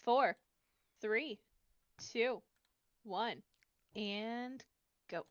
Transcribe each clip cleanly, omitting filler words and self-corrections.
4, 3, 2, 1, and go.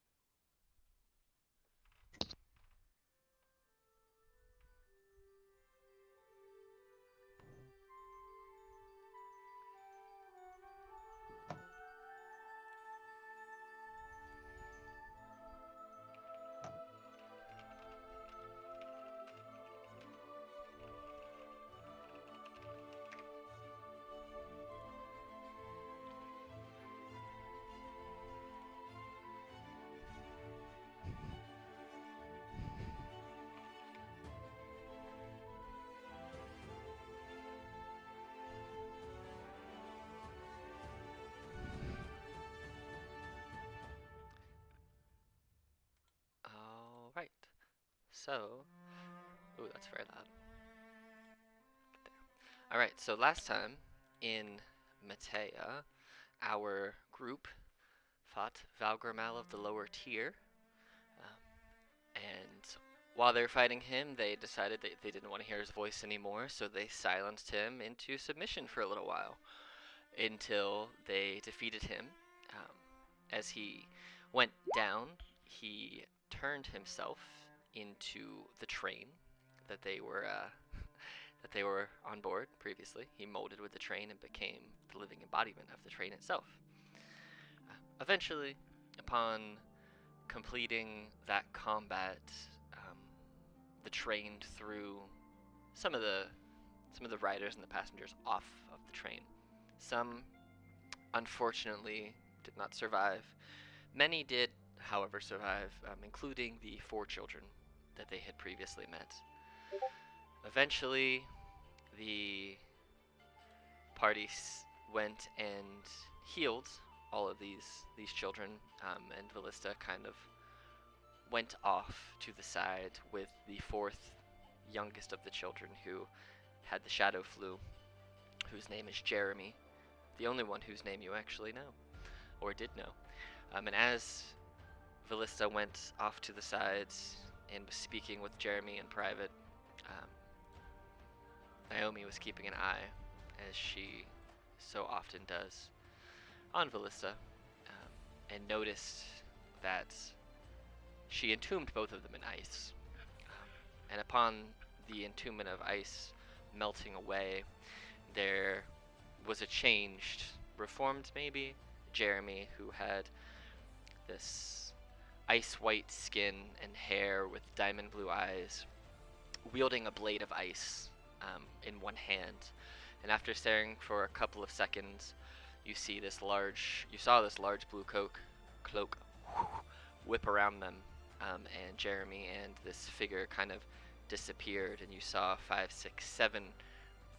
All right. So, ooh, that's very loud. There. All right. So last time in Mateia, our group fought Valgrimal of the lower tier, and while they were fighting him, they decided that they didn't want to hear his voice anymore, so they silenced him into submission for a little while until they defeated him. Um, as he went down, he turned himself into the train that they were that they were on board previously. He molded with the train and became the living embodiment of the train itself. Eventually, upon completing that combat, um, the train threw some of the some of the riders and the passengers off of the train. Some, unfortunately, did not survive. Many did, however, survive, including the 4 children that they had previously met. Eventually, the party went and healed all of these children, and Valista kind of went off to the side with the 4th youngest of the children, who had the shadow flu, whose name is Jeremy, the only one whose name you actually know, or did know. And as Valista went off to the sides and was speaking with Jeremy in private, um, Naomi was keeping an eye, as she so often does, on Valista, and noticed that she entombed both of them in ice. And upon the entombment of ice melting away, there was a changed, reformed maybe, Jeremy, who had this ice white skin and hair with diamond blue eyes, wielding a blade of ice in one hand. And after staring for a couple of seconds, you saw this large blue cloak whip around them, and Jeremy and this figure kind of disappeared, and you saw 5, 6, 7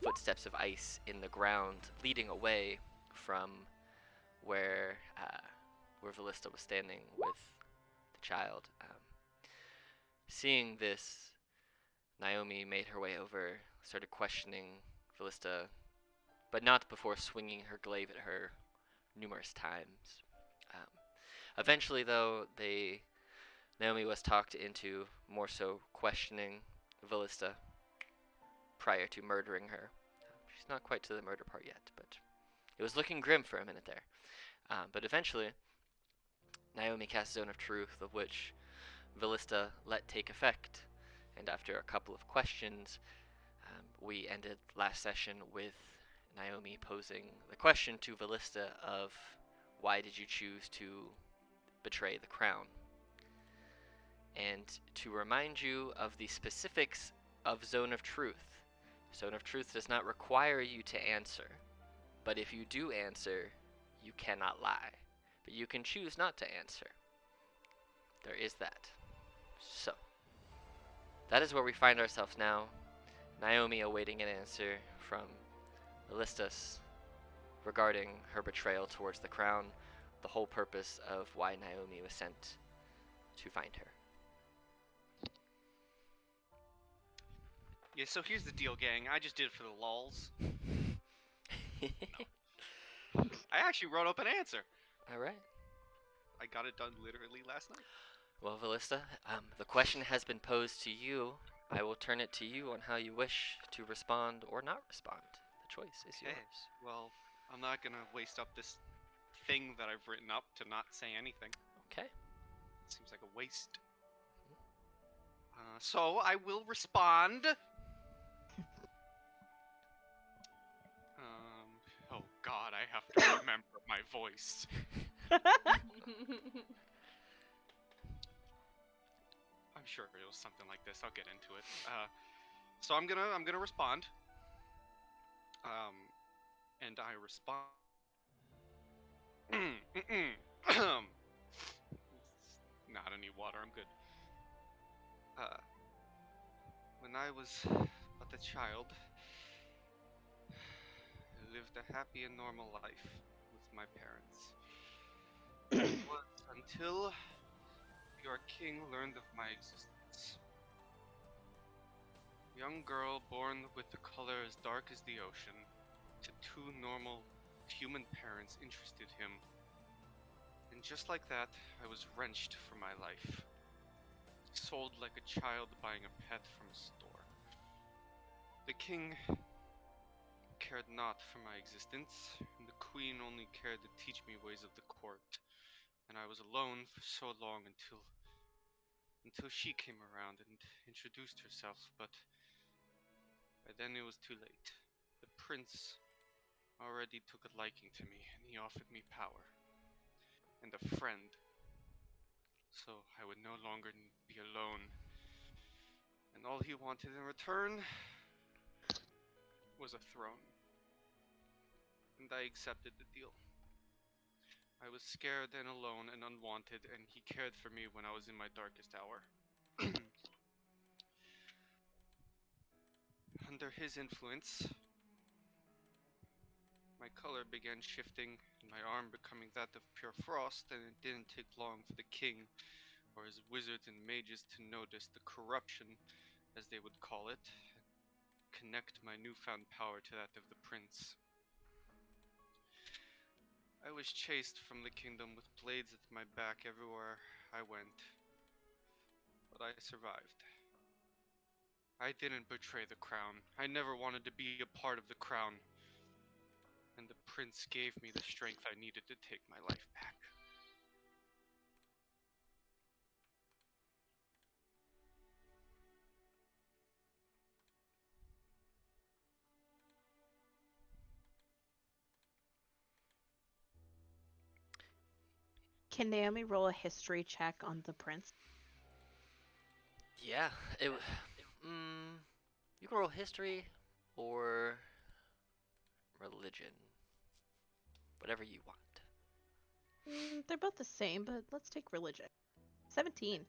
footsteps of ice in the ground leading away from where where Valista was standing with the child. Seeing this, Naomi made her way over, started questioning Valista, but not before swinging her glaive at her numerous times. Um, Eventually, though, Naomi was talked into more so questioning Valista prior to murdering her. She's not quite to the murder part yet, but it was looking grim for a minute there. But eventually, Naomi cast Zone of Truth, of which Valista let take effect, and after a couple of questions, we ended last session with Naomi posing the question to Valista of why did you choose to betray the crown? And to remind you of the specifics of Zone of Truth, Zone of Truth does not require you to answer, but if you do answer, you cannot lie. But you can choose not to answer. There is that. So, that is where we find ourselves now. Naomi awaiting an answer from Melistus regarding her betrayal towards the crown, the whole purpose of why Naomi was sent to find her. Yeah, so here's the deal, gang. I just did it for the lulz. I actually wrote up an answer. All right. I got it done literally last night. Well, Valista, the question has been posed to you. I will turn it to you on how you wish to respond or not respond. The choice is yours. Okay, well, I'm not gonna waste up this thing that I've written up to not say anything. Okay. It seems like a waste. So I will respond. Oh God, I have to remember my voice. I'm sure it was something like this. I'll get into it. So I'm gonna respond. And I respond. Not any water. I'm good. Uh, when I was but a child, I lived a happy and normal life with my parents. It was until your king learned of my existence. A young girl born with a color as dark as the ocean, to two normal human parents interested him. And just like that, I was wrenched from my life. Sold like a child buying a pet from a store. The king cared not for my existence, and the queen only cared to teach me ways of the court. And I was alone for so long until she came around and introduced herself, but by then it was too late. The prince already took a liking to me, and he offered me power and a friend, so I would no longer be alone. And all he wanted in return was a throne. And I accepted the deal. I was scared and alone and unwanted, and he cared for me when I was in my darkest hour. Under his influence, my color began shifting, and my arm becoming that of pure frost, and it didn't take long for the king or his wizards and mages to notice the corruption, as they would call it, and connect my newfound power to that of the prince. I was chased from the kingdom with blades at my back everywhere I went, but I survived. I didn't betray the crown. I never wanted to be a part of the crown. And the prince gave me the strength I needed to take my life back. Can Naomi roll a history check on the prince? Yeah. It. You can roll history or religion, whatever you want. They're both the same, but let's take religion. 17.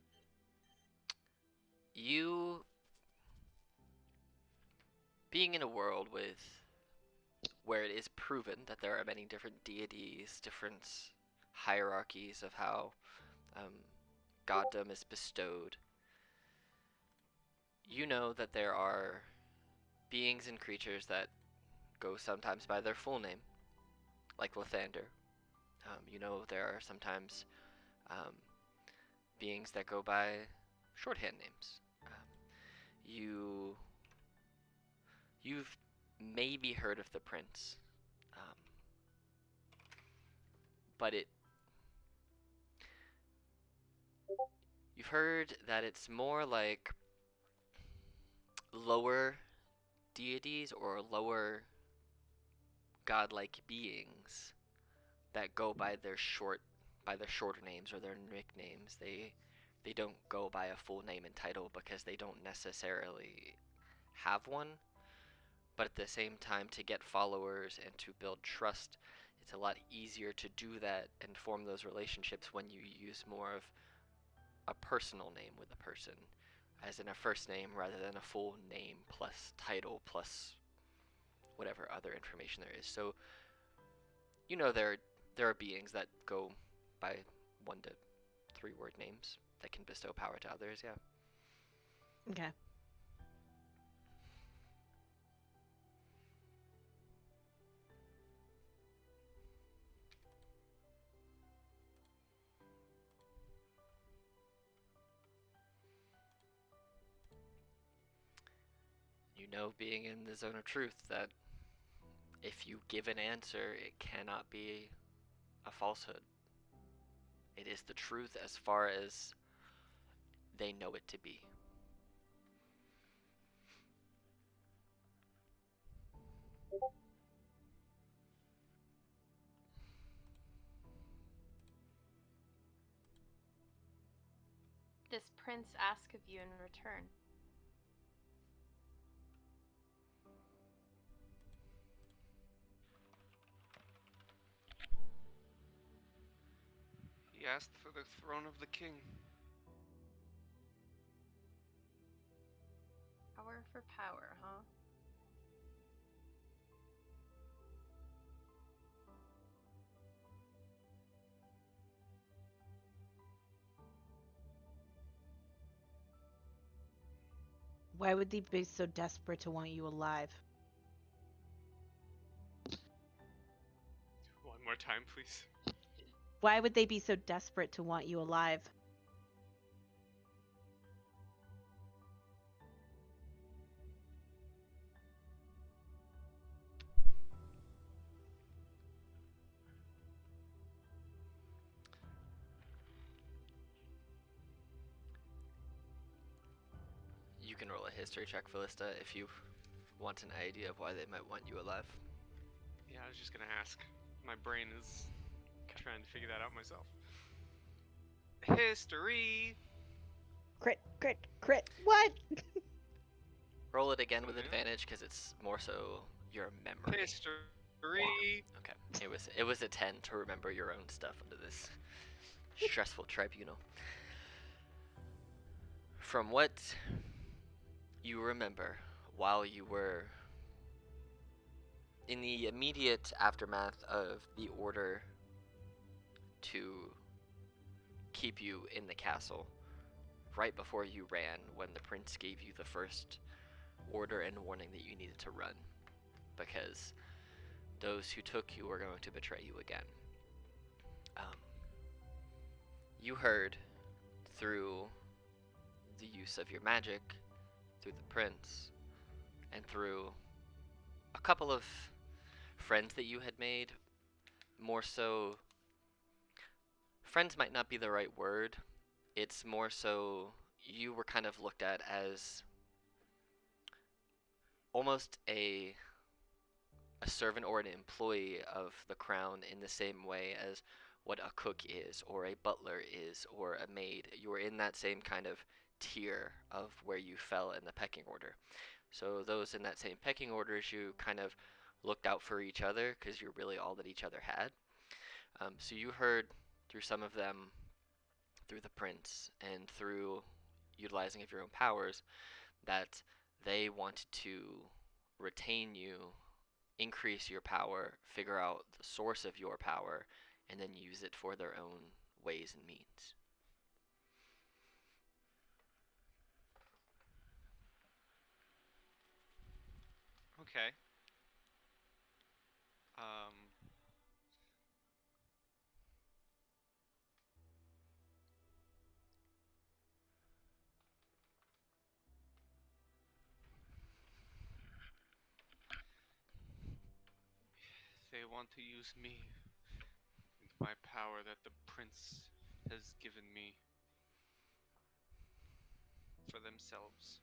You being in a world where it is proven that there are many different deities, different hierarchies of how um, goddom is bestowed, you know that there are beings and creatures that go sometimes by their full name, like Lathander. You know there are sometimes um, beings that go by shorthand names. You you've maybe heard of the prince, um, but you've heard that it's more like lower deities or lower godlike beings that go by their shorter names or their nicknames. They don't go by a full name and title because they don't necessarily have one. But at the same time, to get followers and to build trust, it's a lot easier to do that and form those relationships when you use more of a personal name with a person, as in a first name rather than a full name plus title plus whatever other information there is. So you know there are beings that go by 1 to 3 word names that can bestow power to others. Yeah. Okay. You know, being in the zone of truth, that if you give an answer, it cannot be a falsehood. It is the truth as far as they know it to be. This prince ask of you in return? He asked for the throne of the king. Power for power, huh? Why would they be so desperate to want you alive? One more time, please. Why would they be so desperate to want you alive? You can roll a history check, Philista, if you want an idea of why they might want you alive. Yeah, I was just gonna ask. My brain is trying to figure that out myself. History! Crit, crit, crit. What? Roll it again So with now- advantage because it's more so your memory. History! Okay. It was a 10 to remember your own stuff under this stressful tribunal. From what you remember while you were in the immediate aftermath of the order to keep you in the castle, right before you ran, when the prince gave you the first order and warning that you needed to run, because those who took you were going to betray you again. Um, you heard through the use of your magic, through the prince, and through a couple of friends that you had made. More so, friends might not be the right word. It's more so you were kind of looked at as almost a servant or an employee of the crown, in the same way as what a cook is, or a butler is, or a maid. You were in that same kind of tier of where you fell in the pecking order. So those in that same pecking orders, you kind of looked out for each other because you're really all that each other had. So you heard through some of them, through the prince, and through utilizing of your own powers, that they wanted to retain you, increase your power, figure out the source of your power, and then use it for their own ways and means. Okay. Um, they want to use me and my power that the prince has given me for themselves.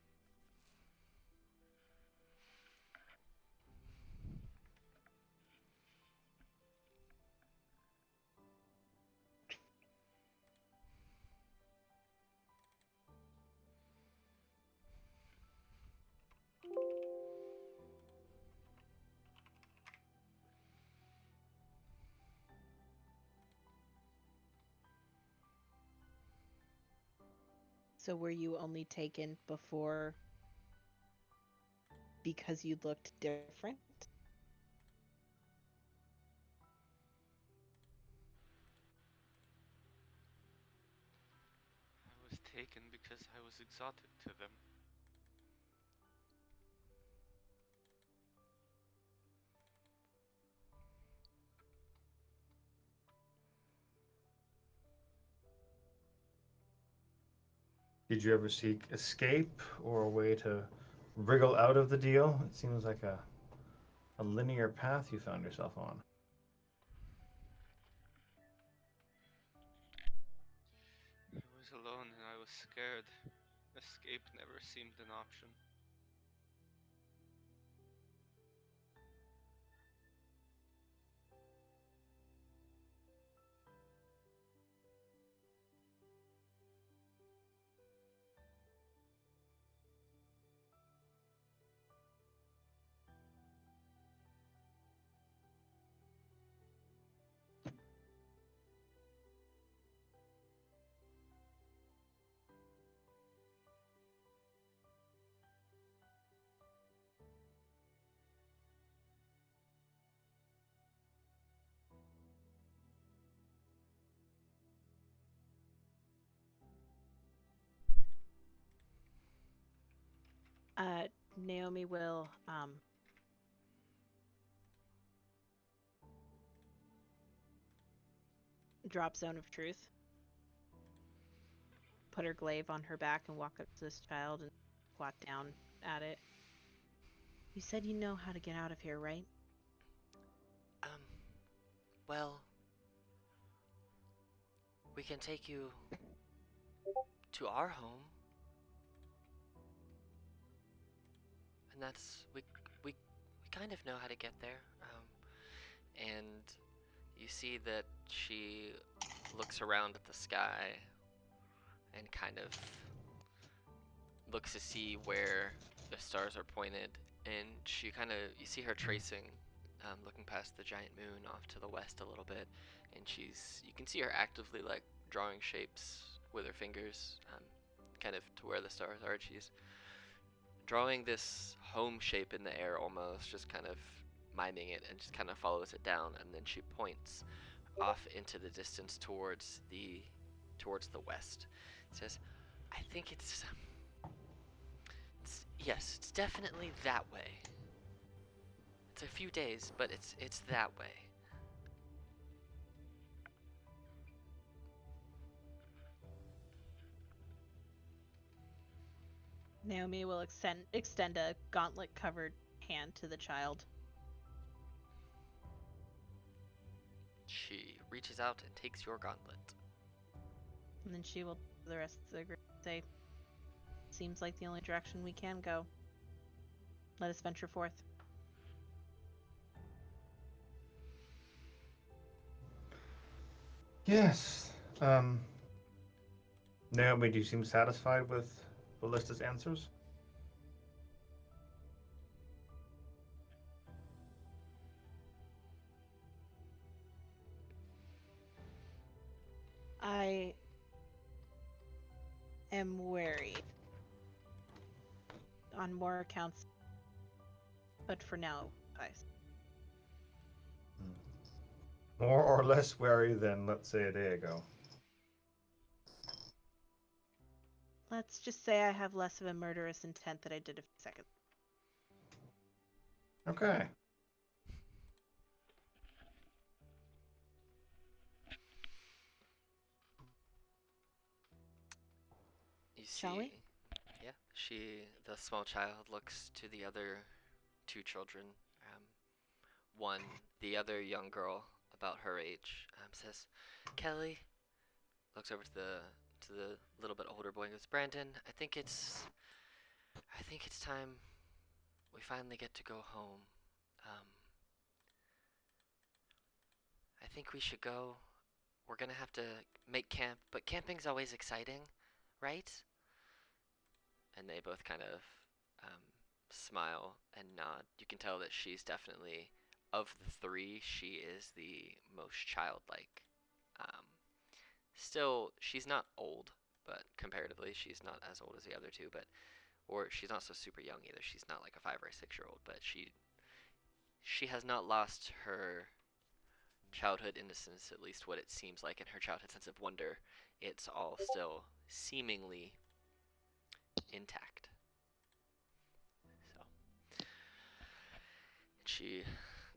So were you only taken before because you looked different? I was taken because I was exotic to them. Did you ever seek escape or a way to wriggle out of the deal? It seems like a a linear path you found yourself on. I was alone and I was scared. Escape never seemed an option. Naomi will drop Zone of Truth, put her glaive on her back, and walk up to this child and squat down at it. You said you know how to get out of here, right? Um, well, we can take you to our home. And we kind of know how to get there. And you see that she looks around at the sky and kind of looks to see where the stars are pointed, and she kind of, you see her tracing, looking past the giant moon off to the west a little bit, and you can see her actively like drawing shapes with her fingers, kind of to where the stars are. She's drawing this home shape in the air almost, just kind of miming it, and just kind of follows it down, and then she points off into the distance towards the west. It says, I think it's yes, it's definitely that way. It's a few days, but it's that way. Naomi will extend a gauntlet-covered hand to the child. She reaches out and takes your gauntlet. And then she will, the rest of the group, say, seems like the only direction we can go. Let us venture forth. Yes. Naomi, do you seem satisfied with Ballista's answers? I am wary on more accounts, but for now, More or less wary than, let's say, a day ago. let's just say I have less of a murderous intent than I did a few seconds. Okay. You Shall we? see, yeah, the small child looks to the other two children. One, the other young girl, about her age, says, Kelly, looks over to the little bit older boy and goes, Brandon, I think it's time we finally get to go home. I think we should go. We're gonna have to make camp, but camping's always exciting, right? And they both kind of smile and nod. You can tell that she's definitely, of the three, she is the most childlike. Um, Still, she's not old, but comparatively, she's not as old as the other two. Or she's not so super young either. She's not like a 5 or a 6-year-old, but she has not lost her childhood innocence, at least what it seems like, in her childhood sense of wonder. It's all still seemingly intact. So she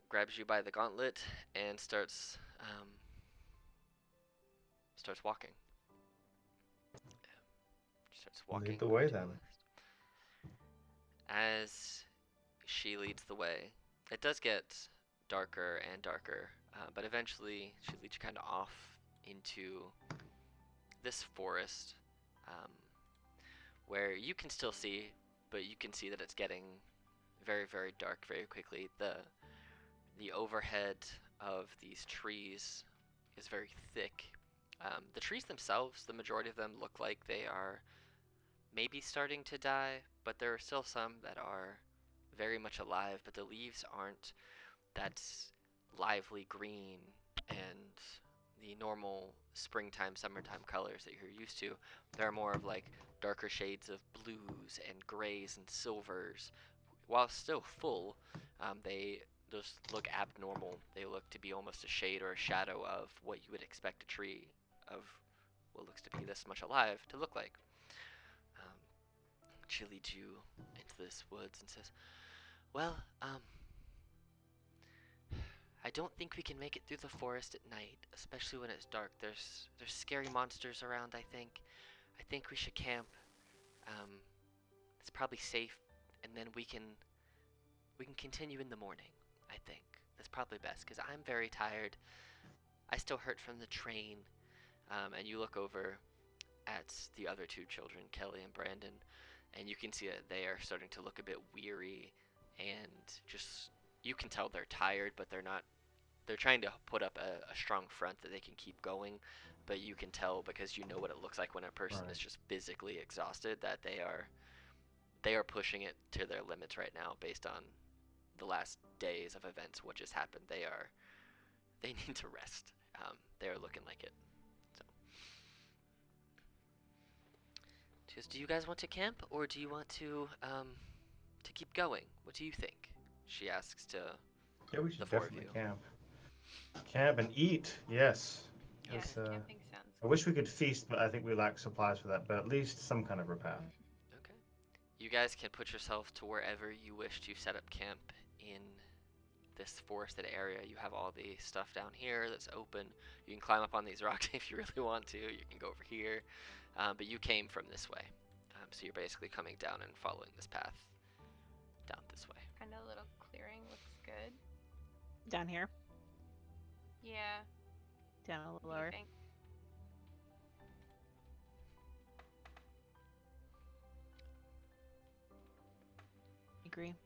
grabs you by the gauntlet and starts walking. She starts walking Lead the way to then. west. As she leads the way, it does get darker and darker, but eventually she leads you kind of off into this forest, um, where you can still see, but you can see that it's getting very, very dark very quickly. The overhead of these trees is very thick. The trees themselves, the majority of them look like they are maybe starting to die, but there are still some that are very much alive, but the leaves aren't that lively green and the normal springtime, summertime colors that you're used to. They're more of like darker shades of blues and grays and silvers. While still full, they just look abnormal. They look to be almost a shade or a shadow of what you would expect a tree of what looks to be this much alive to look like. She leads you into this woods and says, well, I don't think we can make it through the forest at night, especially when it's dark. There's scary monsters around, I think. I think we should camp. It's probably safe, and then we can continue in the morning, I think. That's probably best, because I'm very tired. I still hurt from the train. And you look over at the other two children, Kelly and Brandon, and you can see that they are starting to look a bit weary, and just, you can tell they're tired, but they're not. They're trying to put up a strong front that they can keep going, but you can tell, because you know what it looks like when a person is just physically exhausted, that they are pushing it to their limits right now based on the last days of events, what just happened. They need to rest. They are looking like it. So, just, do you guys want to camp, or do you want to keep going? What do you think? She asks to Yeah, we the should four of definitely you. camp. Camp and eat, yes. Yeah, Yes, camping sounds I wish we could feast, but I think we lack supplies for that. But at least some kind of repast. Okay. You guys can put yourself to wherever you wish to set up camp in this forested area. You have all the stuff down here that's open. You can climb up on these rocks if you really want to. You can go over here. But you came from this way. So you're basically coming down and following this path down this way. kind of a little clearing. Looks good. Down here, Yeah. down a little What do you lower. think? Agree.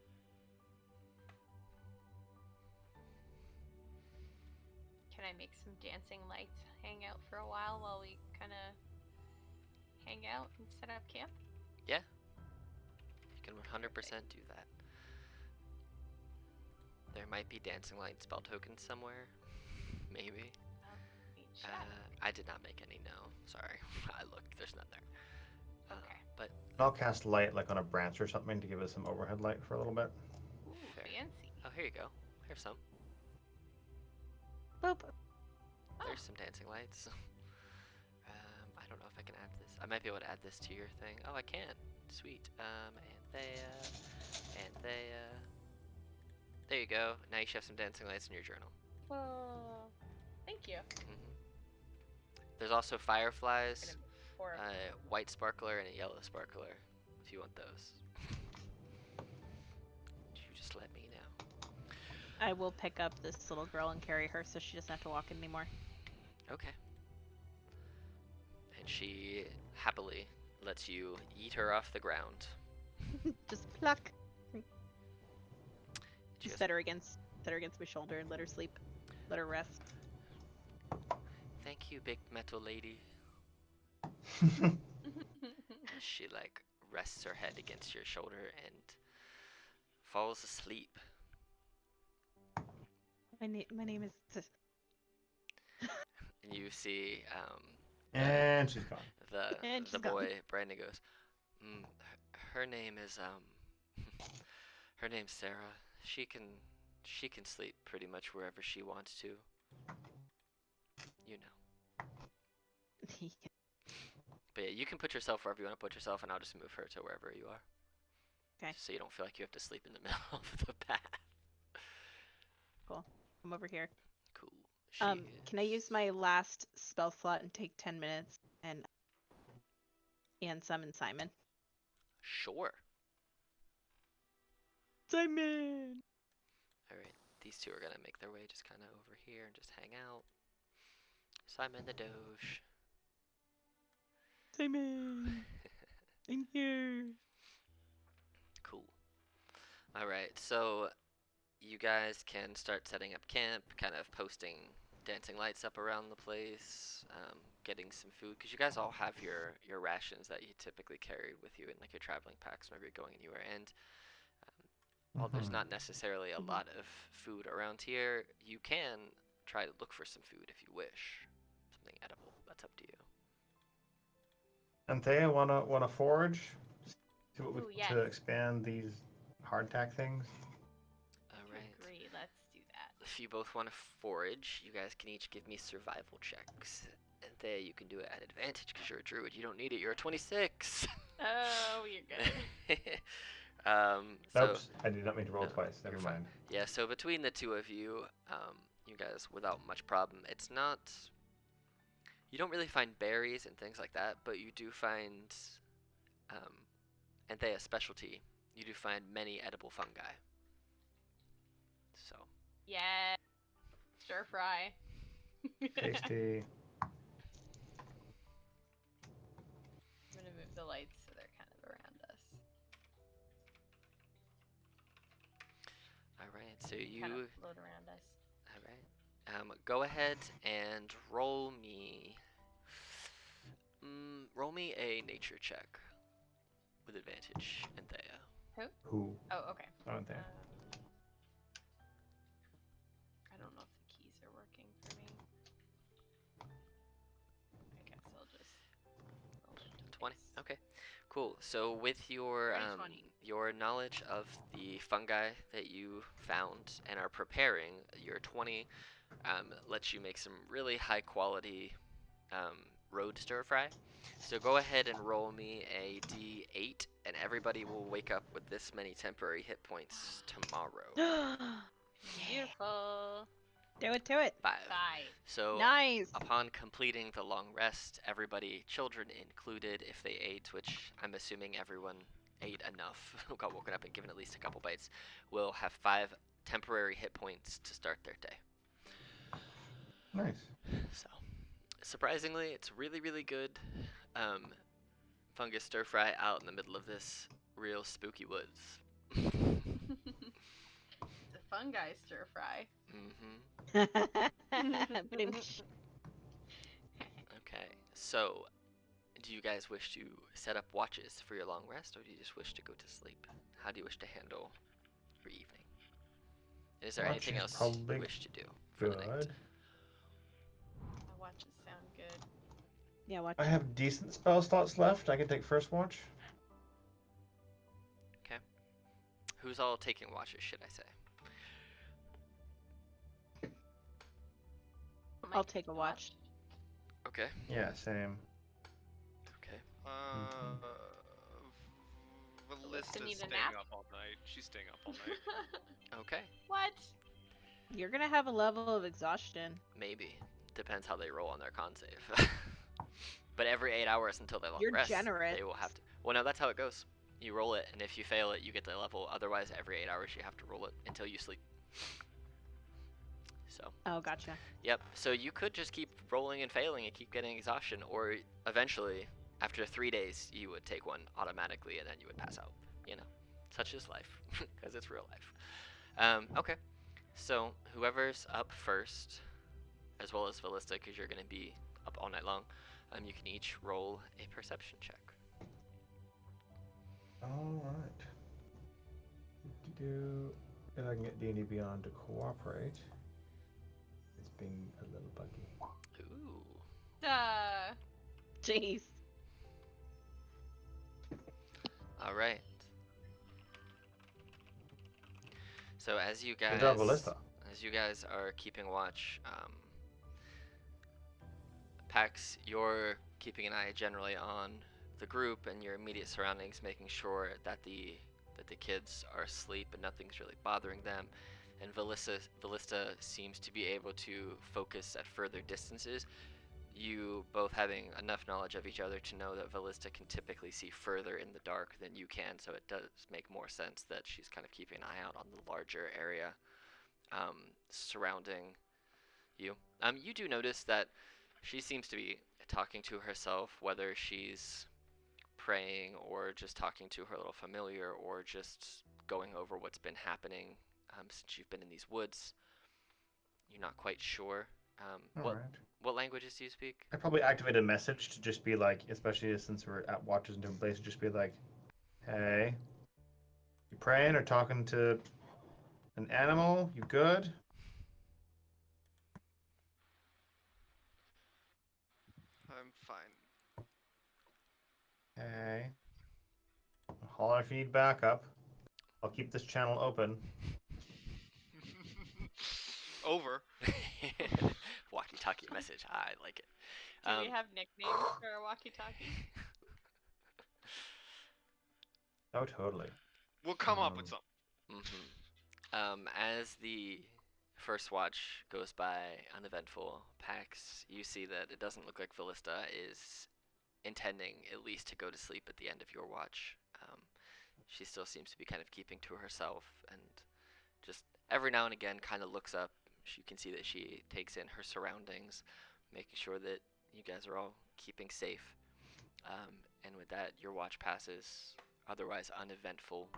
Can I make some dancing lights hang out for a while we kind of hang out and set up camp? You can 100% do that. There might be dancing light spell tokens somewhere. Maybe. Let me check. I did not make any, no. Sorry. I looked. There's none there. Okay. But I'll cast light like on a branch or something to give us some overhead light for a little bit. Ooh, fair. fancy. Oh, here you go. Here's some. Boop. Oh. There's some dancing lights. I don't know if I can add this. I might be able to add this to your thing. Oh, I can. Sweet. Anthea. There you go. Now you should have some dancing lights in your journal. Oh, thank you. There's also fireflies, Or white sparkler, and a yellow sparkler, if you want those. You just let me know. I will pick up this little girl and carry her so she doesn't have to walk anymore. Okay. And she happily lets you eat her off the ground. Just pluck. She Just goes, set her against my shoulder and let her sleep. Let her rest. "Thank you, big metal lady." She like rests her head against your shoulder and falls asleep. My name is. And you see And she's gone. And the she's gone. boy Brandon goes, her name is her name's Sarah. She can sleep pretty much wherever she wants to. You know. But yeah, you can put yourself wherever you want to put yourself, and I'll just move her to wherever you are. Okay. So you don't feel like you have to sleep in the middle of the path. Cool. I'm over here. Cool. Can I use my last spell slot and take 10 minutes and summon Simon? Sure. Simon. Alright. these two are gonna make their way just kind of over here and just hang out. Simon the Doge. Simon, in here. Cool. All right, so you guys can start setting up camp, kind of posting dancing lights up around the place, getting some food, because you guys all have your rations that you typically carry with you in like your traveling packs whenever you're going anywhere. And while there's not necessarily a lot of food around here, you can try to look for some food if you wish, something edible. That's up to you. Anthea, wanna forage? See what Ooh, yes. to expand these hardtack things. All right. Agree. Let's do that. If you both want to forage, you guys can each give me survival checks. And there you can do it at advantage because you're a druid. You don't need it. You're a 26. Oh, you're good. So Oops, I did not mean to roll no, twice. Never you're fine. mind. Yeah, so between the two of you, you guys, without much problem, it's not. You don't really find berries and things like that, but you do find, Anthea's specialty, you do find many edible fungi. So. Yeah. Stir fry. Tasty. I'm gonna move the lights so they're kind of around us. All right, so you. Kind of float around us. All right. Go ahead and roll me. Roll me a nature check with advantage, Anthea. Who? Oh, okay. Anthea. I don't know if the keys are working for me. I guess I'll just roll it. 20. Okay, cool. So with your Alright, 20. your knowledge of the fungi that you found and are preparing, your 20 lets you make some really high quality road stir fry. So go ahead and roll me a d8, and everybody will wake up with this many temporary hit points tomorrow. Beautiful. Do it to it. 5. Bye. So Nice. upon completing the long rest, everybody, children included, if they ate, which I'm assuming everyone ate enough, got woken up and given at least a couple bites, will have 5 temporary hit points to start their day. Nice. So, surprisingly, it's really, really good fungus stir fry out in the middle of this real spooky woods. It's a fungi stir fry. Okay, so do you guys wish to set up watches for your long rest, or do you just wish to go to sleep? How do you wish to handle your evening? And is there anything Watch else is you probably wish to do for the night? Good. My watches sound good. Yeah, watch. I have decent spell slots left. I can take first watch. Okay. Who's all taking watches, should I say? I'll take a watch. Okay. Yeah, same. Okay. Vallista's need a staying nap? up all night. She's staying up all night. Okay. What? You're gonna have a level of exhaustion. Maybe. Depends how they roll on their con save. But every 8 hours until they long You're rest, generous. they will have to. Well, no, that's how it goes. You roll it, and if you fail it, you get the level. Otherwise, every 8 hours, you have to roll it until you sleep. So. Oh, gotcha. Yep. So you could just keep rolling and failing and keep getting exhaustion, or eventually, after 3 days, you would take one automatically, and then you would pass out. You know, such is life, because it's real life. Okay. So whoever's up first, as well as Vallista, because you're going to be up all night long, you can each roll a perception check. All right. If I can get D&D Beyond to cooperate. It's being a little buggy. Ooh. Jeez. All right. So as you Good job, Ballista. are keeping watch, Pax, you're keeping an eye generally on the group and your immediate surroundings, making sure that the kids are asleep and nothing's really bothering them. And Vallista seems to be able to focus at further distances. You both having enough knowledge of each other to know that Vallista can typically see further in the dark than you can, so it does make more sense that she's kind of keeping an eye out on the larger area surrounding you. You do notice that she seems to be talking to herself, whether she's praying or just talking to her little familiar or just going over what's been happening since you've been in these woods. You're not quite sure. All what right. what languages do you speak? I probably activate a message to just be like, especially since we're at watches in different places, just be like, "Hey, you praying or talking to an animal? You good? I'm fine. Hey, holler if you need backup. I'll keep this channel open." Over. Walkie-talkie message. I like it. Do we have nicknames for our walkie-talkie? Oh, totally. We'll come up with something. As the first watch goes by uneventful, Pax, you see that it doesn't look like Vallista is intending at least to go to sleep at the end of your watch. She still seems to be kind of keeping to herself and just every now and again kind of looks up. You can see that she takes in her surroundings, making sure that you guys are all keeping safe. And with that, your watch passes otherwise uneventful,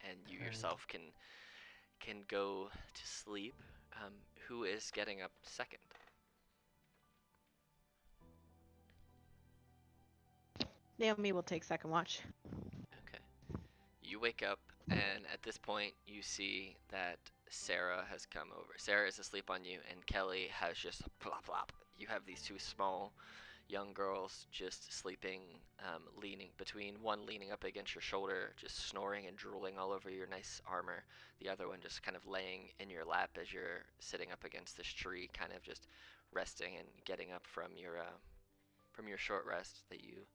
and you yourself can go to sleep. Who is getting up second? Naomi will take second watch. Okay. You wake up, and at this point, you see that Sarah has come over. Sarah is asleep on you, and Kelly has just plop plop. You have these two small young girls just sleeping, one leaning up against your shoulder, just snoring and drooling all over your nice armor. The other one just kind of laying in your lap as you're sitting up against this tree, kind of just resting and getting up from your short rest that you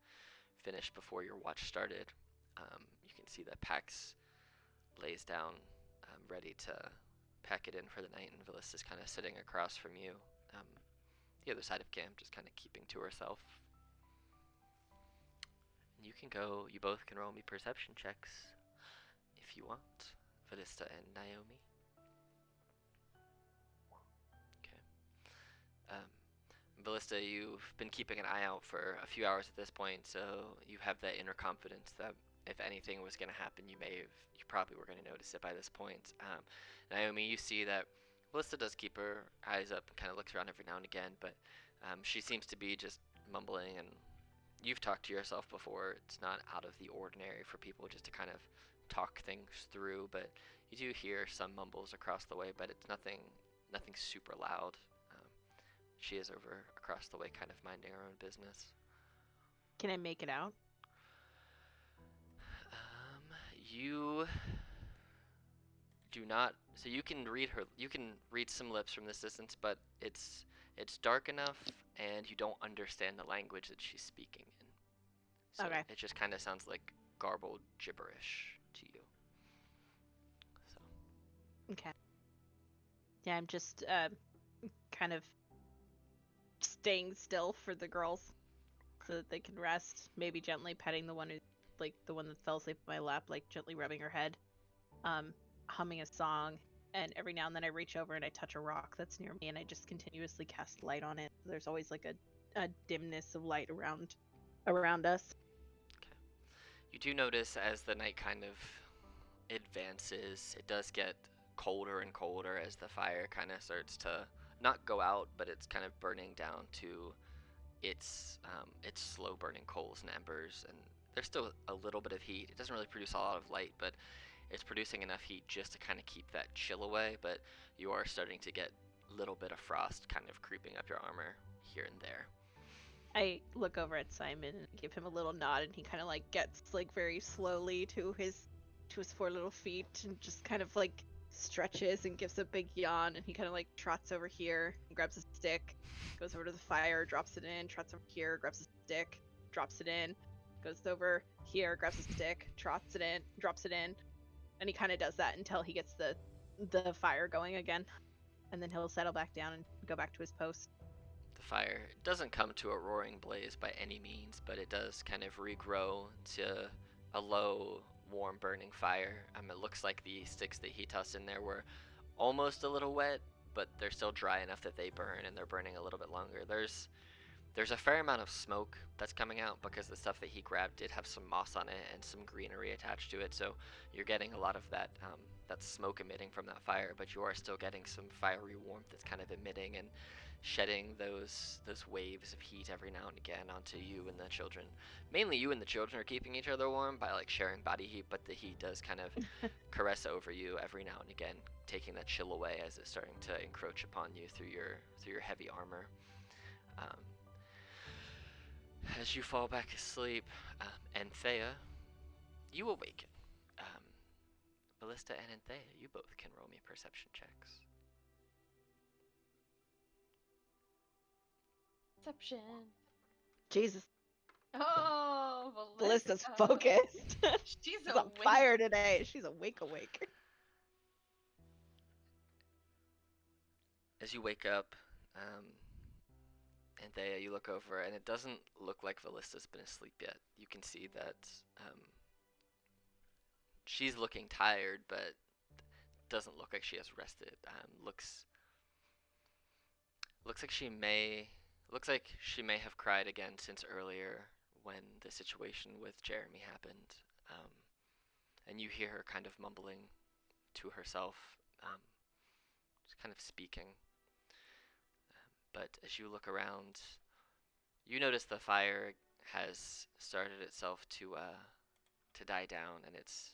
finished before your watch started. You can see that Pax lays down, ready to pack it in for the night, and Villis is kind of sitting across from you, the other side of camp, just kind of keeping to herself. You can go, you both can roll me perception checks if you want, Vallista and Naomi. Okay. Vallista, you've been keeping an eye out for a few hours at this point, so you have that inner confidence that if anything was going to happen, you probably were going to notice it by this point. Naomi, you see that Vallista does keep her eyes up and kind of looks around every now and again, but she seems to be just mumbling, and you've talked to yourself before. It's not out of the ordinary for people just to kind of talk things through, but you do hear some mumbles across the way, but it's nothing super loud. She is over across the way, kind of minding her own business. Can I make it out? You do not. So you can read her. You can read some lips from this distance, but it's dark enough, and you don't understand the language that she's speaking in. So Okay. it just kind of sounds like garbled gibberish to you. So. Okay. Yeah, I'm just kind of staying still for the girls so that they can rest. Maybe gently petting the one that fell asleep in my lap, like gently rubbing her head, humming a song, and every now and then I reach over and I touch a rock that's near me and I just continuously cast light on it. There's always like a dimness of light around us. Okay. You do notice as the night kind of advances, it does get colder and colder as the fire kind of starts to not go out, but it's kind of burning down to its slow burning coals and embers, and there's still a little bit of heat. It doesn't really produce a lot of light, but it's producing enough heat just to kind of keep that chill away, but you are starting to get a little bit of frost kind of creeping up your armor here and there. I look over at Simon and give him a little nod, and he kind of like gets like very slowly to his four little feet and just kind of like stretches and gives a big yawn, and he kind of like trots over here and grabs a stick, goes over to the fire, drops it in, trots over here, grabs a stick, drops it in, goes over here, grabs a stick, trots it in, drops it in, and he kind of does that until he gets the fire going again, and then he'll settle back down and go back to his post. The fire doesn't come to a roaring blaze by any means, but it does kind of regrow to a low, warm, burning fire. It looks like the sticks that he tossed in there were almost a little wet, but they're still dry enough that they burn, and they're burning a little bit longer. There's a fair amount of smoke that's coming out because the stuff that he grabbed did have some moss on it and some greenery attached to it, so you're getting a lot of that that smoke emitting from that fire, but you are still getting some fiery warmth that's kind of emitting and shedding those waves of heat every now and again onto you and the children. Mainly you and the children are keeping each other warm by like sharing body heat, but the heat does kind of caress over you every now and again, taking that chill away as it's starting to encroach upon you through your heavy armor. Um, as you fall back asleep, Anthea, you awaken. Ballista and Anthea, you both can roll me perception checks. Perception. Jesus, Oh, Ballista's Ballista. focused. She's She's on awake. fire today. She's awake. As you wake up, Anthea, you look over, and it doesn't look like Ballista's been asleep yet. You can see that she's looking tired, but doesn't look like she has rested. Looks like she may have cried again since earlier when the situation with Jeremy happened. And you hear her kind of mumbling to herself, just kind of speaking. But as you look around, you notice the fire has started itself to die down, and it's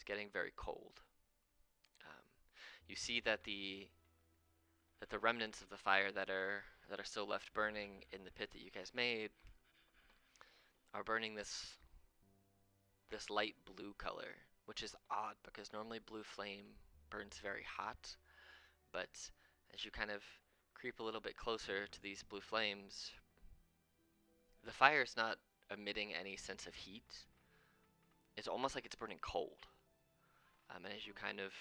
getting very cold. You see that the remnants of the fire that are still left burning in the pit that you guys made are burning this light blue color, which is odd because normally blue flame burns very hot, but as you kind of creep a little bit closer to these blue flames, the fire is not emitting any sense of heat. It's almost like it's burning cold. And as you kind of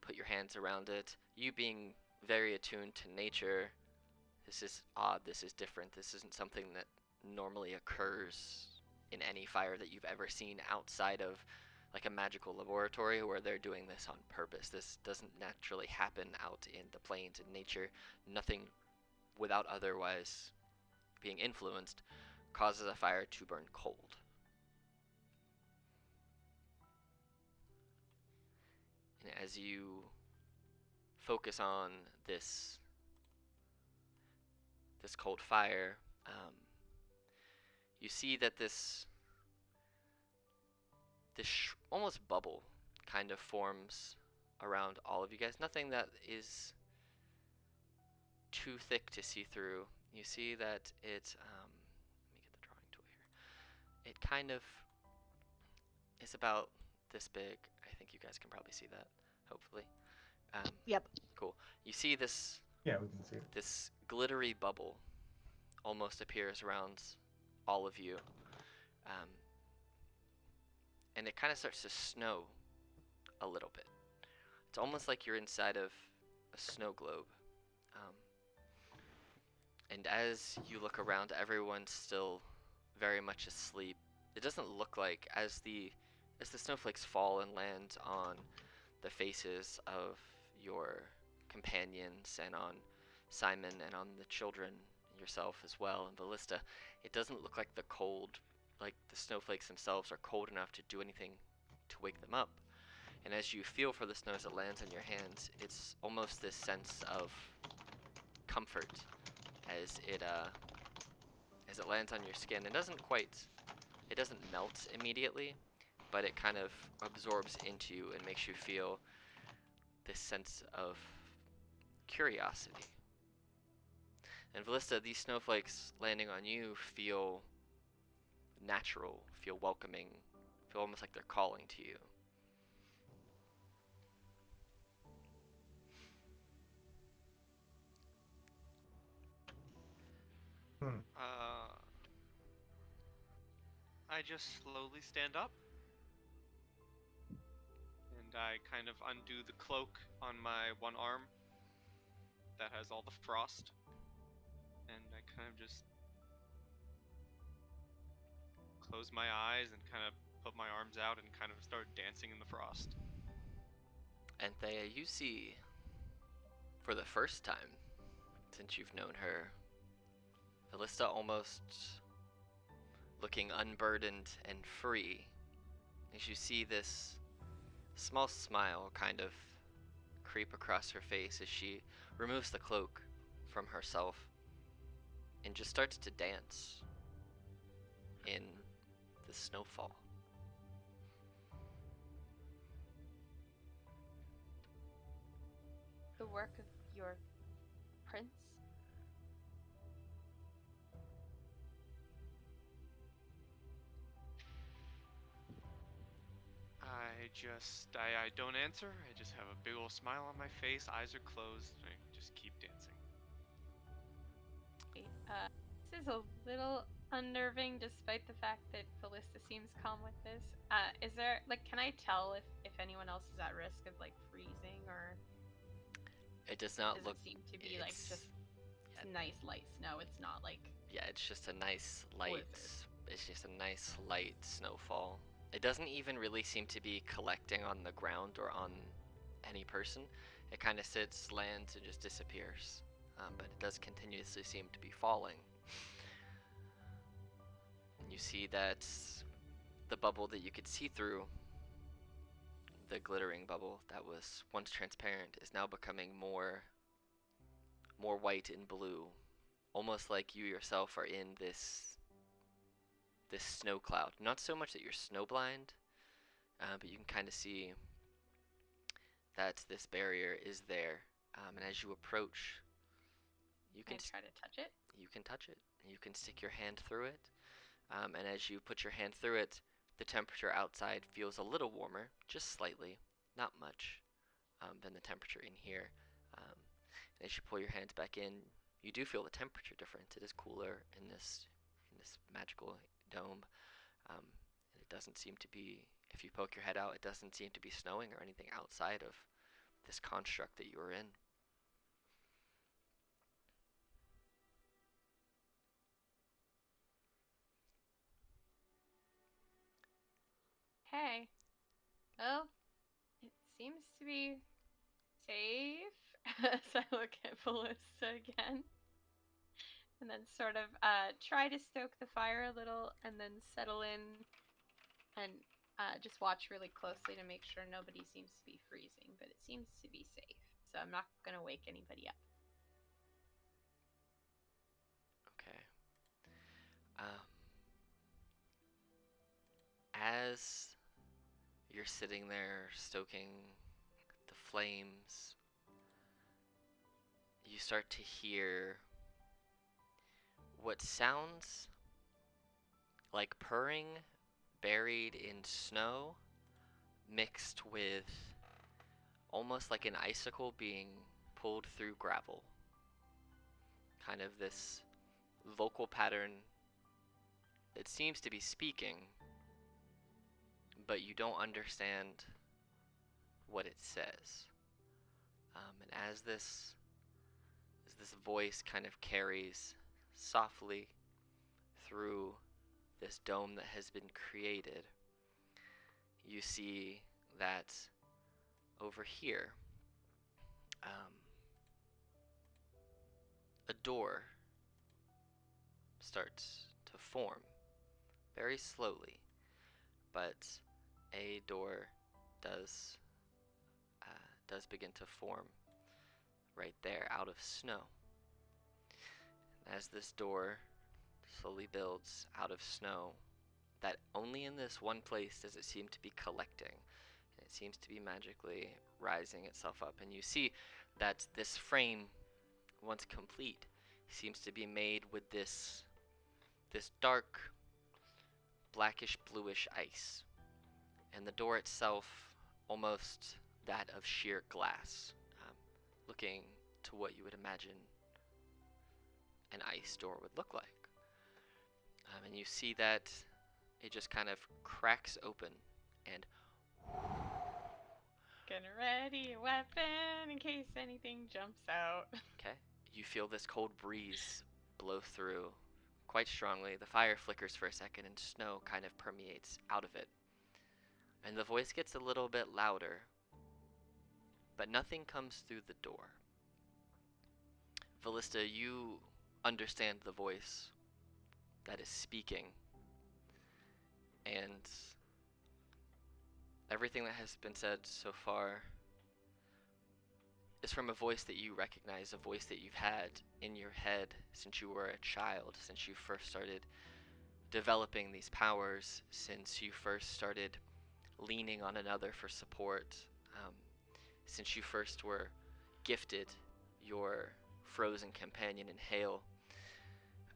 put your hands around it, you being very attuned to nature, this is odd, this is different, this isn't something that normally occurs in any fire that you've ever seen outside of like a magical laboratory where they're doing this on purpose. This doesn't naturally happen out in the plains in nature. Nothing without otherwise being influenced causes a fire to burn cold. And as you focus on this cold fire, you see that this almost bubble kind of forms around all of you guys. Nothing that is too thick to see through. You see that it, let me get the drawing tool here. It kind of is about this big. I think you guys can probably see that, hopefully. Yep. Cool. You see this. Yeah, we can see it. This glittery bubble almost appears around all of you. And it kind of starts to snow a little bit. It's almost like you're inside of a snow globe. And as you look around, everyone's still very much asleep. It doesn't look like, as the snowflakes fall and land on the faces of your companions and on Simon and on the children, yourself as well, and Ballista, it doesn't look like the snowflakes themselves are cold enough to do anything to wake them up. And as you feel for the snow as it lands on your hands, it's almost this sense of comfort as it lands on your skin. It doesn't melt immediately, but it kind of absorbs into you and makes you feel this sense of curiosity. And Ballista, these snowflakes landing on you feel natural, feel welcoming, feel almost like they're calling to you. I just slowly stand up, and I kind of undo the cloak on my one arm that has all the frost, and I kind of just close my eyes and kind of put my arms out and kind of start dancing in the frost. Anthea, you see, for the first time since you've known her, Ballista almost looking unburdened and free, as you see this small smile kind of creep across her face as she removes the cloak from herself and just starts to dance in the snowfall. The work of your prince? I don't answer. I just have a big old smile on my face, eyes are closed, and I just keep dancing. This is a little unnerving despite the fact that Callista seems calm with this. Is there, like, can I tell if anyone else is at risk of, like, freezing, or It does not does look. it seem to be, like, it's- just nice light snow? It's not, like, Yeah, it's just a nice light. blizzard. It's just a nice light snowfall. It doesn't even really seem to be collecting on the ground or on any person. It kind of sits, lands, and just disappears. But it does continuously seem to be falling. And you see that the bubble that you could see through, the glittering bubble that was once transparent, is now becoming more white and blue, almost like you yourself are in this snow cloud. Not so much that you're snowblind, but you can kind of see that this barrier is there. And as you approach, you Can can I try to touch it? you can touch it. You can stick your hand through it. And as you put your hand through it, the temperature outside feels a little warmer, just slightly, not much, than the temperature in here. And as you pull your hands back in, you do feel the temperature difference. It is cooler in this magical dome. And it doesn't seem to be, if you poke your head out, it doesn't seem to be snowing or anything outside of this construct that you're in. Hey. Well, it seems to be safe. As I look at Ballista again. And then sort of try to stoke the fire a little and then settle in and just watch really closely to make sure nobody seems to be freezing. But it seems to be safe. So I'm not going to wake anybody up. Okay. As you're sitting there stoking the flames, you start to hear what sounds like purring buried in snow, mixed with almost like an icicle being pulled through gravel. Kind of this vocal pattern that seems to be speaking, but you don't understand what it says. And as this voice kind of carries softly through this dome that has been created, you see that over here, a door starts to form very slowly, but a door does begin to form right there out of snow. And as this door slowly builds out of snow, that only in this one place does it seem to be collecting. It seems to be magically rising itself up, and you see that this frame, once complete, seems to be made with this dark blackish bluish ice, and the door itself almost that of sheer glass, looking to what you would imagine an ice door would look like. And you see that it just kind of cracks open, and Getting ready a weapon in case anything jumps out. okay, you feel this cold breeze blow through quite strongly. The fire flickers for a second, and snow kind of permeates out of it. And the voice gets a little bit louder. but nothing comes through the door. Vallista, you understand the voice that is speaking, and everything that has been said so far is from a voice that you recognize, a voice that you've had in your head since you were a child, since you first started developing these powers, since you first started leaning on another for support, since you first were gifted your frozen companion in Hail.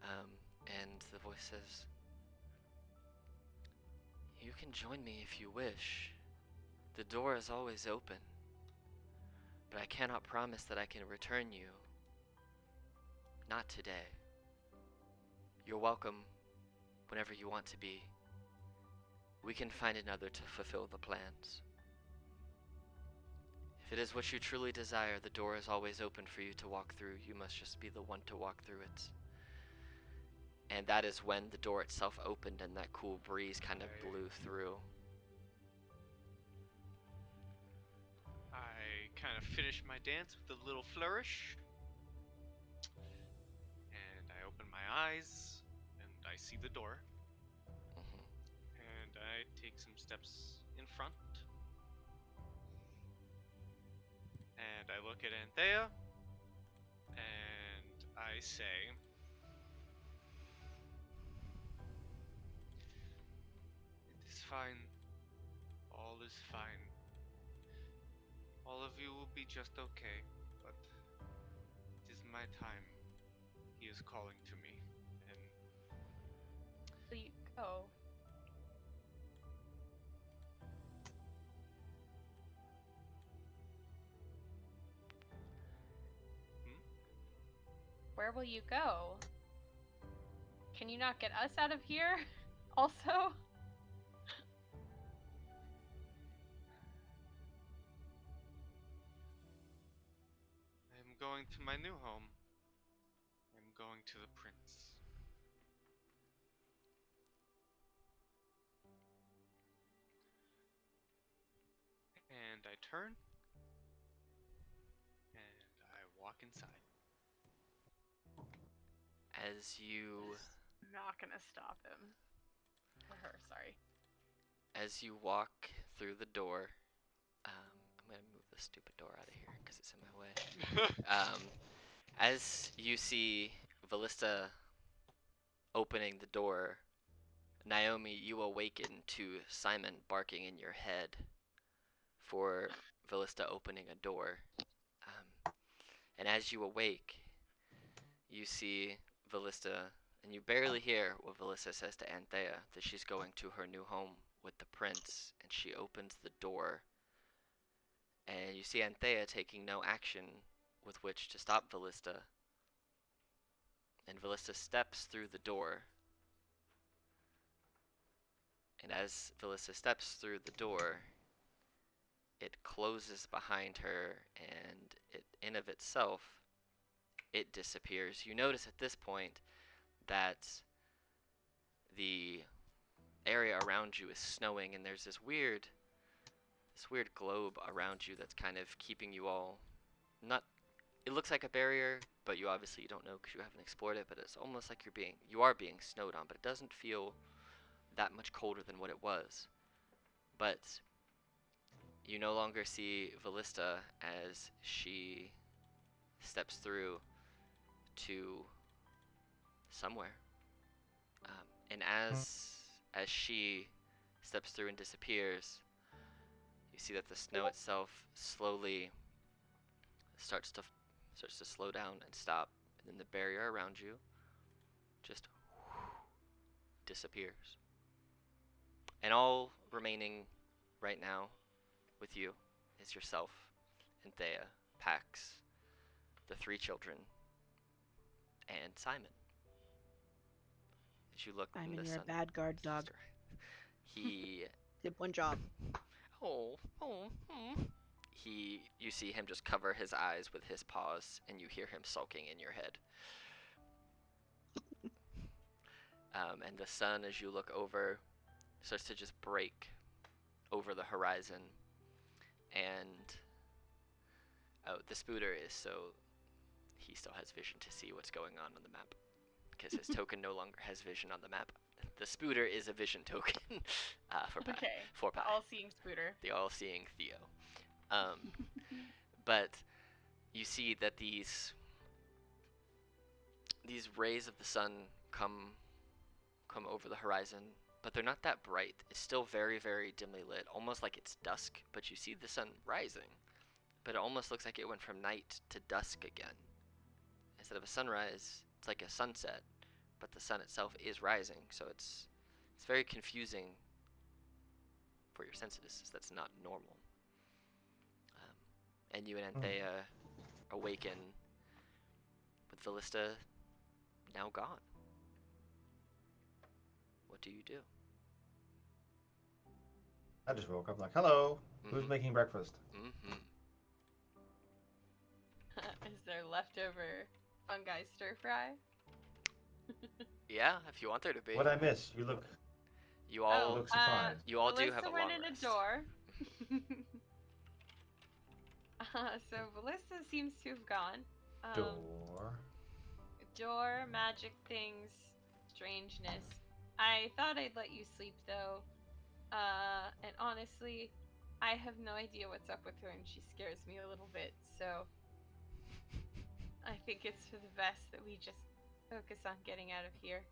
And the voice says, "You can join me if you wish. The door is always open, but I cannot promise that I can return you. Not today. You're welcome whenever you want to be. We can find another to fulfill the plans. If it is what you truly desire, the door is always open for you to walk through. You must just be the one to walk through it." And that is when the door itself opened and that cool breeze kind of blew through. I kind of finish my dance with a little flourish. And I open my eyes and I see the door. Mhm. And I take some steps in front. And I look at Anthea. And I say, "It is fine. All is fine. All of you will be just okay, but it is my time. He is calling to me, and Will you go? Where will you go? Can you not get us out of here? Also? I am going to my new home. I am going to the prince." And I turn, and I walk inside. As you Not gonna stop him. Or her, sorry. walk through the door, I'm gonna move the stupid door out of here because it's in my way. As you see Vallista opening the door, Naomi, you awaken to Simon barking in your head for Vallista opening a door. And as you awake, you see Vallista, and you barely hear what Vallista says to Anthea, that she's going to her new home with the prince, and she opens the door, and you see Anthea taking no action with which to stop Vallista, and Vallista steps through the door, and as Vallista steps through the door, it closes behind her, and in of itself, it disappears. You notice at this point that the area around you is snowing, and there's this weird globe around you that's kind of keeping you all not. It looks like a barrier, but you obviously don't know because you haven't explored it. But it's almost like you are being snowed on, but it doesn't feel that much colder than what it was. But you no longer see Vallista as she steps through to somewhere, and as she steps through and disappears, you see that the snow itself slowly starts to slow down and stop, and then the barrier around you just disappears. And all remaining right now with you is yourself, Anthea, Pax, the 3 children, and Simon. As you look in Simon, the you're a sun. bad guard dog. He Did one job. You see him just cover his eyes with his paws, and you hear him sulking in your head. And the sun, as you look over, starts to just break over the horizon, and Oh, the spooter is so he still has vision to see what's going on the map. Because his token no longer has vision on the map. The spooter is a vision token for Pi. Okay. For Pi. The all-seeing spooter. The all-seeing Theo. But you see that these rays of the sun come over the horizon, but they're not that bright. It's still very, very dimly lit, almost like it's dusk, but you see the sun rising. But it almost looks like it went from night to dusk again. Instead of a sunrise, it's like a sunset, but the sun itself is rising, so it's very confusing for your senses. That's not normal. And you and Anthea awaken with Vallista now gone. What do you do? I just woke up like, hello, who's making breakfast? Mm-hmm. Is there leftover fungi stir fry? Yeah, if you want there to be. What I miss? You look surprised. You all do Ballista have a went long in rest. a door. So Ballista seems to have gone. Door, magic things, strangeness. I thought I'd let you sleep though. And honestly, I have no idea what's up with her and she scares me a little bit, so I think it's for the best that we just focus on getting out of here.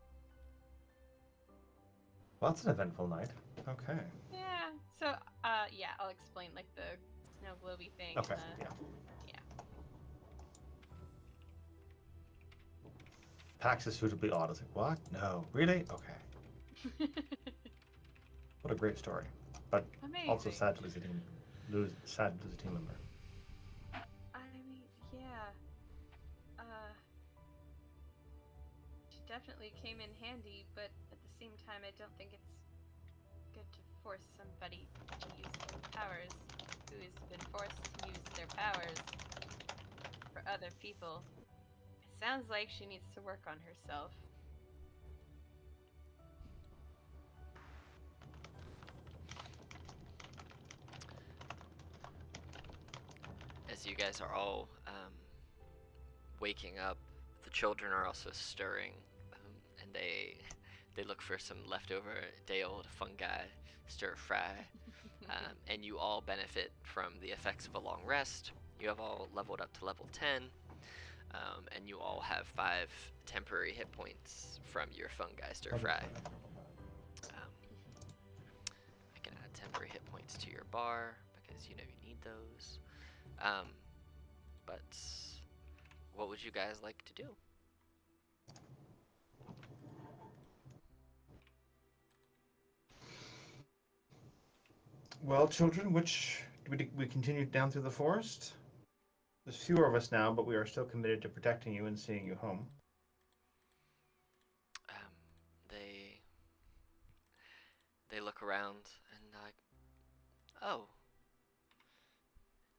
Well, that's an eventful night. Okay. Yeah. So, yeah, I'll explain like the snow globy thing. Okay, And the, yeah. yeah. Pax is suitably odd. It's like, what? No. Really? Okay. What a great story. But Amazing. also sad to lose a team member. I mean, yeah. She definitely came in handy, but at the same time, I don't think it's good to force somebody to use their powers who has been forced to use their powers for other people. It sounds like she needs to work on herself. As you guys are all waking up, the children are also stirring, and they look for some leftover day-old fungi stir fry, and you all benefit from the effects of a long rest. You have all leveled up to level 10, and you all have 5 temporary hit points from your fungi stir fry. I can add temporary hit points to your bar because you know you need those. But what would you guys like to do? Well, children, which do we continue down through the forest? There's fewer of us now, but we are still committed to protecting you and seeing you home. They look around and like, oh,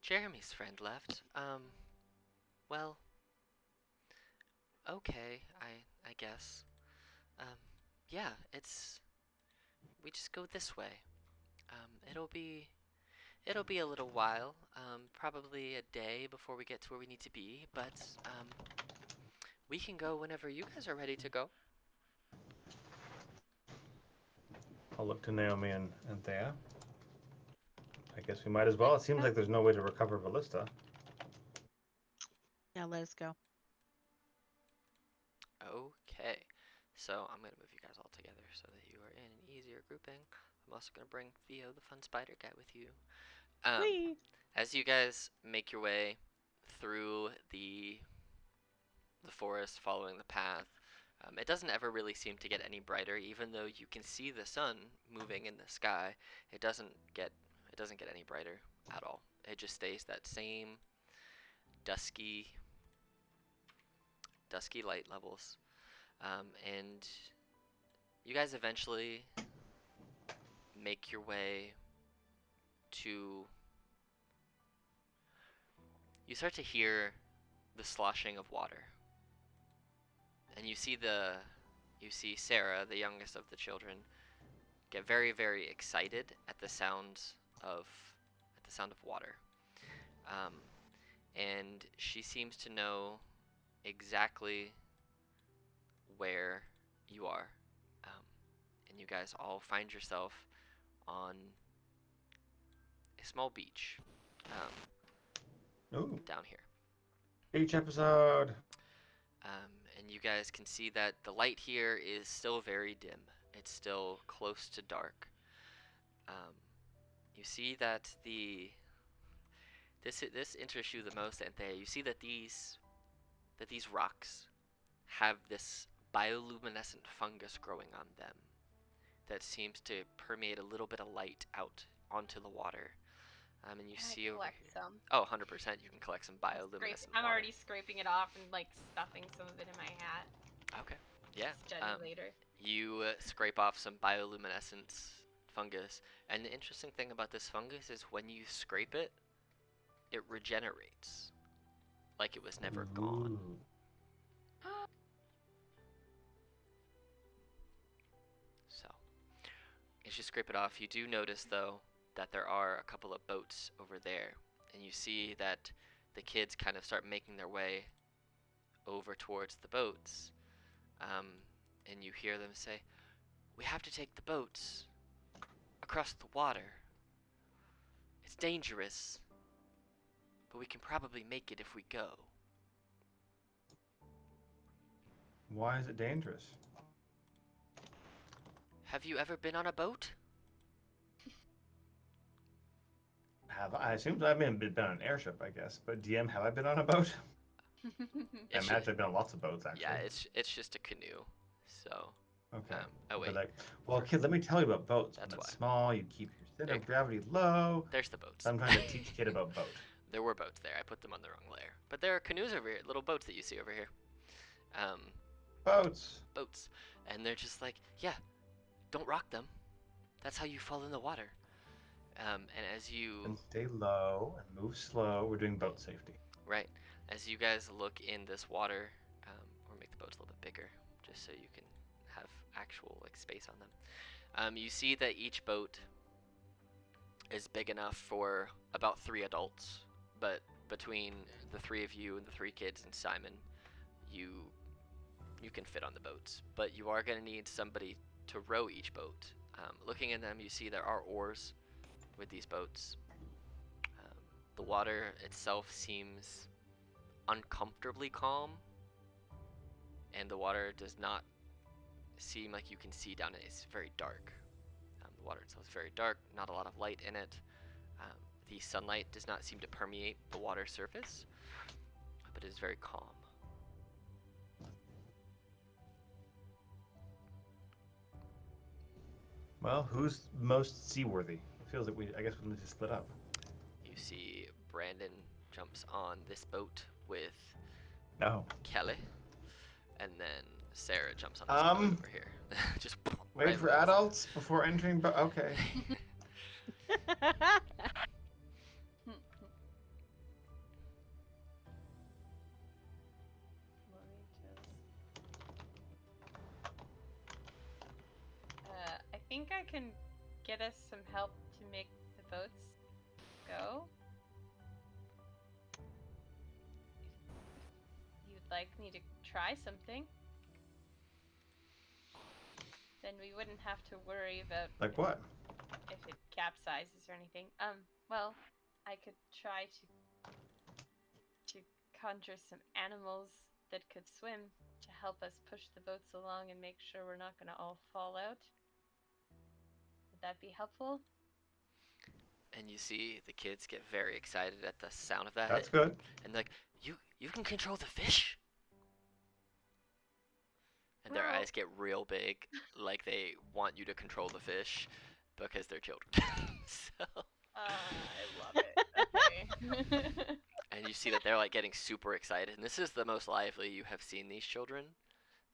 Jeremy's friend left. Well, okay, I guess. Yeah, we just go this way. It'll be a little while, probably a day before we get to where we need to be, but we can go whenever you guys are ready to go. I'll look to Naomi and Thea. I guess we might as well. It seems like there's no way to recover Ballista. Yeah, let us go. Okay, so I'm gonna move you guys all together so that you are in an easier grouping. I'm also gonna bring Theo, the fun spider guy, with you. Whee! As you guys make your way through the forest, following the path, it doesn't ever really seem to get any brighter, even though you can see the sun moving in the sky. It doesn't get any brighter at all. It just stays that same dusky light levels, and you guys eventually make your way to. You start to hear the sloshing of water, and you see Sarah, the youngest of the children, get very, very excited at the sound of water. and she seems to know exactly where you are. Um, and you guys all find yourself on a small beach Ooh, down here. each episode. And you guys can see that the light here is still very dim. It's still close to dark. You see that this interests you the most, Anthea. You see that these rocks have this bioluminescent fungus growing on them that seems to permeate a little bit of light out onto the water. And you Can see I over collect here. some? Oh, 100%. You can collect some bioluminescent I'm water. already scraping it off and like stuffing some of it in my hat. Okay. Yeah. Study later. You scrape off some bioluminescence fungus, and the interesting thing about this fungus is when you scrape it, it regenerates, like it was never gone. Ooh. So, as you scrape it off, you do notice though that there are a couple of boats over there, and you see that the kids kind of start making their way over towards the boats, and you hear them say, "We have to take the boats across the water. It's dangerous, but we can probably make it if we go." Why is it dangerous? Have you ever been on a boat? I assume I've been on an airship, I guess. But DM, have I been on a boat? I It's imagine I've been on lots of boats, actually. Yeah, it's just a canoe. So, Okay. oh wait, Like, well, kid, let me tell you about boats. That's When it's why. small, you keep your center There- of gravity low. there's the boats. I'm trying to teach kid about boat. There were boats there. I put them on the wrong layer. But there are canoes over here, little boats that you see over here. Boats. Boats. And they're just like, yeah, don't rock them. That's how you fall in the water. And as you... And stay low and move slow. We're doing boat safety. Right. As you guys look in this water, or make the boats a little bit bigger, just so you can have actual like space on them. You see that each boat is big enough for about 3 adults, but between the 3 of you and the 3 kids and Simon, you can fit on the boats. But you are going to need somebody to row each boat. Looking at them, you see there are oars with these boats. The water itself seems uncomfortably calm, and the water does not seem like you can see down it. It's very dark. The water itself is very dark, not a lot of light in it. The sunlight does not seem to permeate the water surface, but it is very calm. Well, who's most seaworthy? It feels like I guess we need to split up. You see Brandon jumps on this boat with No. Kelly, and then Sarah jumps on this boat over here. Just Wait right for over. adults before entering boat. Okay. Let me just. I think I can get us some help to make the boats go. If you'd like me to try something, then we wouldn't have to worry about Like what? if it capsizes or anything. Well, I could try to conjure some animals that could swim to help us push the boats along and make sure we're not gonna all fall out. Would that be helpful? And you see the kids get very excited at the sound of that. That's good. And like, you can control the fish? And their Well- eyes get real big, like they want you to control the fish because they're children. So, I love it. Okay. and you see that they're like getting super excited. And this is the most lively you have seen these children.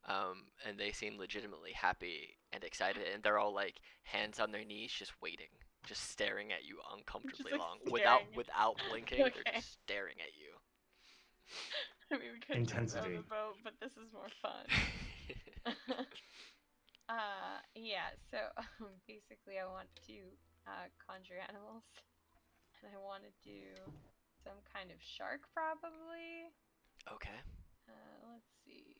And they seem legitimately happy and excited. And they're all like hands on their knees, just waiting, just staring at you uncomfortably like, long, staring. without blinking. They're Okay. just staring at you. I mean, we could just row Intensity. the boat, but this is more fun. Yeah, so basically I want to conjure animals, and I want to do some kind of shark, probably. Okay. Let's see.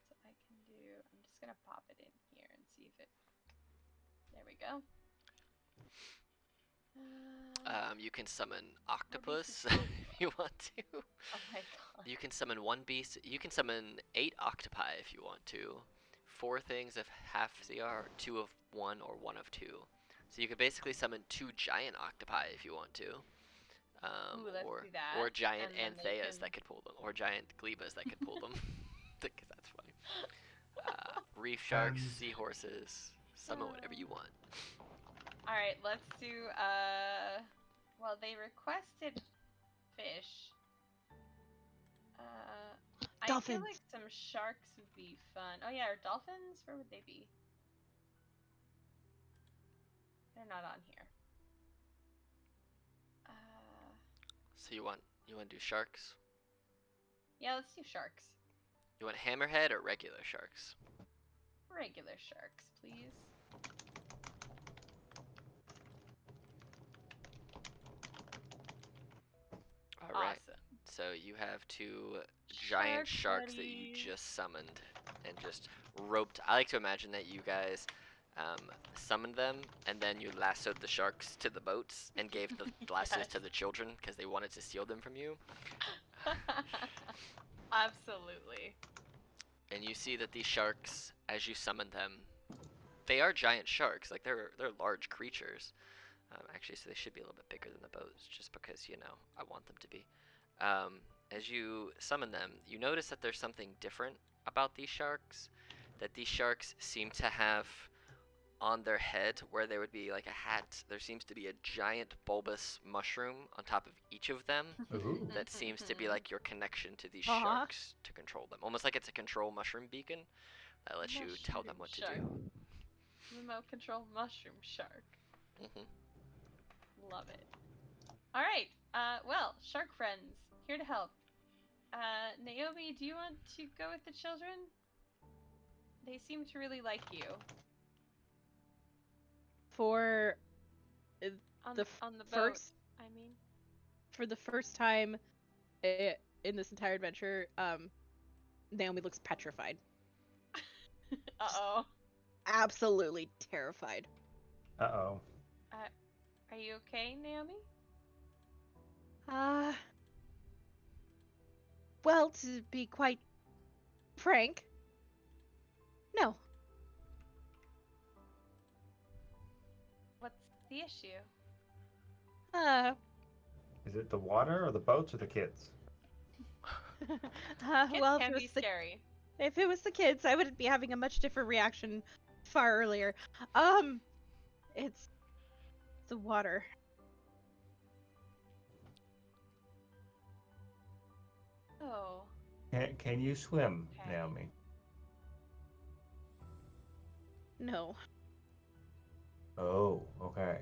So I can do. I'm just gonna pop it in here and see if it. There we go. You can summon octopus beasts if you want to. Oh my god. You can summon one beast. You can summon 8 octopi if you want to. 4 things of half CR, 2 of 1, or 1 of 2. So you could basically summon 2 giant octopi if you want to. Ooh, let's or do that. or giant And then they antheas can- that could pull them, or giant glebas that could pull them. Because that's funny. Reef sharks, Sounds- seahorses, summon whatever you want. All right, let's do. Well, they requested fish. I feel Dolphins. like some sharks would be fun. Oh yeah, or dolphins? Where would they be? They're not on here. So you want to do sharks? Yeah, let's do sharks. You want hammerhead or regular sharks? Regular sharks, please. All right. Awesome. So you have 2 giant Shark sharks that you buddies. just summoned and just roped. I like to imagine that you guys summoned them and then you lassoed the sharks to the boats and gave the lassos to Yes. the children because they wanted to steal them from you. Absolutely. And you see that these sharks, as you summon them, they are giant sharks. Like they're large creatures. Actually, so they should be a little bit bigger than the boats, just because I want them to be. As you summon them, you notice that there's something different about these sharks. That these sharks seem to have on their head, where there would be like a hat, there seems to be a giant bulbous mushroom on top of each of them. Ooh. That seems to be like your connection to these Aw. sharks to control them. Almost like it's a control mushroom beacon that lets you tell them Mushroom what to shark. do. Remote control mushroom shark. Hmm. Love it. All right. Well, shark friends, here to help. Naomi, do you want to go with the children? They seem to really like you. For On The on the boat, first I mean. for the first time in this entire adventure, Naomi looks petrified. Uh-oh. Absolutely terrified. Uh-oh. Are you okay, Naomi? Well, to be quite frank, no. What's the issue? Is it the water or the boats or the kids? Kids Well, can be scary. if it was the kids, I would be having a much different reaction far earlier. It's the water. Oh. Can you swim, Okay. Naomi? No. Oh, okay.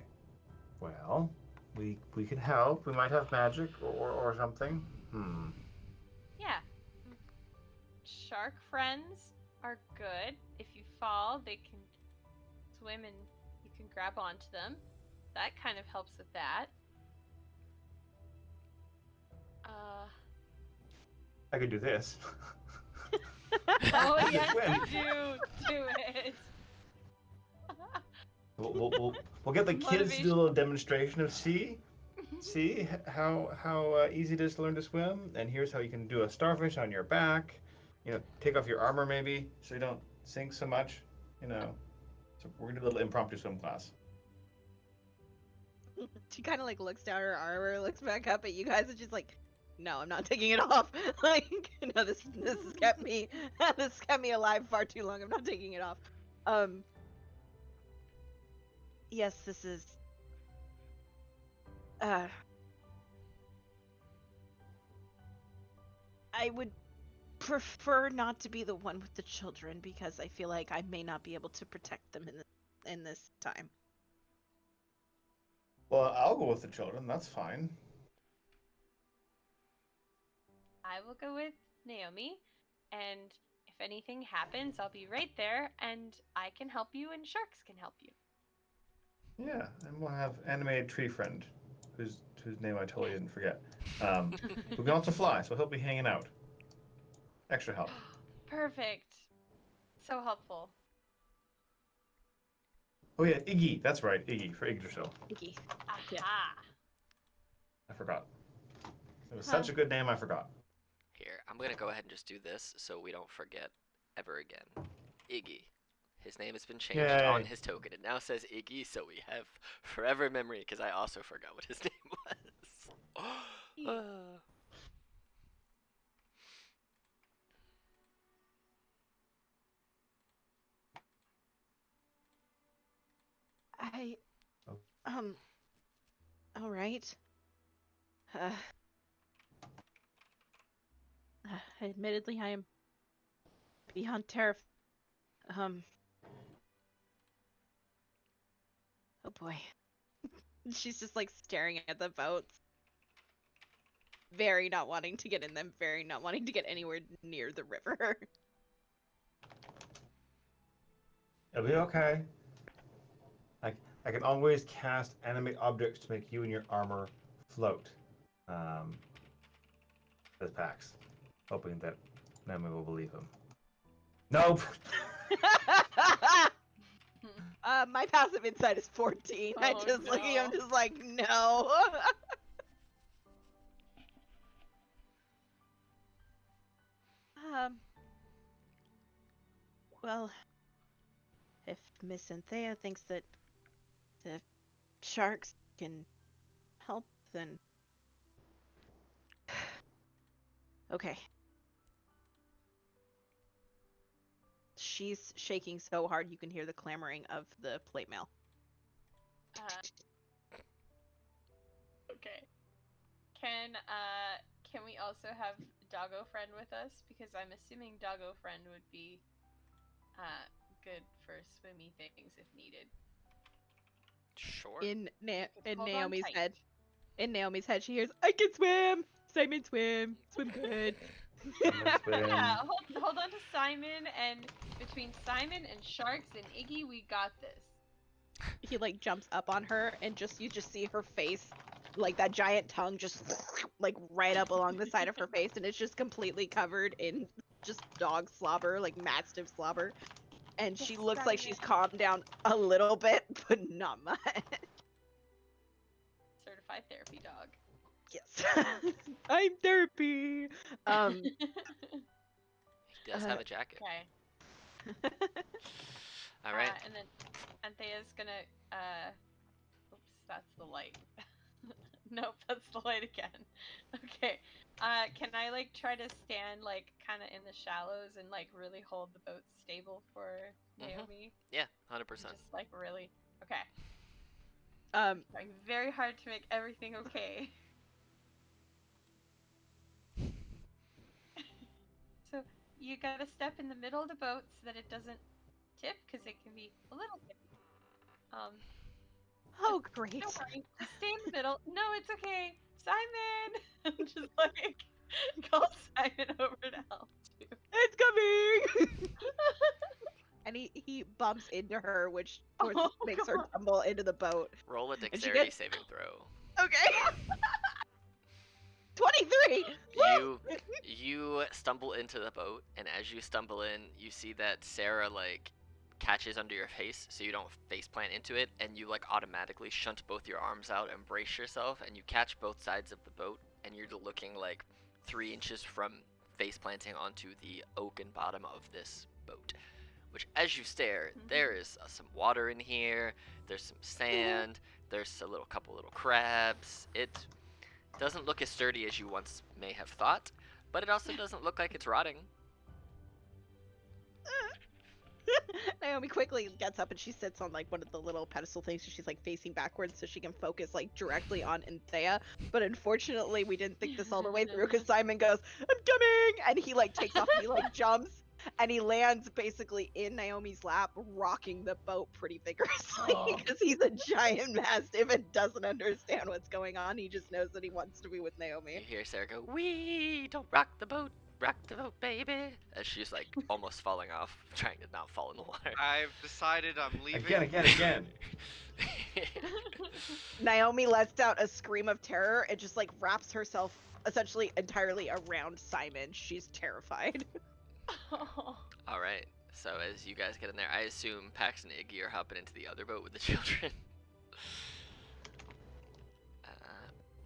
Well, we can help. We might have magic or something. Yeah. Shark friends are good. If you fall, they can swim and you can grab onto them. That kind of helps with that. I could do this. Oh You yes, swim. do it. We'll get the kids to Motivation. do a little demonstration of see how easy it is to learn to swim, and here's how you can do a starfish on your back. Take off your armor maybe so you don't sink so much. So we're gonna do a little impromptu swim class. She kind of like looks down her armor, looks back up at you guys, and she's like, "No, I'm not taking it off. Like, no, this has kept me alive far too long. I'm not taking it off." Yes, this is. I would prefer not to be the one with the children because I feel like I may not be able to protect them in this time. Well, I'll go with the children. That's fine. I will go with Naomi, and if anything happens, I'll be right there, and I can help you, and sharks can help you. Yeah, and we'll have animated tree friend, who's whose name I totally didn't forget, who can also fly, so he'll be hanging out. Extra help. Perfect. So helpful. Oh yeah, Iggy. That's right, Iggy for Yggdrasil. Iggy. Aha. I forgot. It was Huh. such a good name, I forgot. Here, I'm gonna go ahead and just do this so we don't forget ever again. Iggy. His name has been changed on Yay. his token. It now says Iggy, so we have forever memory, because I also forgot what his name was. I Oh. all right. Uh, admittedly, I am beyond terrified. Oh boy. She's just like staring at the boats, very not wanting to get in them, very not wanting to get anywhere near the river. It'll be okay. I can always cast animate objects to make you and your armor float. Says Pax, hoping that Naomi will believe him. Nope. My passive insight is 14. I Oh, just look at him, no. just like, no. um. Well, if Miss Anthea thinks that the sharks can help, then okay. She's shaking so hard you can hear the clamoring of the plate mail. Okay. Can we also have Doggo Friend with us? Because I'm assuming Doggo Friend would be good for swimmy things if needed. Sure. In Hold on Naomi's tight. head. In Naomi's head, she hears, "I can swim. Simon, swim good." Yeah, hold on to Simon, and between Simon and Sharks and Iggy, we got this. He like jumps up on her, and you just see her face, like that giant tongue, just like right up along the side of her face, and it's just completely covered in just dog slobber, like mastiff slobber. And she looks like she's calmed down a little bit, but not much. Certified therapy dog. Yes. I'm therapy. He does have a jacket. Okay. All right. And then Anthea's gonna oops, that's the light. Nope, that's the light again. Okay. Can I like try to stand like kind of in the shallows and like really hold the boat stable for Naomi? Yeah, 100%. Just like really. Okay. Um, Trying very hard to make everything okay. So you gotta step in the middle of the boat so that it doesn't tip, because it can be a little tippy. oh great. Don't worry, just stay in the middle. No, it's okay, Simon. Just like call Simon over to help too. It's coming. And he bumps into her, which makes her tumble into the boat. Roll a dexterity saving throw. Okay. 23. You stumble into the boat, and as you stumble in, you see that Sarah like catches under your face, so you don't face plant into it, and you like automatically shunt both your arms out and brace yourself, and you catch both sides of the boat, and you're looking like 3 inches from face planting onto the oaken bottom of this boat. Which, as you stare, there is some water in here. There's some sand. There's a couple little crabs. It doesn't look as sturdy as you once may have thought, but it also doesn't look like it's rotting. Naomi quickly gets up and she sits on like one of the little pedestal things, so she's like facing backwards so she can focus like directly on Anthea. But unfortunately, we didn't think this all the way through, because Simon goes, "I'm coming!" and he like takes off and he like jumps and he lands basically in Naomi's lap, rocking the boat pretty vigorously because he's a giant mastiff and doesn't understand what's going on. He just knows that he wants to be with Naomi. You hear Sarah go, "Wee! Don't rock the boat." rock the boat, baby. As she's like almost falling off, trying to not fall in the water. I've decided I'm leaving. Again. Naomi lets out a scream of terror and just like wraps herself essentially entirely around Simon. She's terrified. All right. So as you guys get in there, I assume Pax and Iggy are hopping into the other boat with the children.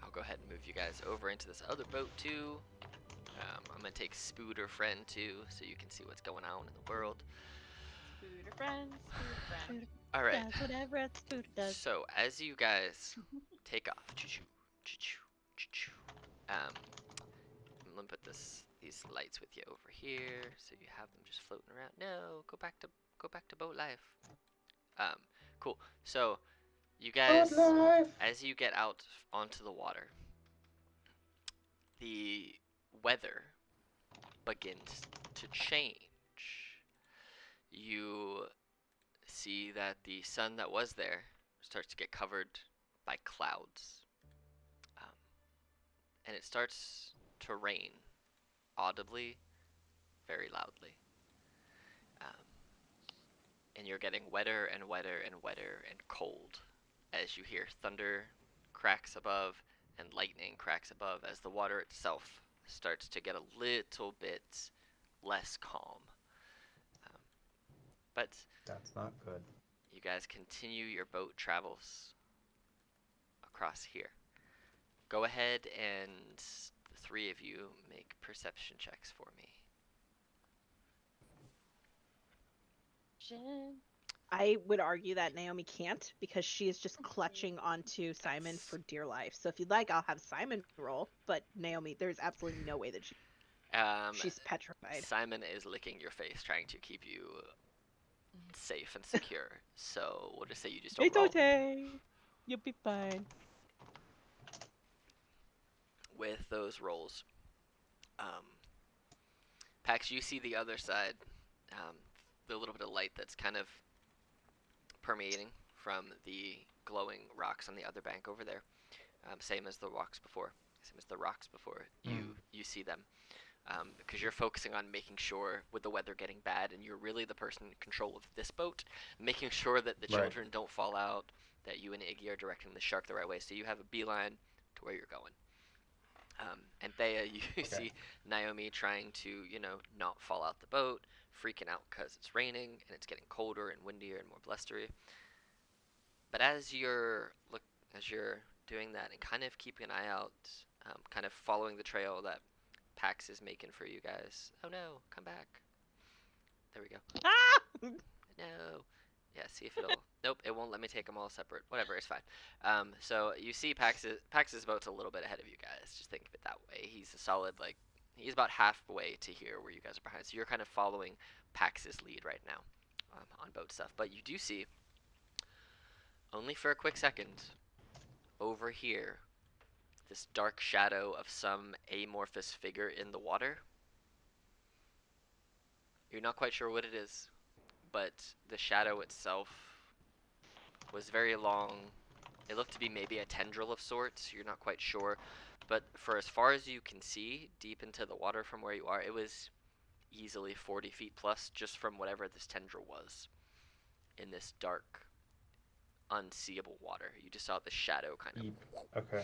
I'll go ahead and move you guys over into this other boat too. I'm gonna take Spooder friend too, so you can see what's going on in the world. Scooter friend, scooter friend. All right. Does whatever a scooter does. So as you guys take off, choo-choo, choo-choo, choo-choo, I'm gonna put these lights with you over here, so you have them just floating around. No, go back to boat life. Cool. So you guys, as you get out onto the water, the weather begins to change. You see that the sun that was there starts to get covered by clouds. And it starts to rain audibly, very loudly. And you're getting wetter and wetter and wetter and cold as you hear thunder cracks above and lightning cracks above as the water itself starts to get a little bit less calm. But That's not good. you guys continue your boat travels across here. Go ahead and the three of you make perception checks for me. I would argue that Naomi can't because she is just clutching onto Simon for dear life. So if you'd like, I'll have Simon roll, but Naomi, there's absolutely no way that she's petrified. Simon is licking your face, trying to keep you safe and secure. So we'll just say you just don't It's roll. okay. You'll be fine. With those rolls, Pax, you see the other side, the little bit of light that's kind of permeating from the glowing rocks on the other bank over there. Same as the rocks before. You see them. Because you're focusing on making sure, with the weather getting bad, and you're really the person in control of this boat, making sure that the children don't fall out, that you and Iggy are directing the shark the right way, so you have a beeline to where you're going. And Thea, you see Naomi trying to, not fall out the boat, freaking out because it's raining, and it's getting colder and windier and more blustery. But as you're doing that and kind of keeping an eye out, kind of following the trail that Pax is making for you guys. Oh no, come back. There we go. Ah! No. Yeah, see if it'll... Nope, it won't let me take them all separate. Whatever, it's fine. So you see Pax's boat's a little bit ahead of you guys. Just think of it that way. He's a solid, he's about halfway to here where you guys are behind. So you're kind of following Pax's lead right now on boat stuff. But you do see, only for a quick second, over here, this dark shadow of some amorphous figure in the water. You're not quite sure what it is, but the shadow itself was very long. It looked to be maybe a tendril of sorts. You're not quite sure, but for as far as you can see, deep into the water from where you are, it was easily 40 feet plus just from whatever this tendril was in this dark, unseeable water. You just saw the shadow kind of... Okay.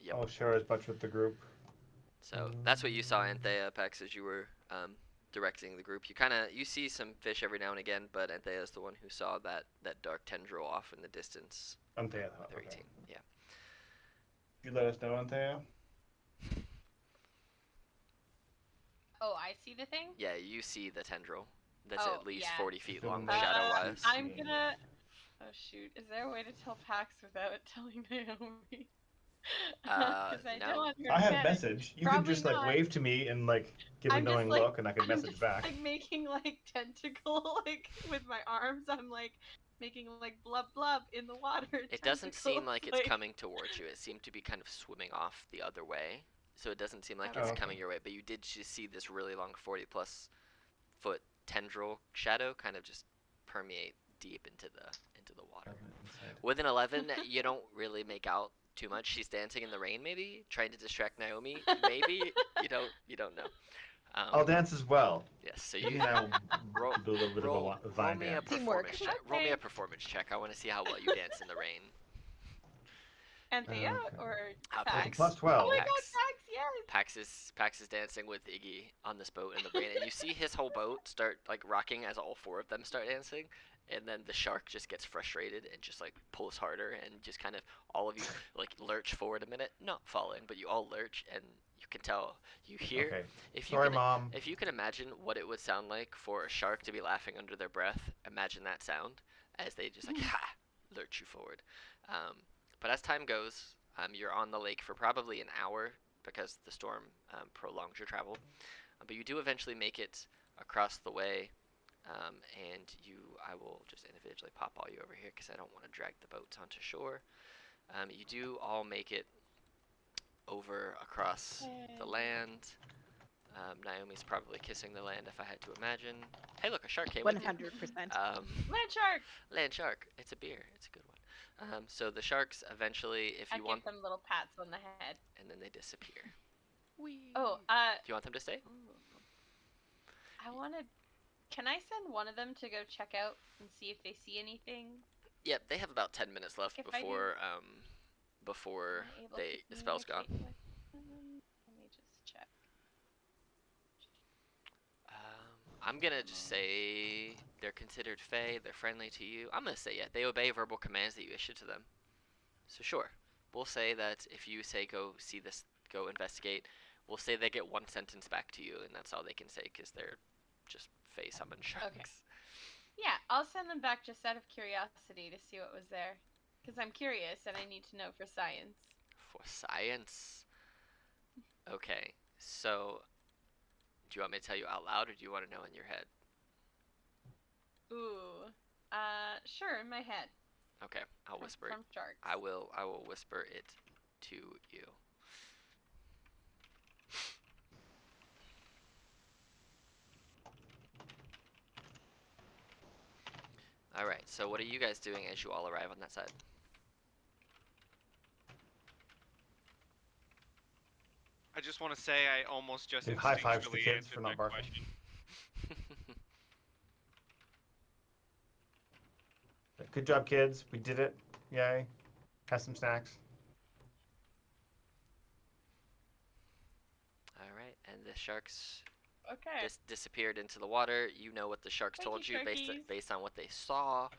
Yep. I'll share as much with the group. So that's what you saw, Anthea, Pex, as you were directing the group. You see some fish every now and again, but Anthea is the one who saw that dark tendril off in the distance. Anthea, with her okay. team. Yeah. You let us know, Anthea? Oh, I see the thing? Yeah, you see the tendril. That's Oh, at least yeah. 40 feet long, Uh, shadow-wise. I'm gonna... Oh, shoot. Is there a way to tell Pax without telling Naomi? 'Cause I no. don't I have understand. message. You can Probably just not. wave to me and give a I'm just, knowing look, and I can I'm message just, back. making tentacle with my arms. I'm making blub blub in the water. It doesn't seem like it's tentacles, coming towards you. It seemed to be kind of swimming off the other way. So it doesn't seem like Okay. it's Okay. coming your way, but you did just see this really long 40-plus foot tendril shadow kind of just permeate deep into the water. With an 11, you don't really make out too much. She's dancing in the rain, maybe trying to distract Naomi. Maybe you don't know. I'll dance as well. Yes. So Maybe you I will roll do a little bit of roll a roll vine me a dance. Teamwork. performance check. Roll me a Okay. performance check. I want to see how well you dance in the rain. Anthea Okay. or Pax. Pax? Plus Oh 12. my god, Pax. Pax, yes! Pax is dancing with Iggy on this boat in the rain, and you see his whole boat start like rocking as all four of them start dancing, and then the shark just gets frustrated and just like pulls harder, and just kind of all of you like lurch forward a minute, not falling, but you all lurch, and you can tell you hear Okay. if you Sorry, can Mom. if you can imagine what it would sound like for a shark to be laughing under their breath, imagine that sound as they just like ha lurch you forward. But as time goes, you're on the lake for probably an hour because the storm prolongs your travel. But you do eventually make it across the way, and I will just individually pop all you over here because I don't want to drag the boats onto shore. You do all make it over across the land. Naomi's probably kissing the land if I had to imagine. Hey, look, a shark came with you. 100%. Land shark! Land shark. It's a beer. It's a good one. So the sharks eventually, if I you give want, them little pats on the head. and then they disappear. Oh, Do you want them to stay? ooh. I wanted. Can I send one of them to go check out and see if they see anything? Yep, they have about 10 minutes left If I do- before Am I able the to spell's gone. communicate with them? Let me just check. I'm gonna just say they're considered Fae. They're friendly to you. I'm gonna say yeah. They obey verbal commands that you issue to them. So sure, we'll say that if you say go see this, go investigate, we'll say they get one sentence back to you, and that's all they can say because they're just Fae summoned sharks. Okay. Yeah, I'll send them back just out of curiosity to see what was there. Because I'm curious and I need to know for science. For science. Okay, so do you want me to tell you out loud, or do you want to know in your head? Ooh. Sure, in my head. Okay, I'll whisper it. From sharks. I will whisper it to you. All right. So what are you guys doing as you all arrive on that side? I just want to say I almost just Give high fives to the instinctually kids answered for not that barking. question. Good job, kids. We did it. Yay. Have some snacks. All right. And the sharks Okay. disappeared into the water. You know what the sharks Thank told you, you sharkies. based on what they saw.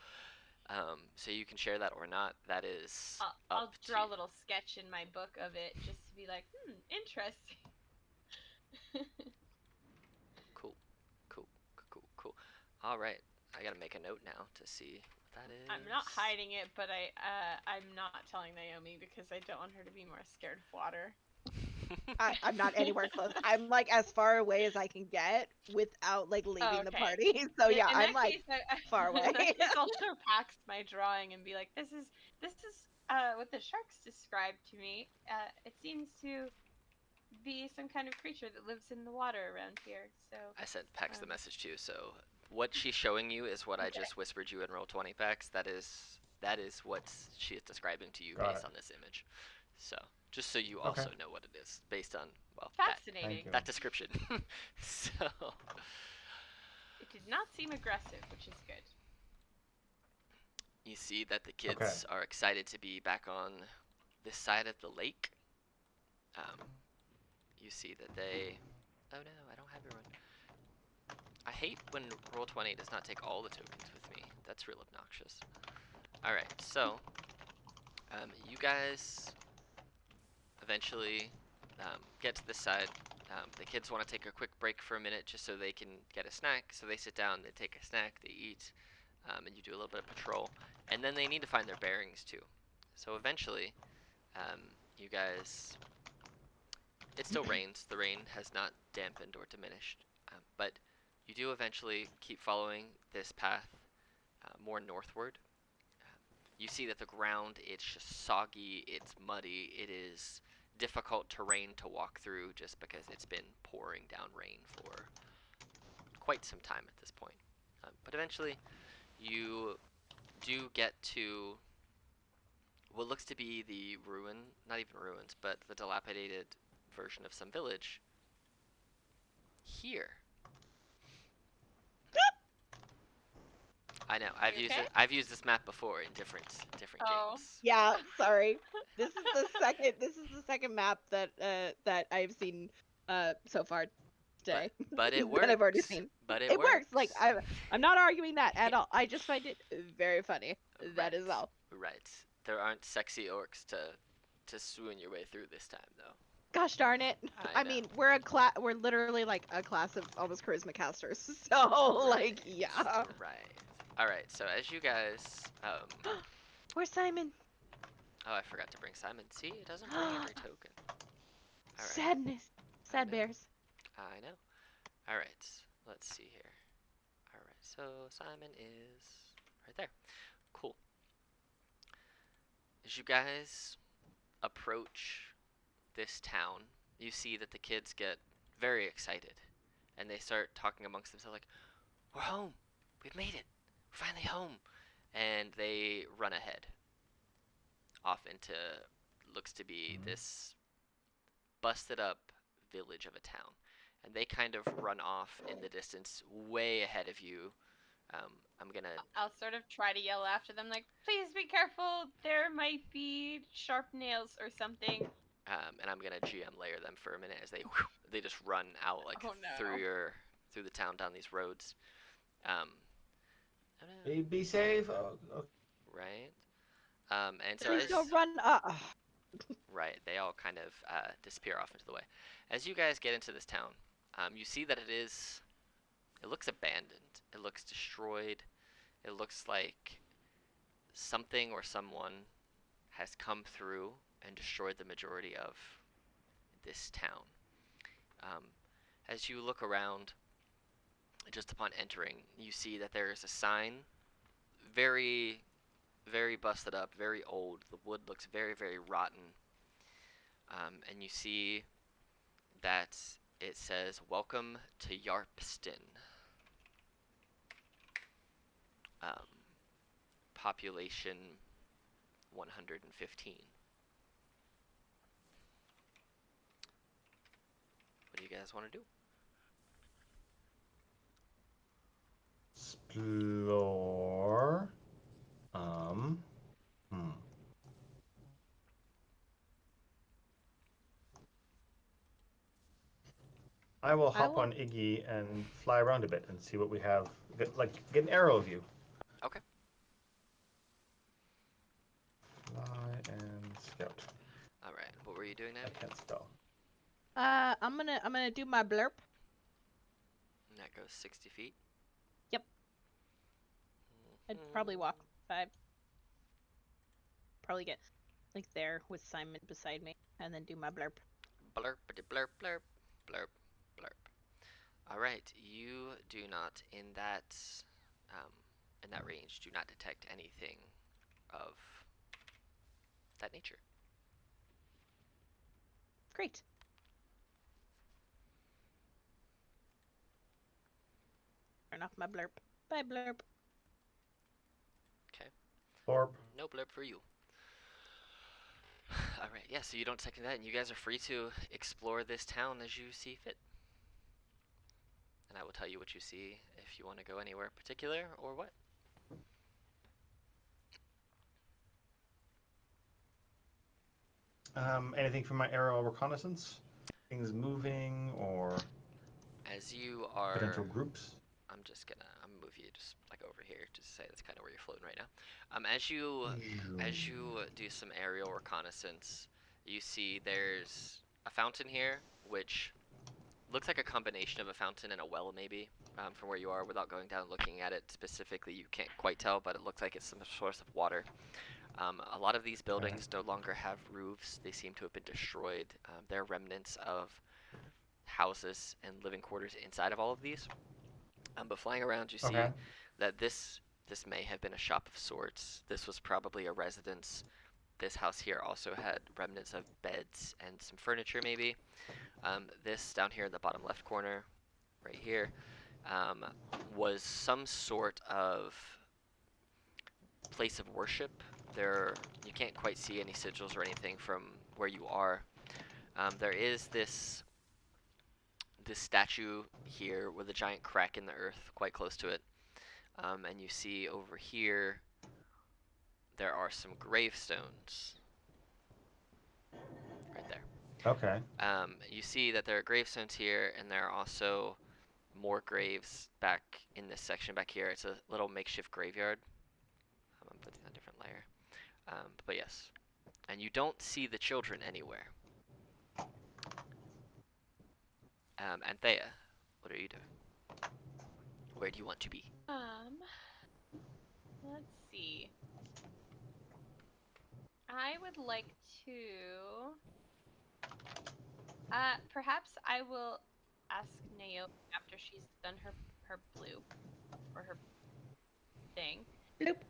So you can share that or not. That is I'll up to draw you. a little sketch in my book of it just to be like, interesting. Cool. All right. I gotta make a note now to see what that is. I'm not hiding it, but I'm not telling Naomi because I don't want her to be more scared of water. I'm not anywhere close. I'm like as far away as I can get without like leaving the Okay. party. So In- yeah, in I'm that like case, far away. In that case, I'll show Pax my drawing and be like, this is what the sharks described to me. It seems to be some kind of creature that lives in the water around here. So I sent Pax the message too. So what she's showing you is what I Okay. just whispered you in Roll20, Pax. That is what she is describing to you Got based it. on this image. So just so you also know what it is based on fascinating. Thank you. that description. So It did not seem aggressive, which is good. you see that the kids are excited to be back on this side of the lake. You see that they. Oh no, I don't have everyone. I hate when Roll20 does not take all the tokens with me. That's real obnoxious. Alright, so you guys eventually get to this side. The kids want to take a quick break for a minute just so they can get a snack. So they sit down, they take a snack, they eat, and you do a little bit of patrol. And then they need to find their bearings too. So eventually, you guys. It still rains. The rain has not dampened or diminished. But you do eventually keep following this path more northward. You see that the ground, it's just soggy, it's muddy, it is difficult terrain to walk through just because it's been pouring down rain for quite some time at this point. But eventually, you do get to what looks to be the ruin, not even ruins, but the dilapidated version of some village here. I know. You okay? I've used this map before in different Oh. games. Yeah, sorry. This is the second map that I've seen so far today. But it that I've already works. seen. But It works. Like I'm not arguing that at Yeah. all. I just find it very funny. That is Right. all. Right. There aren't sexy orcs to swoon your way through this time, though. Gosh darn it. I I know. mean, we're literally like a class of almost charisma casters. So like, yeah. Right. All right. So as you guys, Where's Simon? oh, I forgot to bring Simon. See, it doesn't bring every token. All right. Sadness. Sad know. bears. I know. All right. Let's see here. All right. So Simon is right there. Cool. As you guys approach this town, you see that the kids get very excited, and they start talking amongst themselves like, "We're home! We've made it! We're finally home!" And they run ahead, off into looks to be this busted up village of a town, and they kind of run off in the distance, way ahead of you. I'm gonna I'll sort of try to yell after them, like, please be careful. There might be sharp nails or something. and I'm gonna GM layer them for a minute as they just run out like Oh, no. through the town down these roads. I don't know, Hey, be safe. Oh. right? And so Please as, don't run. right, they all kind of disappear off into the way. As you guys get into this town, you see that it looks abandoned. It looks destroyed. It looks like something or someone has come through and destroyed the majority of this town. As you look around, just upon entering, you see that there is a sign, very, very busted up, very old. The wood looks very, very rotten. And you see that it says, "Welcome to Yarpston." Population 115. What do you guys want to do? Explore. I will hop on Iggy and fly around a bit and see what we have. Get an arrow view. Okay. Fly and scout. All right. What were you doing now? I can't spell. I'm gonna do my blurp. And that goes 60 feet. Yep. I'd probably walk 5. Probably get like there with Simon beside me, and then do my blurp. Blurp, blurp, blurp, blurp, blurp. All right. You do not in that range do not detect anything of that nature. Great. Turn off my blurp. Bye blurp. Okay. Orb. No blurp for you. All right. Yeah. So you don't detect that, and you guys are free to explore this town as you see fit. And I will tell you what you see if you want to go anywhere particular or what. Anything from my aerial reconnaissance? Things moving or As you are, potential groups? I'm move you just like over here just to say that's kind of where you're floating right now. As you do some aerial reconnaissance, you see there's a fountain here, which looks like a combination of a fountain and a well, maybe. From where you are, without going down and looking at it specifically, you can't quite tell, but it looks like it's some source of water. A lot of these buildings no longer have roofs. They seem to have been destroyed. There are remnants of houses and living quarters inside of all of these. But flying around, you see that this may have been a shop of sorts. This was probably a residence. This house here also had remnants of beds and some furniture, maybe. This down here in the bottom left corner, right here, was some sort of place of worship you can't quite see any sigils or anything from where you are. There is this statue here with a giant crack in the earth quite close to it. And you see over here there are some gravestones right there. Okay. You see that there are gravestones here, and there are also more graves back in this section back here. It's a little makeshift graveyard. I'm putting a different layer. But yes. And you don't see the children anywhere. Anthea, what are you doing? Where do you want to be? Let's see. I would like to. Perhaps I will ask Naomi after she's done her blue or her thing. Bloop.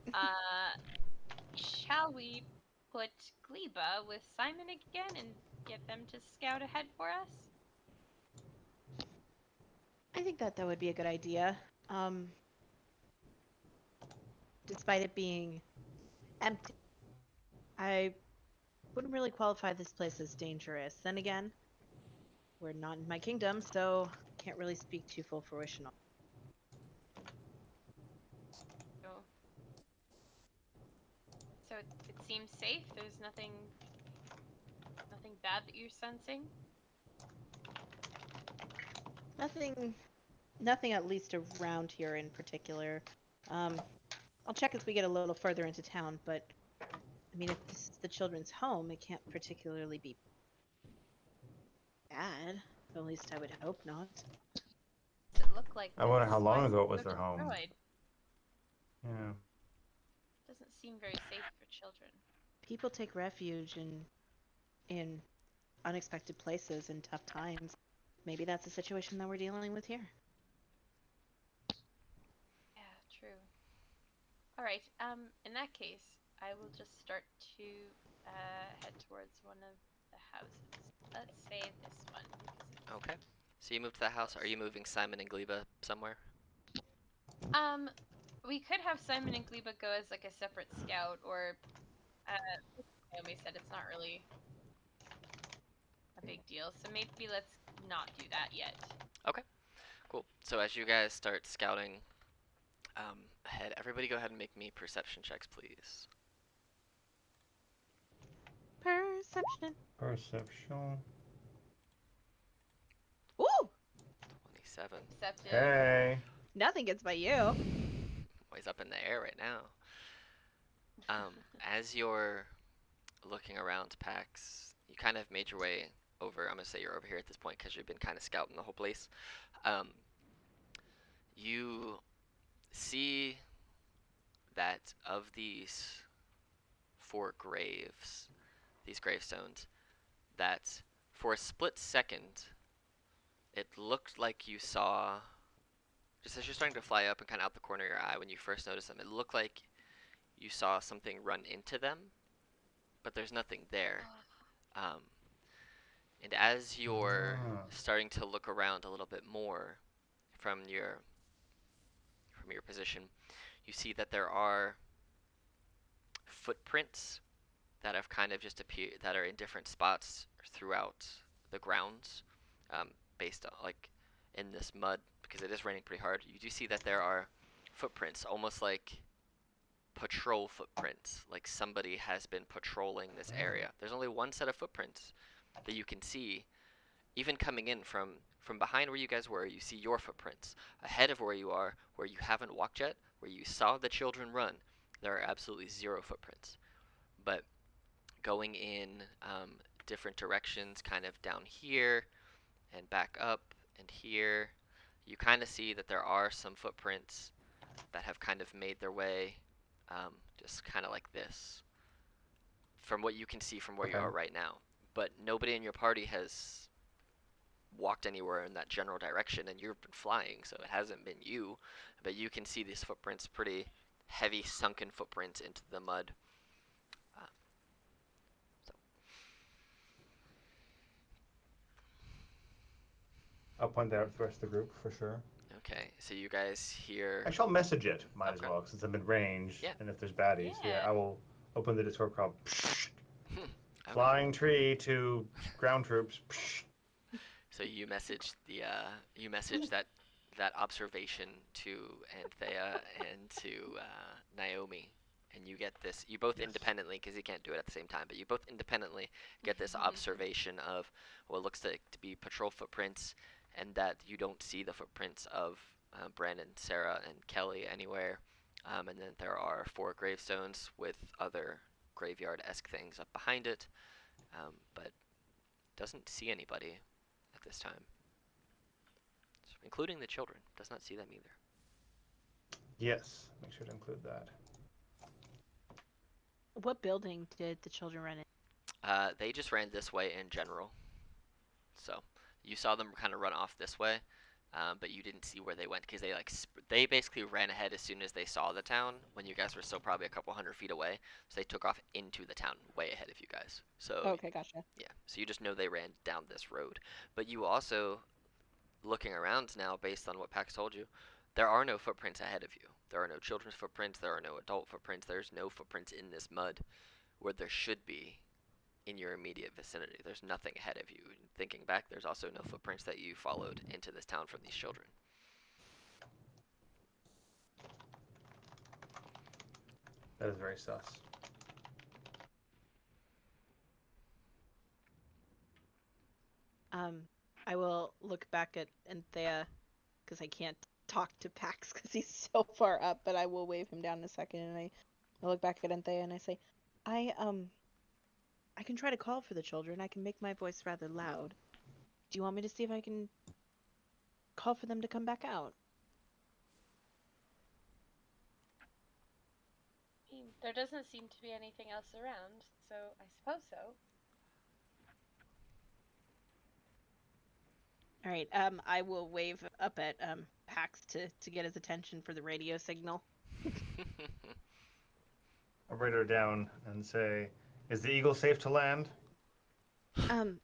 Shall we put Gleba with Simon again and get them to scout ahead for us? I think that would be a good idea. Despite it being empty, I wouldn't really qualify this place as dangerous. Then again, we're not in my kingdom, so can't really speak to full fruition. So it seems safe. There's nothing bad that you're sensing. Nothing at least around here in particular. I'll check as we get a little further into town, but I mean, if this is the children's home, it can't particularly be bad. At least I would hope not. Does it look like I wonder this how long place ago it was so their home. destroyed? Yeah. Doesn't seem very safe for children. People take refuge in unexpected places in tough times. Maybe that's the situation that we're dealing with here. Yeah, true. All right. In that case, I will just start to head towards one of the houses. Let's say this one. Okay. So you move to that house. Are you moving Simon and Gleba somewhere? We could have Simon and Gleba go as like a separate scout, or Naomi said it's not really a big deal. So maybe let's not do that yet. Okay. Cool. So as you guys start scouting ahead, everybody go ahead and make me perception checks, please. Perception. Perception. Ooh! 27. Perceptive. Hey. Nothing gets by you. Always up in the air right now. As you're looking around Pax, you kind of made your way over. I'm going to say you're over here at this point because you've been kind of scouting the whole place. You see that of these 4 graves, these gravestones, that for a split second, it looked like you saw, just as you're starting to fly up and kind of out the corner of your eye when you first noticed them, it looked like you saw something run into them, but there's nothing there. And as you're starting to look around a little bit more from your position, you see that there are footprints that have kind of just appeared, that are in different spots throughout the grounds, based on like in this mud, because it is raining pretty hard. You do see that there are footprints, almost like patrol footprints, like somebody has been patrolling this area. There's only one set of footprints that you can see, even coming in from behind where you guys were. You see your footprints ahead of where you are, where you haven't walked yet, where you saw the children run. There are absolutely 0 footprints, but going in different directions, kind of down here and back up and here, you kind of see that there are some footprints that have kind of made their way just kind of like this, from what you can see from where you are right now. But nobody in your party has walked anywhere in that general direction, and you've been flying, so it hasn't been you. But you can see these footprints, pretty heavy sunken footprints into the mud. I'll point that out to the rest of the group for sure. Okay, so you guys hear. Actually, I'll message it. Might as Okay. well, since I'm in range. Yeah. And if there's baddies, Yeah. I will open the Discord call. Okay. Flying tree to ground troops. So you message that observation to Anthea and to Naomi, and you get this. You both Yes. independently, because you can't do it at the same time, but you both independently get this observation of what looks like to be patrol footprints, and that you don't see the footprints of Brandon, Sarah, and Kelly anywhere. And then there are 4 gravestones with other graveyard-esque things up behind it, but doesn't see anybody at this time, so, including the children. Does not see them either. Yes, make sure to include that. What building did the children run in? They just ran this way in general, so you saw them kind of run off this way, but you didn't see where they went because they basically ran ahead as soon as they saw the town when you guys were still probably a couple hundred feet away. So they took off into the town way ahead of you guys. So Okay, gotcha. yeah, so you just know they ran down this road, but you also, looking around now based on what Pax told you, there are no footprints ahead of you. There are no children's footprints, there are no adult footprints, there's no footprints in this mud where there should be in your immediate vicinity. There's nothing ahead of you. Thinking back, there's also no footprints that you followed into this town from these children. That is very sus. I will look back at Anthea because I can't talk to Pax because he's so far up, but I will wave him down in a second, and I look back at Anthea and I say, I can try to call for the children. I can make my voice rather loud. Do you want me to see if I can call for them to come back out? I mean, there doesn't seem to be anything else around, so I suppose so. All right. I will wave up at Pax to get his attention for the radio signal. I'll write her down and say, "Is the eagle safe to land? Um,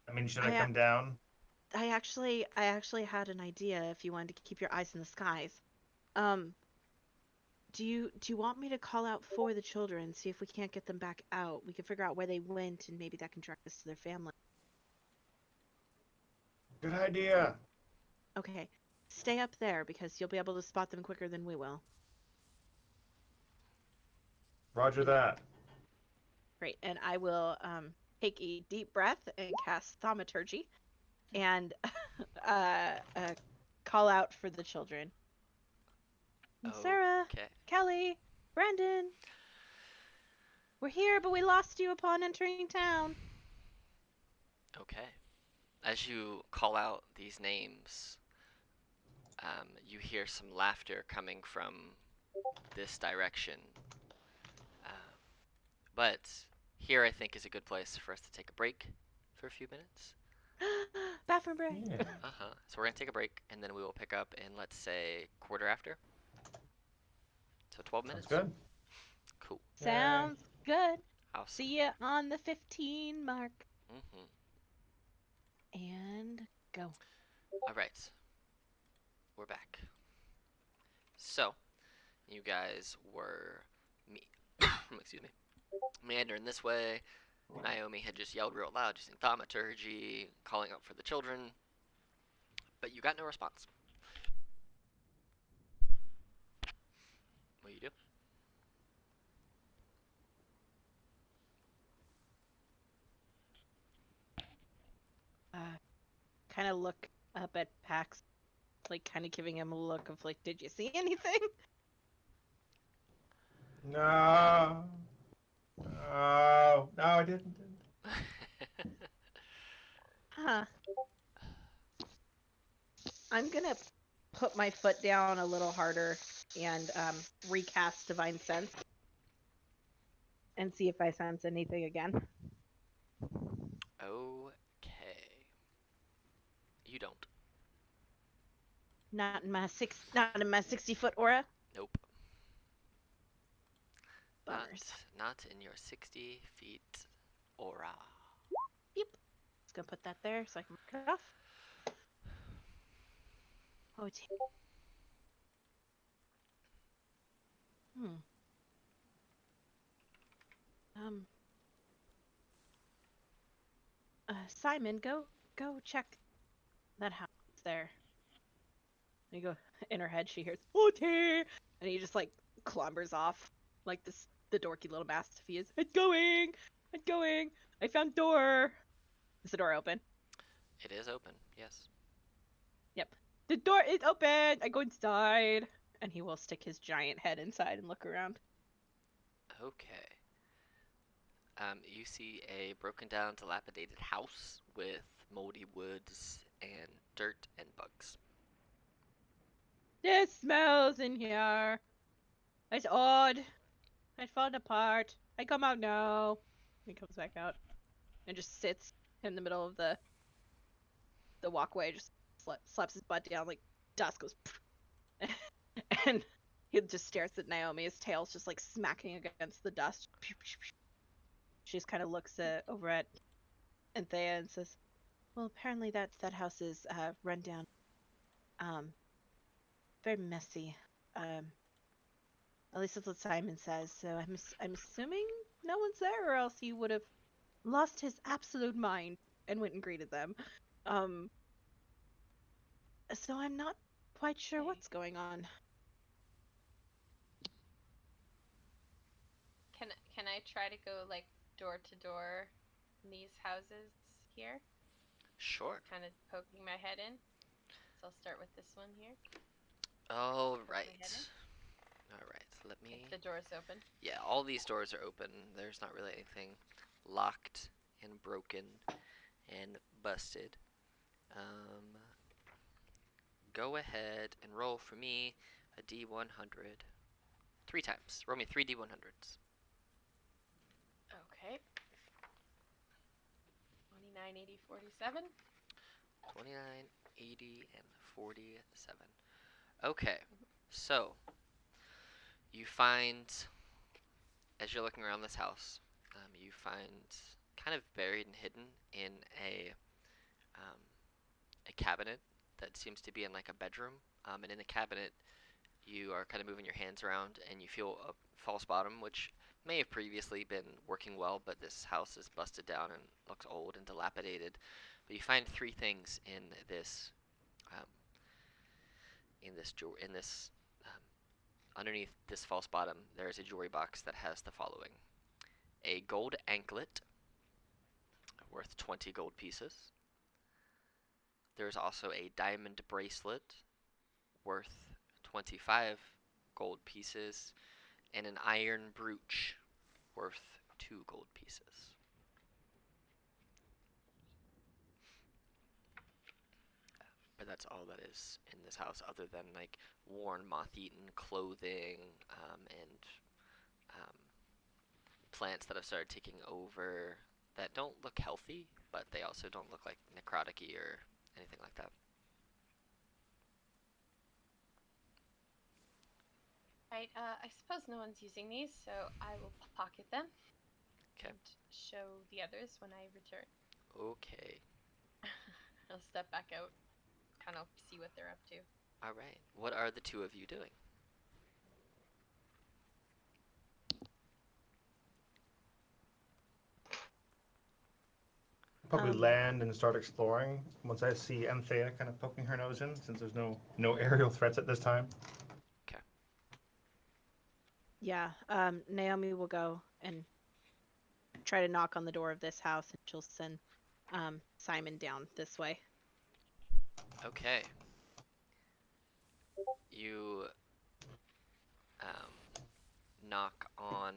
I mean, should I I come down?" I actually had an idea. If you wanted to keep your eyes in the skies, do you want me to call out for the children, see if we can't get them back out? We can figure out where they went, and maybe that can direct us to their family. Good idea. Okay, stay up there because you'll be able to spot them quicker than we will. Roger that. Great, and I will take a deep breath and cast thaumaturgy, and call out for the children. Sarah, Okay. Kelly, Brandon, we're here, but we lost you upon entering town. Okay. As you call out these names, you hear some laughter coming from this direction. But here I think is a good place for us to take a break for a few minutes. Bathroom break. Yeah. So we're going to take a break, and then we will pick up in, let's say, quarter after. So 12 minutes. Sounds good. Cool. Sounds good. Awesome. See ya on the 15 mark. Mm-hmm. And go. All right. We're back. So, you guys were excuse me, meandering this way. Naomi had just yelled real loud using thaumaturgy, calling out for the children, but you got no response. What do you do? Kind of look up at Pax, like kind of giving him a look of like, did you see anything? No. No. No, I didn't. Huh. I'm gonna put my foot down a little harder and recast Divine Sense and see if I sense anything again. Okay. You don't. Not in my 60-foot aura. Nope. Bummers. Not in your 60 feet aura. Yep. Just gonna put that there so I can mark it off. Oh, it's... Um. Simon, go check that house there. And you go in her head. She hears "Water," and he just like clambers off like this the dorky little mastiff he is. It's going. It's going. I found door. Is the door open? It is open, yes. Yep. The door is open. I go inside, and he will stick his giant head inside and look around. Okay. You see a broken down, dilapidated house with moldy woods and dirt and bugs. This smells in here. It's odd. It's falling apart. I come out now. He comes back out and just sits in the middle of the walkway. Just slaps his butt down like dust goes, and he just stares at Naomi. His tail's just like smacking against the dust. She just kind of looks over at Anthea and says, "Well, apparently that house is run down. Very messy. At least that's what Simon says. So I'm assuming no one's there, or else he would have lost his absolute mind and went and greeted them. So I'm not quite sure Okay. what's going on." Can I try to go like door to door in these houses here? Sure. Kind of poking my head in. So I'll start with this one here. All Poke my right. head in. All right. Let me. If the door's open. Yeah, all these doors are open. There's not really anything locked and broken and busted. Go ahead and roll for me a D100 3 times. Roll me 3 D100s. Okay. 29, 80, 47. 29, 80, and 47. Okay, so you find, as you're looking around this house, you find kind of buried and hidden in um, a cabinet that seems to be in like a bedroom. And in the cabinet, you are kind of moving your hands around and you feel a false bottom, which may have previously been working well, but this house is busted down and looks old and dilapidated. But you find 3 things in this um, underneath this false bottom. There is a jewelry box that has the following: a gold anklet worth 20 gold pieces. There's also a diamond bracelet worth 25 gold pieces, and an iron brooch worth 2 gold pieces. But that's all that is in this house, other than like worn, moth-eaten clothing, and plants that have started taking over that don't look healthy, but they also don't look like necrotic-y or anything like that. Right, I suppose no one's using these, so I will pocket them. 'Kay. And show the others when I return. Okay. I'll step back out, kind of see what they're up to. All right. What are the 2 of you doing? Probably Um, land and start exploring once I see Anthea kind of poking her nose in, since there's no aerial threats at this time. Yeah. Naomi will go and try to knock on the door of this house, and she'll send Simon down this way. Okay. You knock on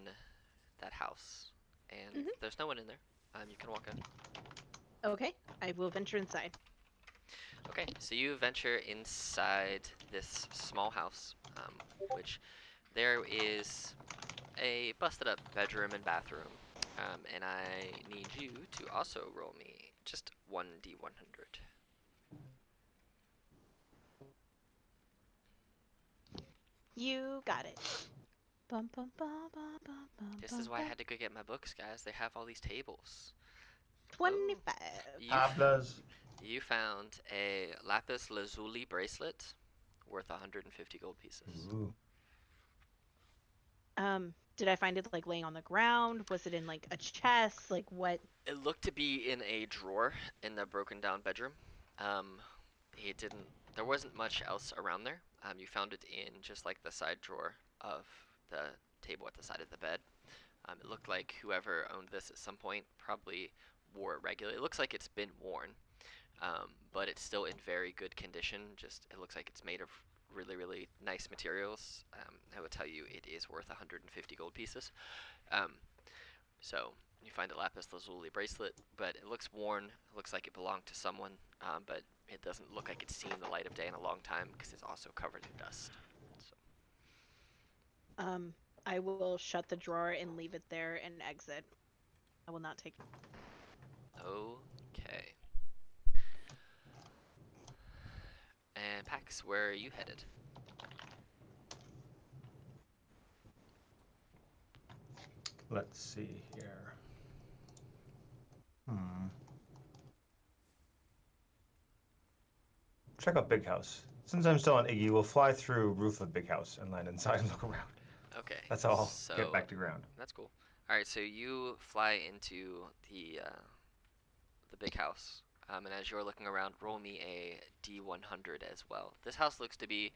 that house, and there's no one in there. You can walk in. Okay. I will venture inside. Okay, so you venture inside this small house, which there is a busted up bedroom and bathroom, and I need you to also roll me just 1d100. You got it. Bum, bum, bum, bum, bum, bum, This bum, is why I bum. had to go get my books, guys. They have all these tables. 25. Hablas. You found a lapis lazuli bracelet worth 150 gold pieces. Ooh. Did I find it like laying on the ground? Was it in like a chest? Like what? It looked to be in a drawer in the broken down bedroom. It didn't. There wasn't much else around there. You found it in just like the side drawer of the table at the side of the bed. It looked like whoever owned this at some point probably wore it regularly. It looks like it's been worn, but it's still in very good condition. Just it looks like it's made of really, really nice materials. I would tell you it is worth 150 gold pieces. So you find a lapis lazuli bracelet, but it looks worn. It looks like it belonged to someone, but it doesn't look like it's seen the light of day in a long time because it's also covered in dust. So. I will shut the drawer and leave it there and exit. I will not take it. Okay. And Pax, where are you headed? Let's see here. Check out Big House. Since I'm still on Iggy, we'll fly through roof of Big House and land inside and look around. Okay. That's all. So, Get back to ground. That's cool. All right, so you fly into the big house, and as you're looking around, roll me a D100 as well. This house looks to be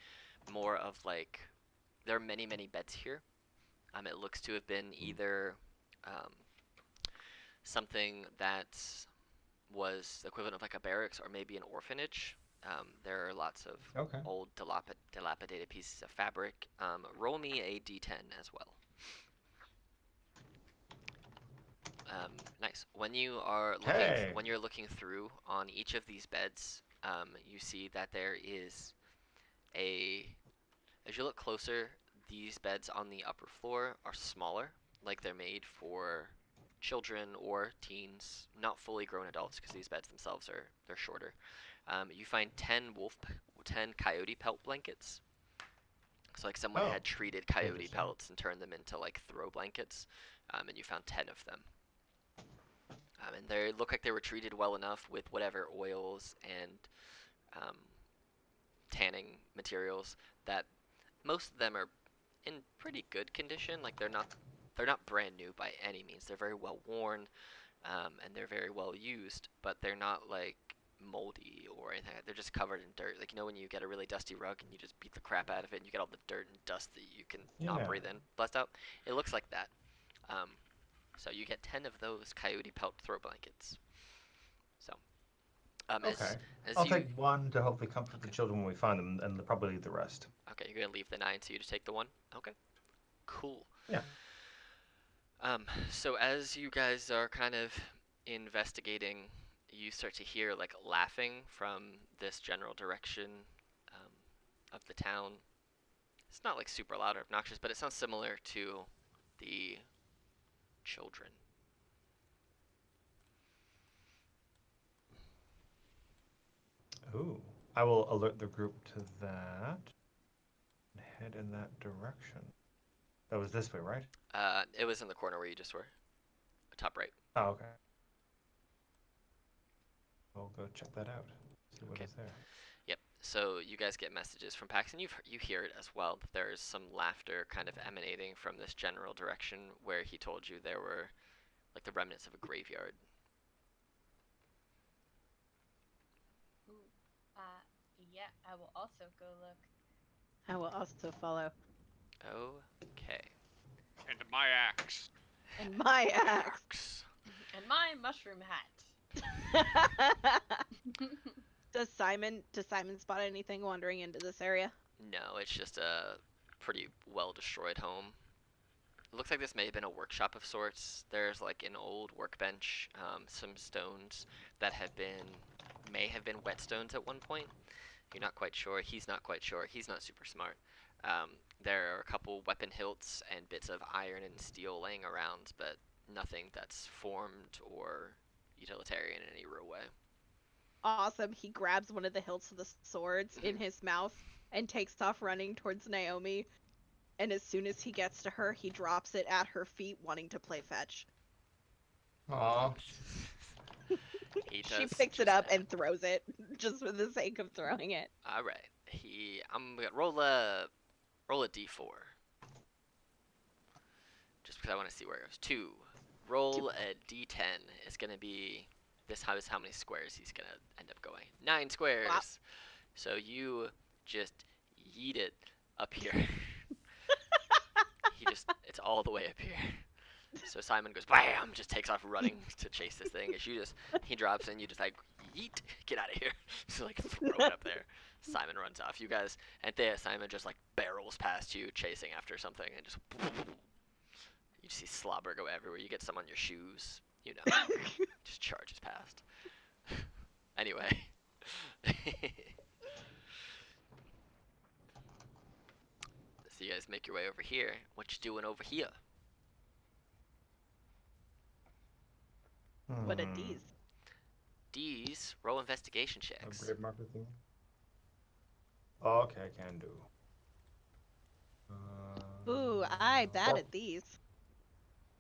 more of like there are many, many beds here. It looks to have been either something that was the equivalent of like a barracks or maybe an orphanage. There are lots of old dilapidated pieces of fabric. Roll me a D10 as well. Nice. When you are looking, when you're looking through on each of these beds, you see that there is a. As you look closer, these beds on the upper floor are smaller, like they're made for children or teens, not fully grown adults, because these beds themselves they're shorter. You find 10 coyote pelt blankets. So like someone had treated coyote pelts and turned them into like throw blankets, and you found 10 of them. And they look like they were treated well enough with whatever oils and tanning materials that most of them are in pretty good condition. Like they're not brand new by any means. They're very well worn, and they're very well used, but they're not like moldy or anything. They're just covered in dirt. Like, you know when you get a really dusty rug and you just beat the crap out of it and you get all the dirt and dust that you can not breathe in, blast out? It looks like that. So you get 10 of those coyote pelt throw blankets. So, okay. I'll take one to hopefully comfort the children when we find them, and probably leave the rest. Okay, you're gonna leave the 9, so you just take the 1? Okay. Cool. Yeah. So as you guys are kind of investigating, you start to hear like laughing from this general direction of the town. It's not like super loud or obnoxious, but it sounds similar to the children. Ooh. I will alert the group to that and head in that direction. That was this way, right? It was in the corner where you just were. Top right. Oh, okay. We'll go check that out. See what is there. Yep. So you guys get messages from Pax, and you hear it as well. That there's some laughter kind of emanating from this general direction where he told you there were like the remnants of a graveyard. Ooh. Yeah, I will also go look. I will also follow. Okay. And my axe. And my axe. And my mushroom hat. Does Simon spot anything wandering into this area? No, it's just a pretty well destroyed home. It looks like this may have been a workshop of sorts. There's like an old workbench, some stones that may have been whetstones at one point. You're not quite sure. He's not quite sure. He's not super smart. There are a couple weapon hilts and bits of iron and steel laying around, but nothing that's formed or utilitarian in any real way. Awesome. He grabs one of the hilts of the swords in his mouth and takes off running towards Naomi. And as soon as he gets to her, he drops it at her feet, wanting to play fetch. Aww. She picks it up and throws it, just for the sake of throwing it. All right. I'm gonna roll a d4. just because I want to see where it goes. 2. Roll a d10. It's going to be, this is how many squares he's going to end up going. 9 squares. Wow. So you just yeet it up here. It's all the way up here. So Simon goes, bam, just takes off running to chase this thing. As he drops in, you just like, yeet, get out of here. So like throw it up there. Simon runs off. You guys, Simon just like barrels past you, chasing after something, and just, you see slobber go everywhere. You get some on your shoes, just charges past. Anyway. So you guys make your way over here. What you doing over here? What are these? D's, roll investigation checks. Upgrade marker thing. Okay, I can do. Ooh, I bad at these.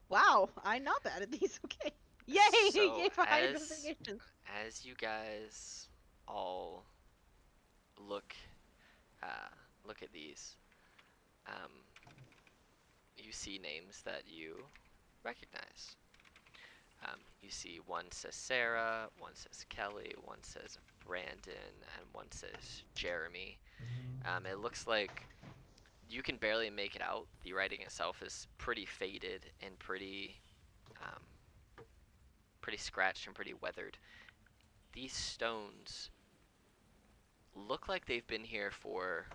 Wow, I'm not bad at these. Okay. Yay! So, Yay for high investigation. As you guys all look at these, you see names that you recognize. You see one says Sarah, one says Kelly, one says Brandon, and one says Jeremy. It looks like you can barely make it out. The writing itself is pretty faded and pretty scratched and pretty weathered. These stones look like they've been here for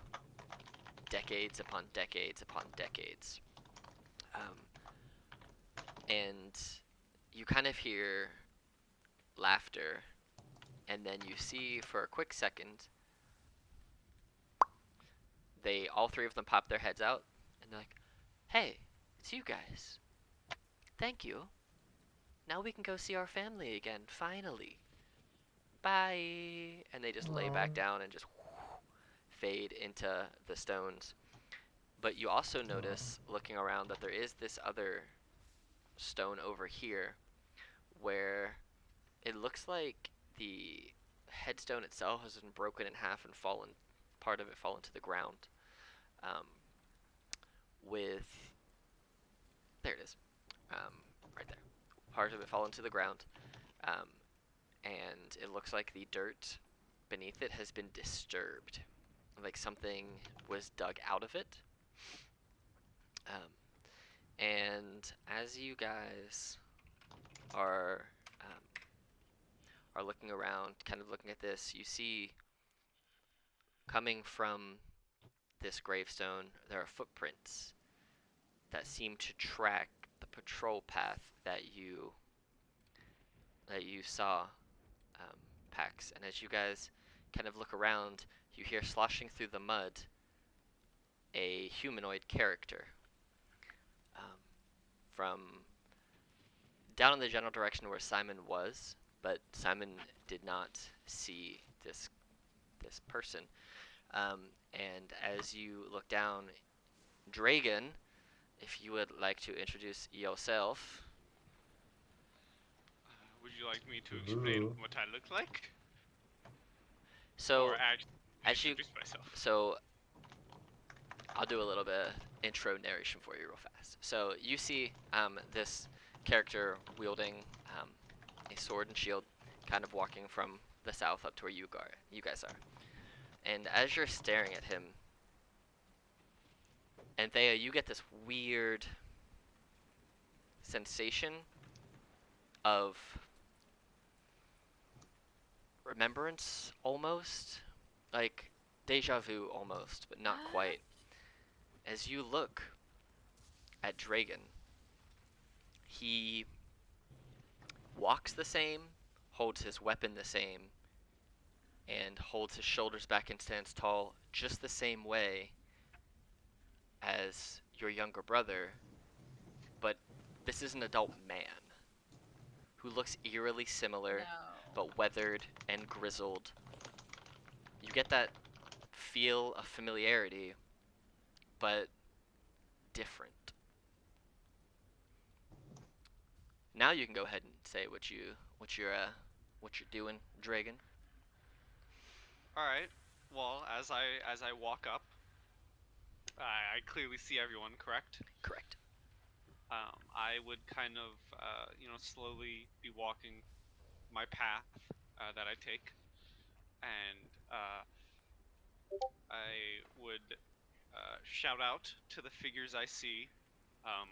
decades upon decades upon decades. And you kind of hear laughter, and then you see for a quick second, all 3 of them pop their heads out, and they're like, hey, it's you guys. Thank you. Now we can go see our family again, finally. Bye. And they just lay back down and just fade into the stones. But you also notice, looking around, that there is this other stone over here where it looks like the headstone itself has been broken in half and part of it fallen to the ground. There it is, right there. Part of it fallen to the ground, and it looks like the dirt beneath it has been disturbed, like something was dug out of it. And as you guys are looking around, kind of looking at this, you see coming from this gravestone, there are footprints that seem to track the patrol path that you saw, Pax. And as you guys kind of look around, you hear sloshing through the mud a humanoid character. From down in the general direction where Simon was, but Simon did not see this person. And as you look down, Dragon, if you would like to introduce yourself. Would you like me to explain what I look like? So, or actually introduce myself? So, I'll do a little bit of intro narration for you real fast. So, you see this character wielding a sword and shield, kind of walking from the south up to where you guys are. And as you're staring at him, Anthea, you get this weird sensation of remembrance, almost. Like deja vu almost, but not quite. As you look at Dragon, he walks the same, holds his weapon the same, and holds his shoulders back and stands tall just the same way as your younger brother, but this is an adult man who looks eerily similar, but weathered and grizzled. You get that feel of familiarity, but different. Now you can go ahead and say what you're doing, Dragon. All right. Well, as I walk up, I clearly see everyone. Correct. Correct. I would kind of, slowly be walking my path that I take, and I would shout out to the figures I see. Um,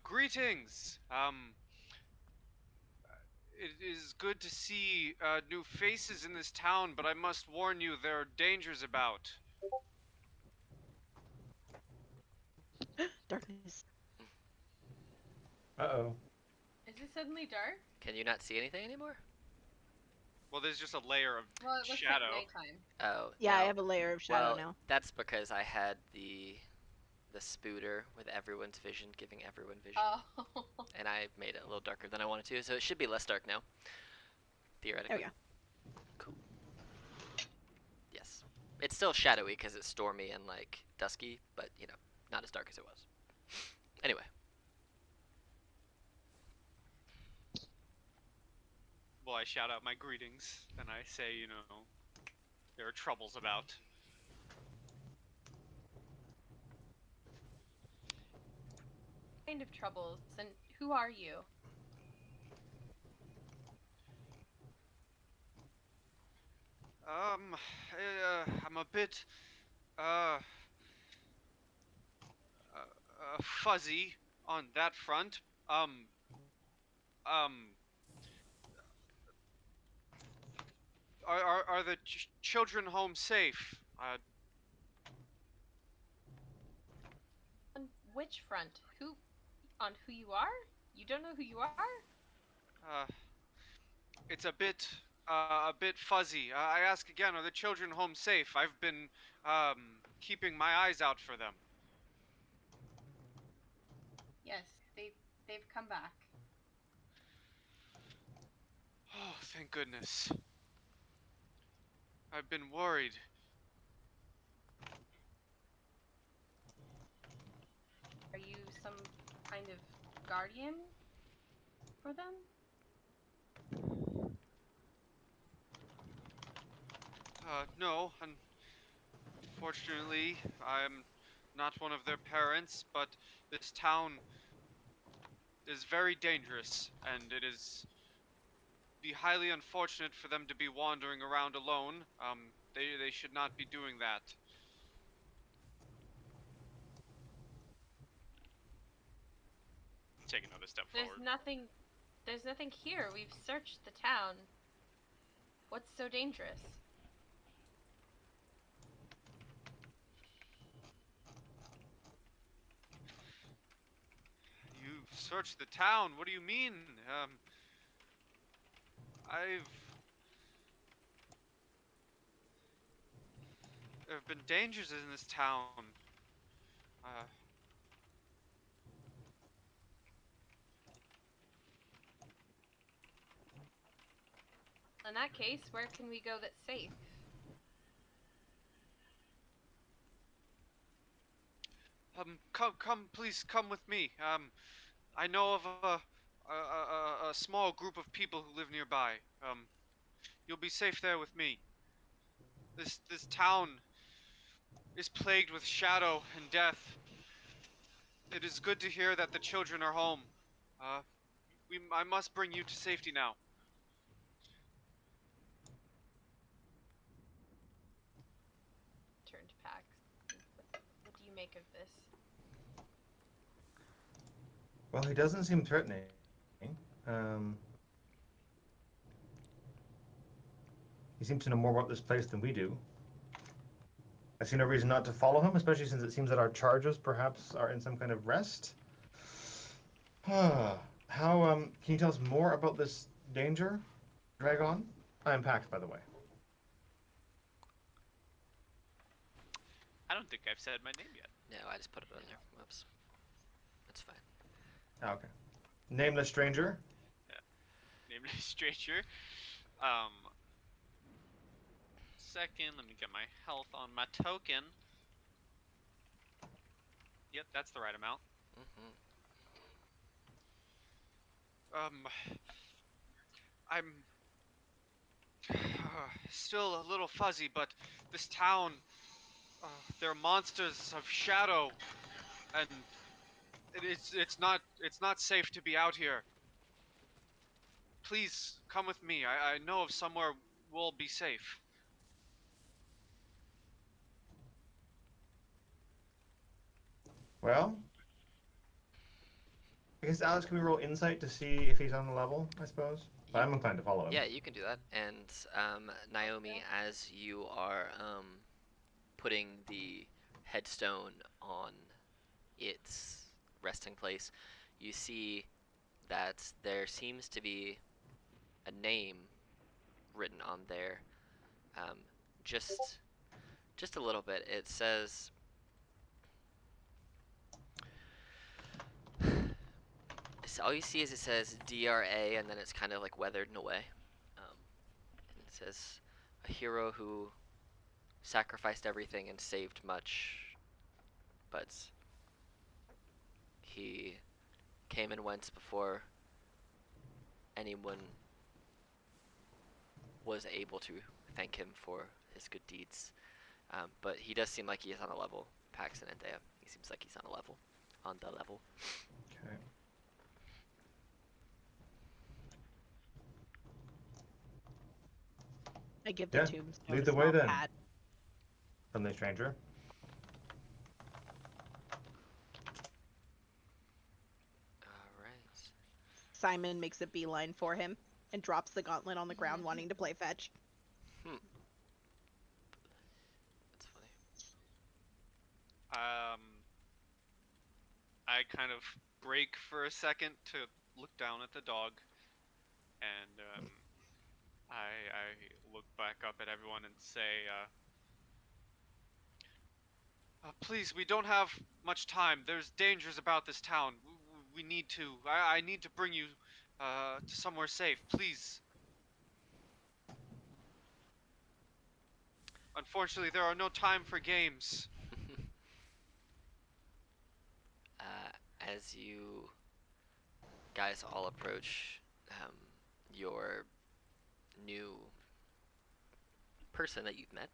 Greetings. It is good to see new faces in this town, but I must warn you, there are dangers about. Darkness. Uh-oh. Is it suddenly dark? Can you not see anything anymore? Well, there's just a layer of Well, it looks shadow. like nighttime. Oh, Yeah, I no. have a layer of shadow Well, now. that's because I had the spooter with everyone's vision, giving everyone vision, Oh. and I made it a little darker than I wanted to, so it should be less dark now, There theoretically. we go. Cool. Yes. It's still shadowy because it's stormy and like dusky, but not as dark as it was. Anyway, Well, I shout out my greetings, and I say, there are troubles about. Kind of troubles. And who are you? I'm a bit, uh, fuzzy on that front. Um, um, are the children home safe? On which front? On who you are? You don't know who you are? Uh, it's a bit fuzzy. I ask again, are the children home safe? I've been, keeping my eyes out for them. Yes, they've come back. Oh, thank goodness. I've been worried. Are you some kind of guardian for them? No, unfortunately, I'm not one of their parents, but this town is very dangerous, and it is be highly unfortunate for them to be wandering around alone. They should not be doing that. Take another step There's forward. nothing there's nothing here. We've searched the town. What's so dangerous? You searched the town. What do you mean? I've there have been dangers in this town. Uh, In that case, where can we go that's safe? please come with me. I know of a small group of people who live nearby. You'll be safe there with me. This town is plagued with shadow and death. It is good to hear that the children are home. Uh, I must bring you to safety now. Turn to Pax. What do you make of this? Well, he doesn't seem threatening. Um, he seems to know more about this place than we do. I see no reason not to follow him, especially since it seems that our charges perhaps are in some kind of rest. How, can you tell us more about this danger, Dragon? I am Pax, by the way. I don't think I've said my name yet. no, I just put it on there. Whoops. That's fine. Okay. Nameless stranger. Nameless stranger. Um, Second, let me get my health on my token. Yep, that's the right amount. Mm-hmm. I'm still a little fuzzy, but this town They're monsters of shadow, and it's not safe to be out here. Please come with me. I know of somewhere we'll be safe. Well, I guess Alex, can we roll insight to see if he's on the level? I suppose. But I'm inclined to follow him. Yeah, you can do that. And Naomi, as you are putting the headstone on its resting place, you see that there seems to be a name written on there. Um, just a little bit. It says. All you see is it says DRA, and then it's kind of like weathered in a way. And it says, a hero who sacrificed everything and saved much, but he came and went before anyone was able to thank him for his good deeds. But he does seem like he is on a level. Paxton and Dea. He seems like he's on a level. On the level. Okay. I give the Yeah, tombstone lead a the way small then. pat. Friendly stranger. Alright. Simon makes a beeline for him and drops the gauntlet on the ground, wanting to play fetch. That's funny. I kind of break for a second to look down at the dog, and I look back up at everyone and say, please, we don't have much time. There's dangers about this town. We need to. I need to bring you to somewhere safe. Please. Unfortunately, there are no time for games. As you guys all approach your new person that you've met,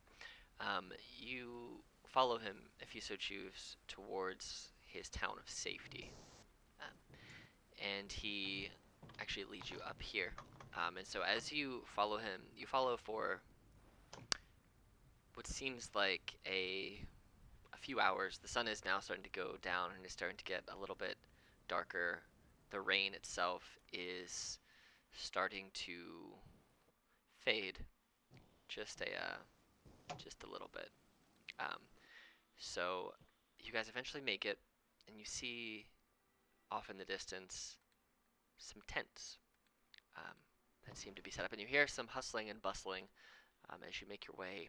you follow him, if you so choose, towards his town of safety. Um, and he actually leads you up here. And so as you follow him, you follow for what seems like a few hours. The sun is now starting to go down and is starting to get a little bit darker. The rain itself is starting to fade just a little bit. Um, so you guys eventually make it, and you see off in the distance some tents that seem to be set up, and you hear some hustling and bustling as you make your way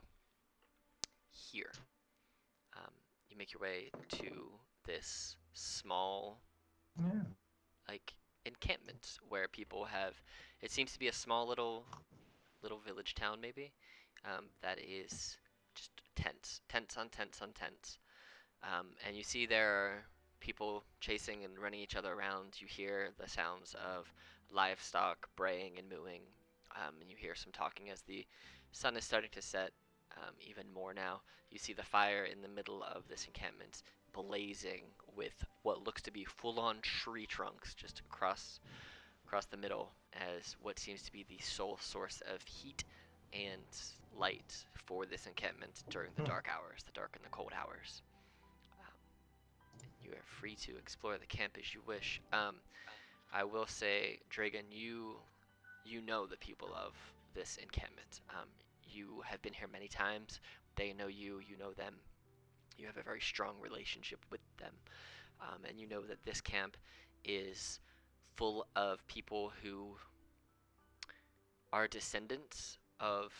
here. You make your way to this small, Yeah. like, encampment where people have. It seems to be a small little village town, maybe, that is just tents on tents on tents. And you see there are people chasing and running each other around. You hear the sounds of livestock braying and mooing, and you hear some talking as the sun is starting to set even more now. You see the fire in the middle of this encampment blazing with what looks to be full-on tree trunks just across the middle as what seems to be the sole source of heat and light for this encampment during the dark hours, the dark and the cold hours. You are free to explore the camp as you wish. I will say, Dragon, you know the people of this encampment. You have been here many times. They know you. You know them. You have a very strong relationship with them, and you know that this camp is full of people who are descendants of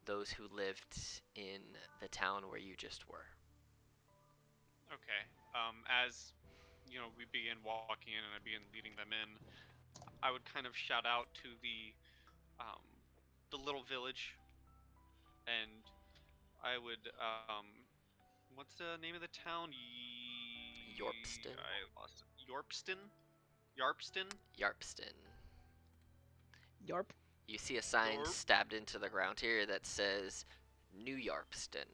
those who lived in the town where you just were. Okay. As we begin walking in and I begin leading them in, I would kind of shout out to um, the little village, and I would what's the name of the town? Yorpston? I lost it. Yorpston? Yarpston? Yarpston. Yorp. You see a sign Yorp. stabbed into the ground here that says New Yarpston.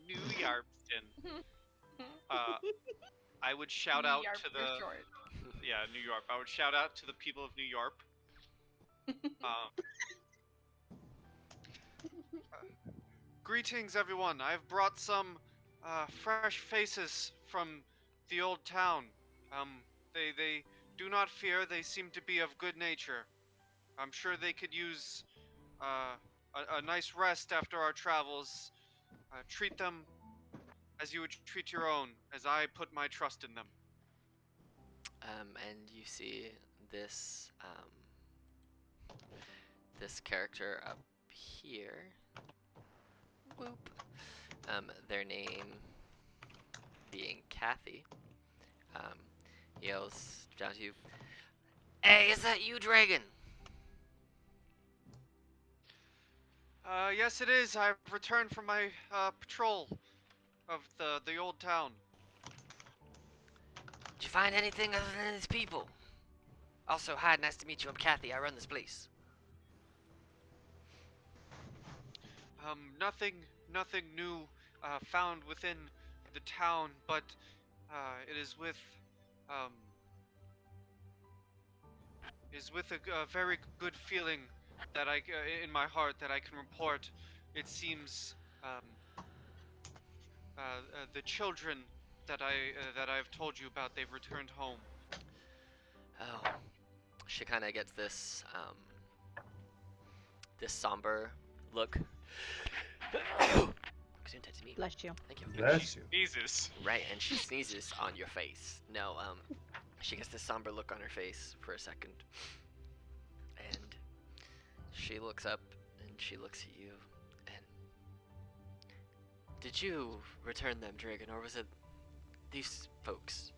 New Yarpston. I would shout out Yarp to for the short. New York. I would shout out to the people of New York. Greetings, everyone. I've brought some fresh faces from the old town. They do not fear. They seem to be of good nature. I'm sure they could use a nice rest after our travels. Treat them as you would treat your own, as I put my trust in them. And you see this this character up here. Whoop. Their name being Kathy. Yells down to you. Hey, is that you, Dragon? Yes, it is. I've returned from my patrol of the old town. Did you find anything other than these people? Also, hi, nice to meet you. I'm Kathy. I run this place. Nothing new found within the town, but it um, is with a very good feeling that in my heart that I can report. It seems the children that I've told you about, they've returned home. Oh, she kind of gets this this somber look. To me. Bless you. Thank you. Bless you. Jesus. Right, and she sneezes on your face. No, she gets this somber look on her face for a second, and she looks up and she looks at you. And did you return them, Dragon, or was it these folks?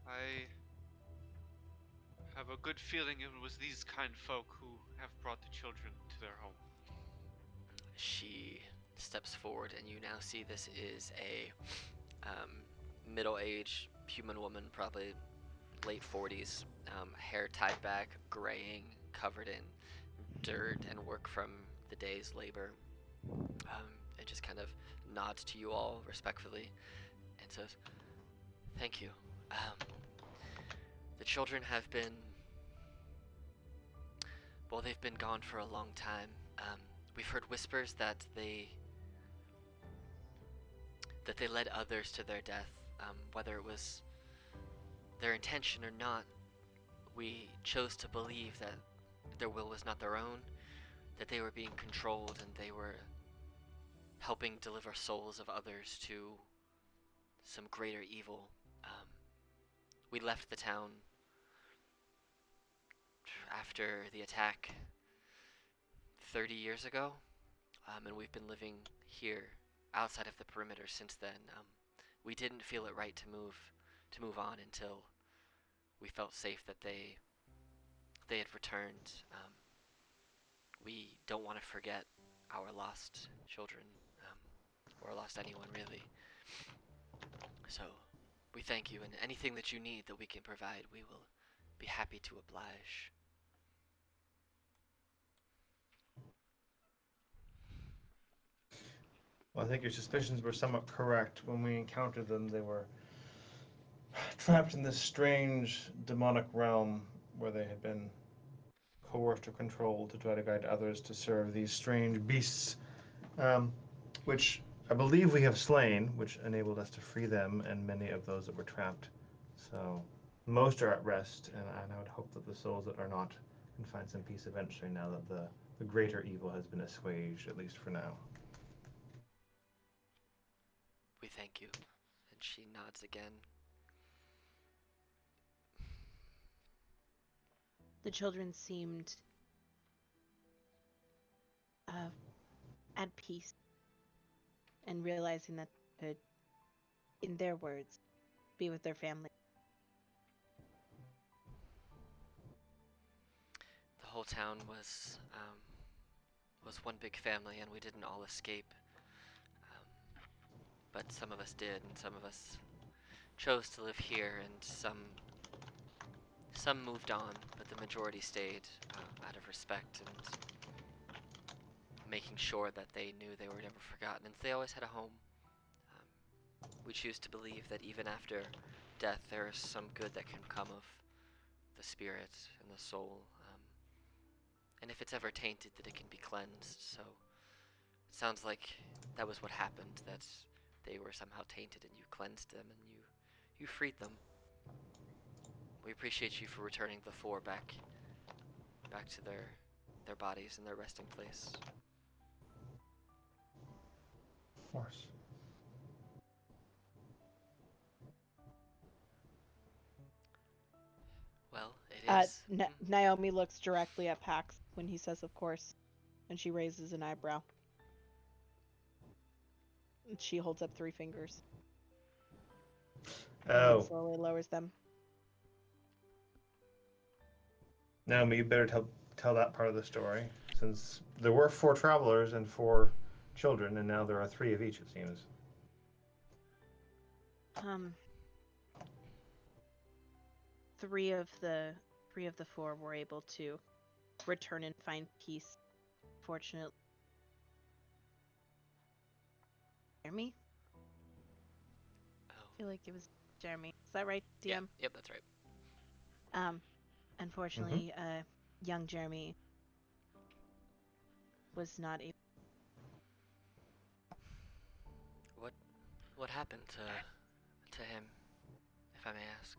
I have a good feeling it was these kind folk who have brought the children to their home. She steps forward, and you now see this is a middle-aged human woman, probably late 40s, hair tied back, graying, covered in dirt and work from the day's labor, and just kind of nods to you all respectfully and says, "Thank you. The children have been, well, they've been gone for a long time. We've heard whispers that they led others to their death, whether it was their intention or not. We chose to believe that their will was not their own, that they were being controlled and they were helping deliver souls of others to some greater evil. We left the town after the attack 30 years ago, and we've been living here outside of the perimeter since then. We didn't feel it right to move on until we felt safe that they had returned. We don't want to forget our lost children, or lost anyone really. So we thank you, and anything that you need that we can provide, we will be happy to oblige. Well, I think your suspicions were somewhat correct. When we encountered them, they were trapped in this strange demonic realm where they had been coerced or controlled to try to guide others to serve these strange beasts, which I believe we have slain, which enabled us to free them and many of those that were trapped. So most are at rest, and I would hope that the souls that are not can find some peace eventually now that the greater evil has been assuaged, at least for now. We thank you. And she nods again. The children seemed at peace and realizing that they could, in their words, be with their family. The whole town was one big family, and we didn't all escape. But some of us did, and some of us chose to live here, and some moved on, but the majority stayed out of respect and making sure that they knew they were never forgotten and they always had a home. We choose to believe that even after death, there is some good that can come of the spirit and the soul. And if it's ever tainted, that it can be cleansed. So it sounds like that was what happened, that they were somehow tainted and you cleansed them and you freed them. We appreciate you for returning the four back to their bodies and their resting place. Of course. Well, it is. Naomi looks directly at Pax when he says, "Of course," and she raises an eyebrow. And she holds up 3 fingers. And then Oh, slowly lowers them. Naomi, you better tell that part of the story, since there were 4 travelers and 4 children, and now there are 3 of each, it seems. Three of the 4 were able to return and find peace. Fortunately, Jeremy? Oh. I feel like it was Jeremy. Is that right, DM? Yeah, yep, that's right. Unfortunately, young Jeremy was not able. What happened to him, if I may ask?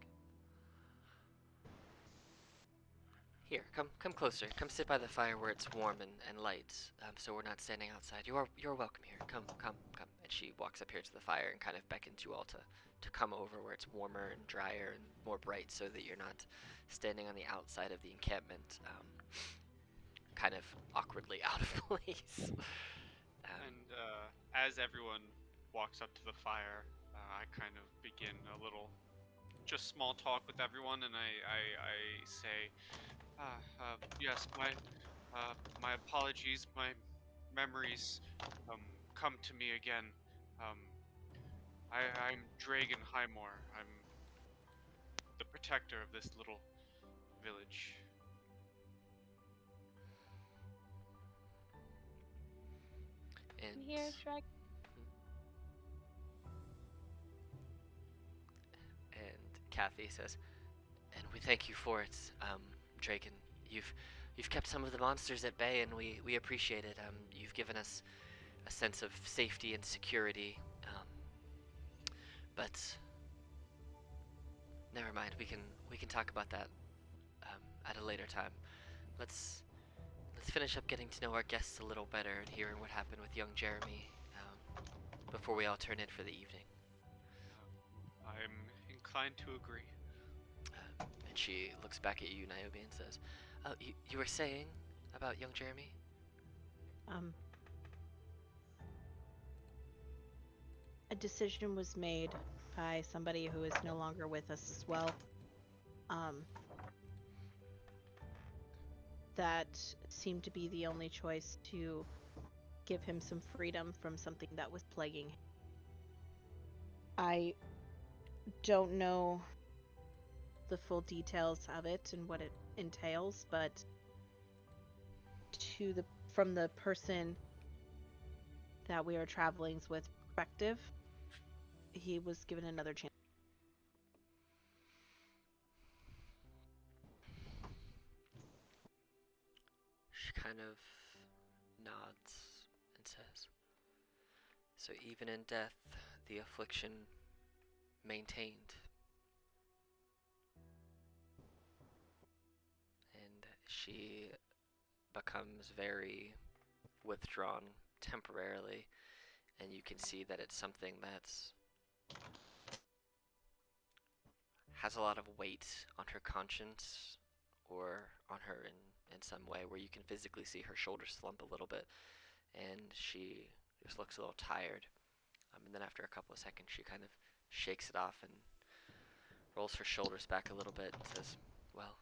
Here, come closer. Come sit by the fire where it's warm and light, so we're not standing outside. You're welcome here. Come. And she walks up here to the fire and kind of beckons you all to come over where it's warmer and drier and more bright, so that you're not standing on the outside of the encampment, kind of awkwardly out of place. And as everyone walks up to the fire, I kind of begin a little, just small talk with everyone, and I say, yes, my apologies, my memories come to me again. I'm Dragon Highmore. I'm the protector of this little village. And Here, Shrek. and Kathy says, and we thank you for it, Draken. You've kept some of the monsters at bay, and we appreciate it. You've given us a sense of safety and security. But never mind. We can talk about that at a later time. Let's finish up getting to know our guests a little better and hearing what happened with young Jeremy before we all turn in for the evening. I'm inclined to agree. And she looks back at you, Niobe, and says, you were saying about young Jeremy? A decision was made by somebody who is no longer with us as well. That seemed to be the only choice to give him some freedom from something that was plaguing him. I don't know the full details of it and what it entails, but from the person that we are traveling with perspective, he was given another chance. She kind of nods and says, so even in death, the affliction maintained. And she becomes very withdrawn temporarily, and you can see that it's something that's has a lot of weight on her conscience or on her in some way, where you can physically see her shoulders slump a little bit, and she just looks a little tired. And then after a couple of seconds, she kind of shakes it off and rolls her shoulders back a little bit and says, well,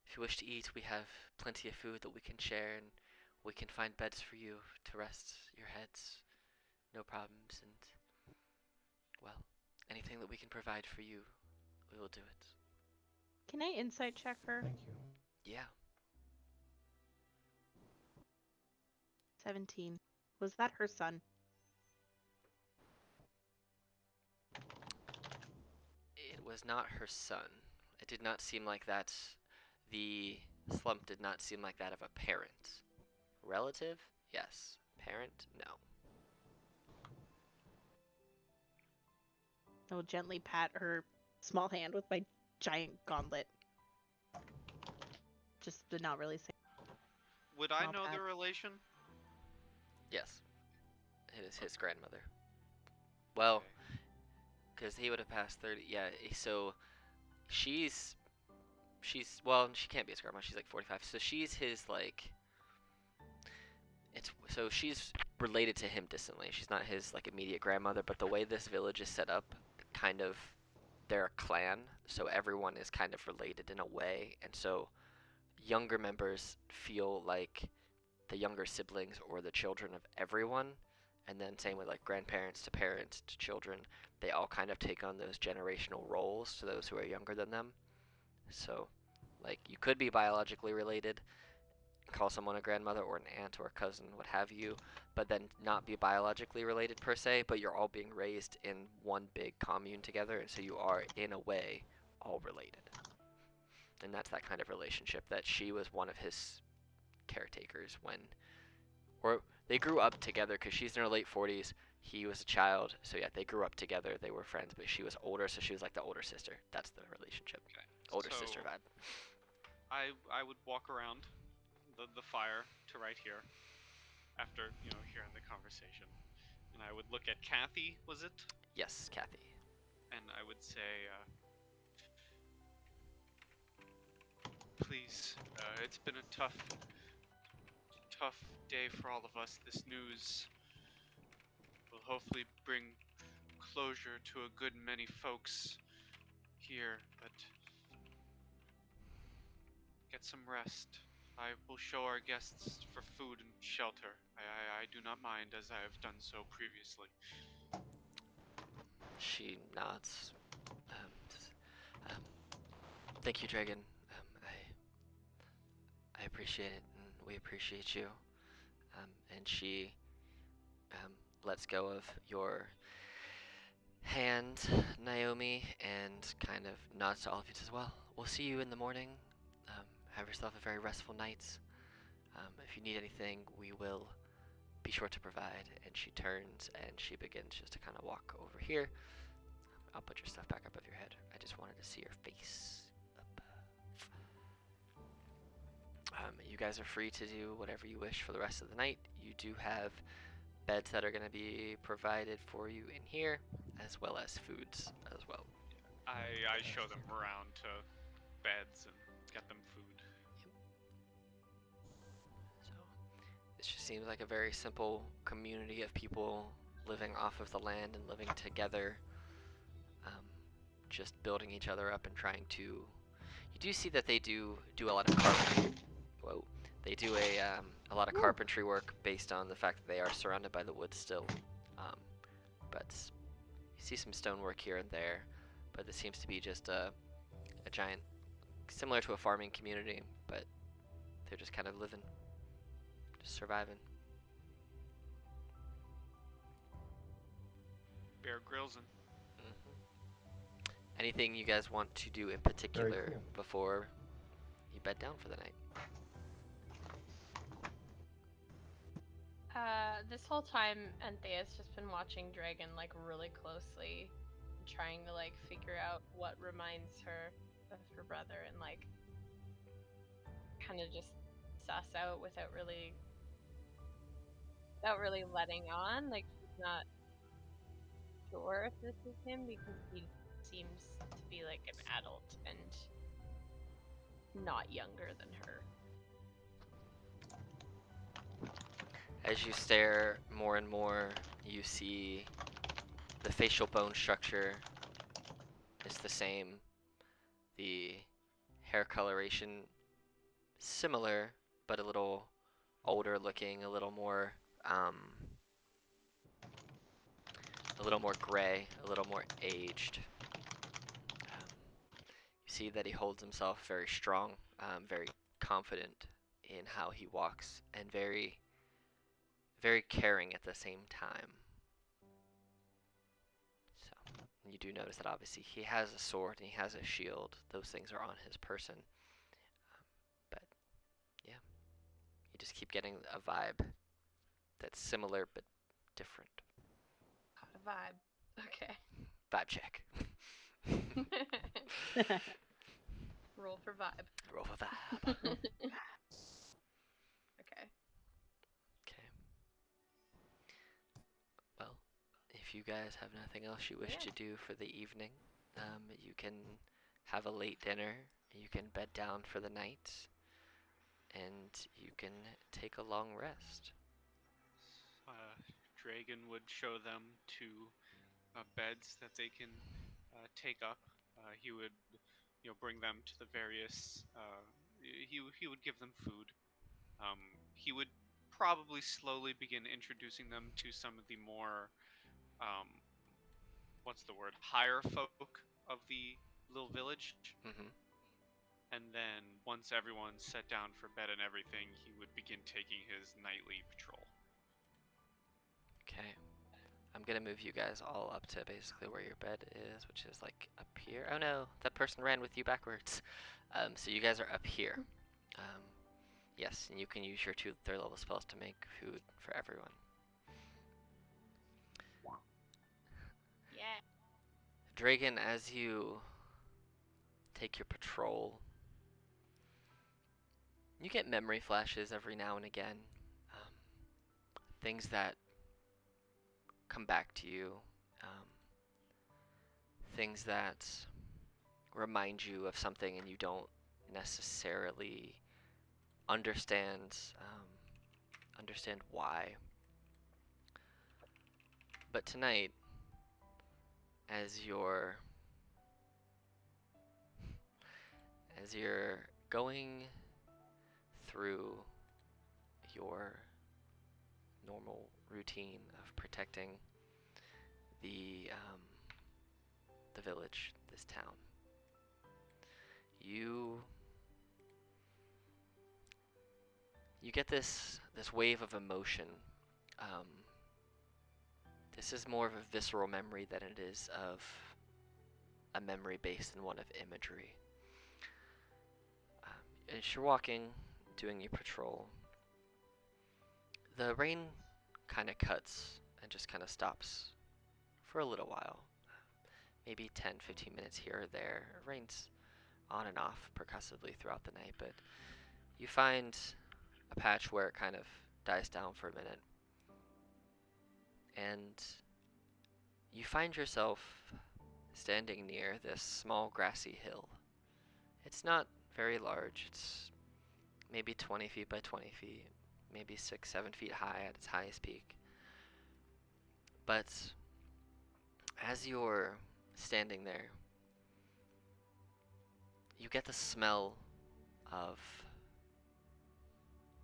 if you wish to eat, we have plenty of food that we can share, and we can find beds for you to rest your heads. No problems, and, well, anything that we can provide for you, we will do it. Can I insight check her? Thank you. Yeah. 17. Was that her son? It was not her son. It did not seem like that. The slump did not seem like that of a parent. Relative? Yes. Parent? No. I will gently pat her small hand with my giant gauntlet. Just to not really say. Would I Small know pat. the relation? Yes. It is his grandmother. Well, Okay. because he would have passed 30. Yeah, so she's well, she can't be his grandma. She's like 45. So she's his like so she's related to him distantly. She's not his like immediate grandmother, but the way this village is set up, kind of they're a clan, so everyone is kind of related in a way, and so younger members feel like the younger siblings or the children of everyone, and then same with like grandparents to parents to children, they all kind of take on those generational roles to those who are younger than them. So like you could be biologically related, call someone a grandmother or an aunt or a cousin, what have you, but then not be biologically related per se, but you're all being raised in one big commune together, and so you are in a way all related. And that's that kind of relationship that she was one of his caretakers when, or they grew up together because she's in her late 40s, he was a child, so yeah, they grew up together, they were friends, but she was older, so she was like the older sister. That's the relationship. Okay. Older So, sister vibe. I would walk around the fire to right here after, hearing the conversation. And I would look at Kathy, was it? Yes, Kathy. And I would say, please, it's been a tough day for all of us. This news will hopefully bring closure to a good many folks here, but get some rest. I will show our guests for food and shelter. I do not mind, as I have done so previously. She nods. Um, thank you, Dragon. I appreciate it, and we appreciate you. And she lets go of your hand, Naomi, and kind of nods to all of you as well. We'll see you in the morning. Have yourself a very restful night. If you need anything, we will be sure to provide. And she turns and she begins just to kind of walk over here. I'll put your stuff back up of your head. I just wanted to see your face. You guys are free to do whatever you wish for the rest of the night. You do have beds that are going to be provided for you in here, as well as foods as well. I show them around to beds and get them food. So this just seems like a very simple community of people living off of the land and living together, just building each other up and trying to. You do see that they do a lot of carpentry. Whoa. They do a lot of carpentry work based on the fact that they are surrounded by the woods still. But you see some stonework here and there, but this seems to be just a giant, similar to a farming community, but they're just kind of living, just surviving. Bear Grylls and Anything you guys want to do in particular cool. before you bed down for the night? This whole time, Anthea's just been watching Dragon like really closely, trying to like figure out what reminds her of her brother, and like kind of just suss out without really letting on. Like she's not sure if this is him because he seems to be like an adult and not younger than her. As you stare more and more, you see the facial bone structure is the same. The hair coloration similar, but a little older looking, a little more gray, a little more aged. You see that he holds himself very strong, very confident in how he walks, and very very caring at the same time. So, and you do notice that obviously he has a sword and he has a shield. Those things are on his person. But yeah, you just keep getting a vibe that's similar but different. Got a vibe. Okay. Vibe check. Roll for vibe. Roll for vibe. Okay. Okay. Well, if you guys have nothing else you wish to do for the evening, you can have a late dinner, you can bed down for the night, and you can take a long rest. Dragon would show them two beds that they can take up. He would, bring them to the various. He would give them food. He would probably slowly begin introducing them to some of the more, what's the word, higher folk of the little village. Mm-hmm. And then once everyone's set down for bed and everything, he would begin taking his nightly patrol. Okay. I'm gonna move you guys all up to basically where your bed is, which is like up here. Oh no, that person ran with you backwards. So you guys are up here. Yes, and you can use your 2 third level spells to make food for everyone. Yeah. Dragon, as you take your patrol, you get memory flashes every now and again. Things that come back to you. Things that remind you of something and you don't necessarily understand why. But tonight, as you're going through your normal routine of protecting the village, this town, you get this wave of emotion. This is more of a visceral memory than it is of a memory based in one of imagery. As you're walking, doing your patrol, the rain kind of cuts and just kind of stops for a little while. Maybe 10-15 minutes here or there. It rains on and off percussively throughout the night, but you find a patch where it kind of dies down for a minute. And you find yourself standing near this small grassy hill. It's not very large. It's maybe 20 feet by 20 feet, maybe 6-7 feet high at its highest peak. But as you're standing there, you get the smell of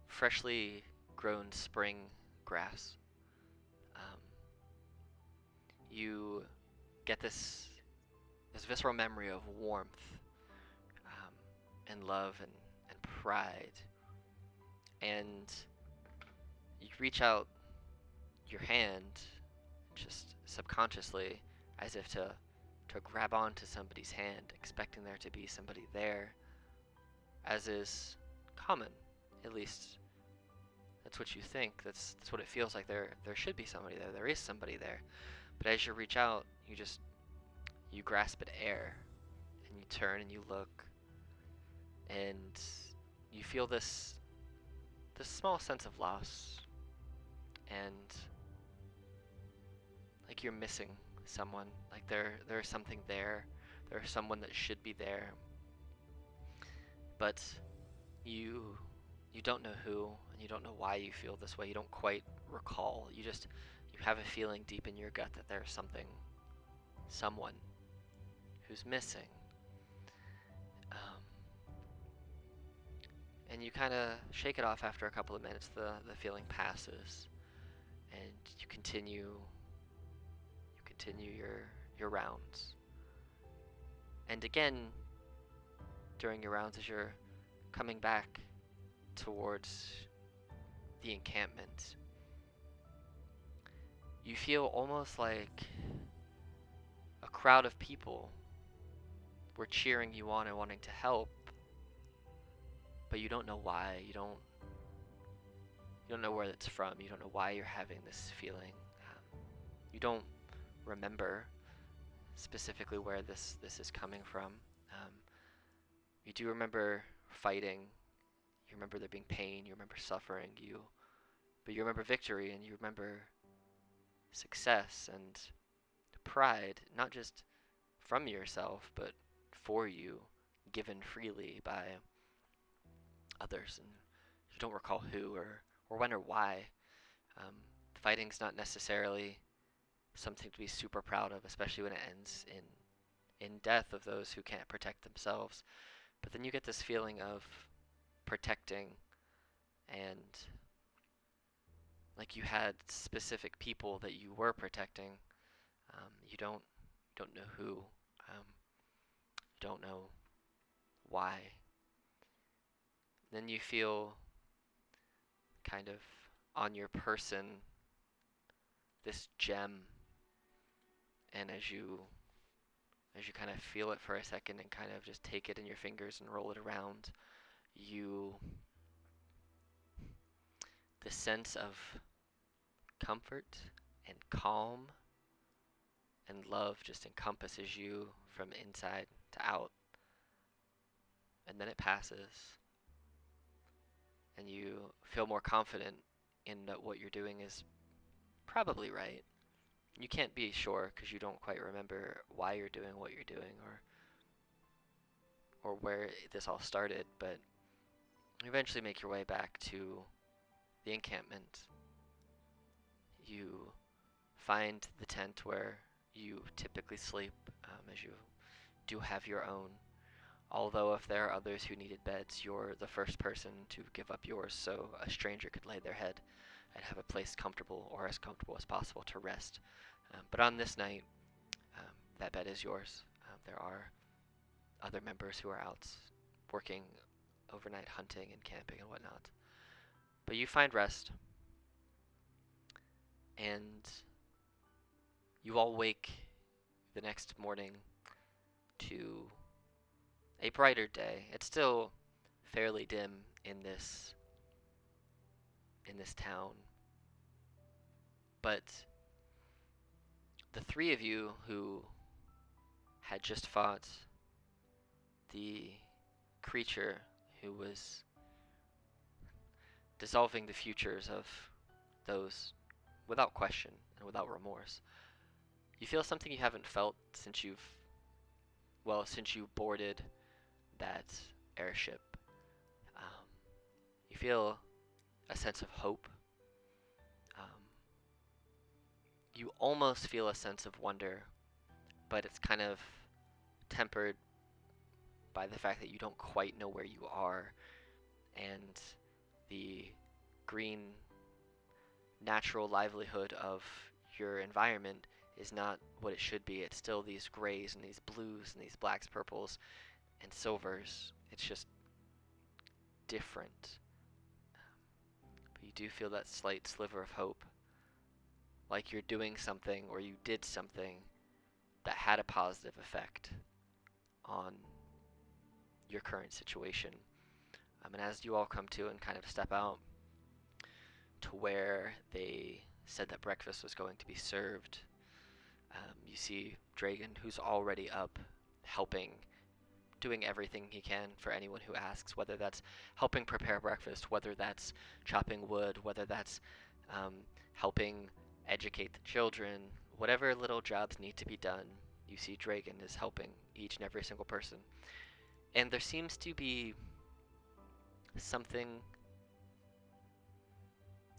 freshly grown spring grass. You get this visceral memory of warmth and love and pride. And you reach out your hand just subconsciously as if to grab onto somebody's hand, expecting there to be somebody there, as is common. At least that's what you think. That's what it feels like. There should be somebody there. There is somebody there. But as you reach out, you grasp at air, and you turn and you look, and you feel this small sense of loss, and like you're missing someone. Like there's something there. There's someone that should be there, but you don't know who, and you don't know why you feel this way. You don't quite recall. You have a feeling deep in your gut that there's someone who's missing. And you kind of shake it off after a couple of minutes. The feeling passes, and you continue your rounds. And again, during your rounds, as you're coming back towards the encampment, you feel almost like a crowd of people were cheering you on and wanting to help, but you don't know why. You don't know where it's from. You don't know why you're having this feeling. You don't remember specifically where this is coming from. You do remember fighting. You remember there being pain. You remember suffering. But you remember victory, and you remember success and pride, not just from yourself, but for you, given freely by others. And you don't recall who or when or why. Fighting's not necessarily something to be super proud of, especially when it ends in death of those who can't protect themselves. But then you get this feeling of protecting, and like you had specific people that you were protecting. You don't know who. You don't know why. Then you feel kind of on your person this gem, and as you kind of feel it for a second and kind of just take it in your fingers and roll it around, the sense of comfort and calm and love just encompasses you from inside to out. And then it passes, and you feel more confident in that what you're doing is probably right. You can't be sure because you don't quite remember why you're doing what you're doing or where this all started, but you eventually make your way back to the encampment. You find the tent where you typically sleep, as you do have your own. Although if there are others who needed beds, you're the first person to give up yours so a stranger could lay their head and have a place comfortable, or as comfortable as possible, to rest. But on this night, that bed is yours. There are other members who are out working overnight, hunting and camping and whatnot. But you find rest, and you all wake the next morning to a brighter day. It's still fairly dim in this town, but the three of you who had just fought the creature who was dissolving the futures of those without question and without remorse, you feel something you haven't felt since you boarded that airship. You feel a sense of hope. You almost feel a sense of wonder, but it's kind of tempered by the fact that you don't quite know where you are, and the green natural livelihood of your environment is not what it should be. It's still these grays and these blues and these blacks, purples, and silvers. It's just different. But you do feel that slight sliver of hope, like you're doing something, or you did something that had a positive effect on your current situation. And as you all come to and kind of step out to where they said that breakfast was going to be served, you see Dragon, who's already up, helping, doing everything he can for anyone who asks, whether that's helping prepare breakfast, whether that's chopping wood, whether that's helping educate the children, whatever little jobs need to be done. You see Dragon is helping each and every single person. And there seems to be something,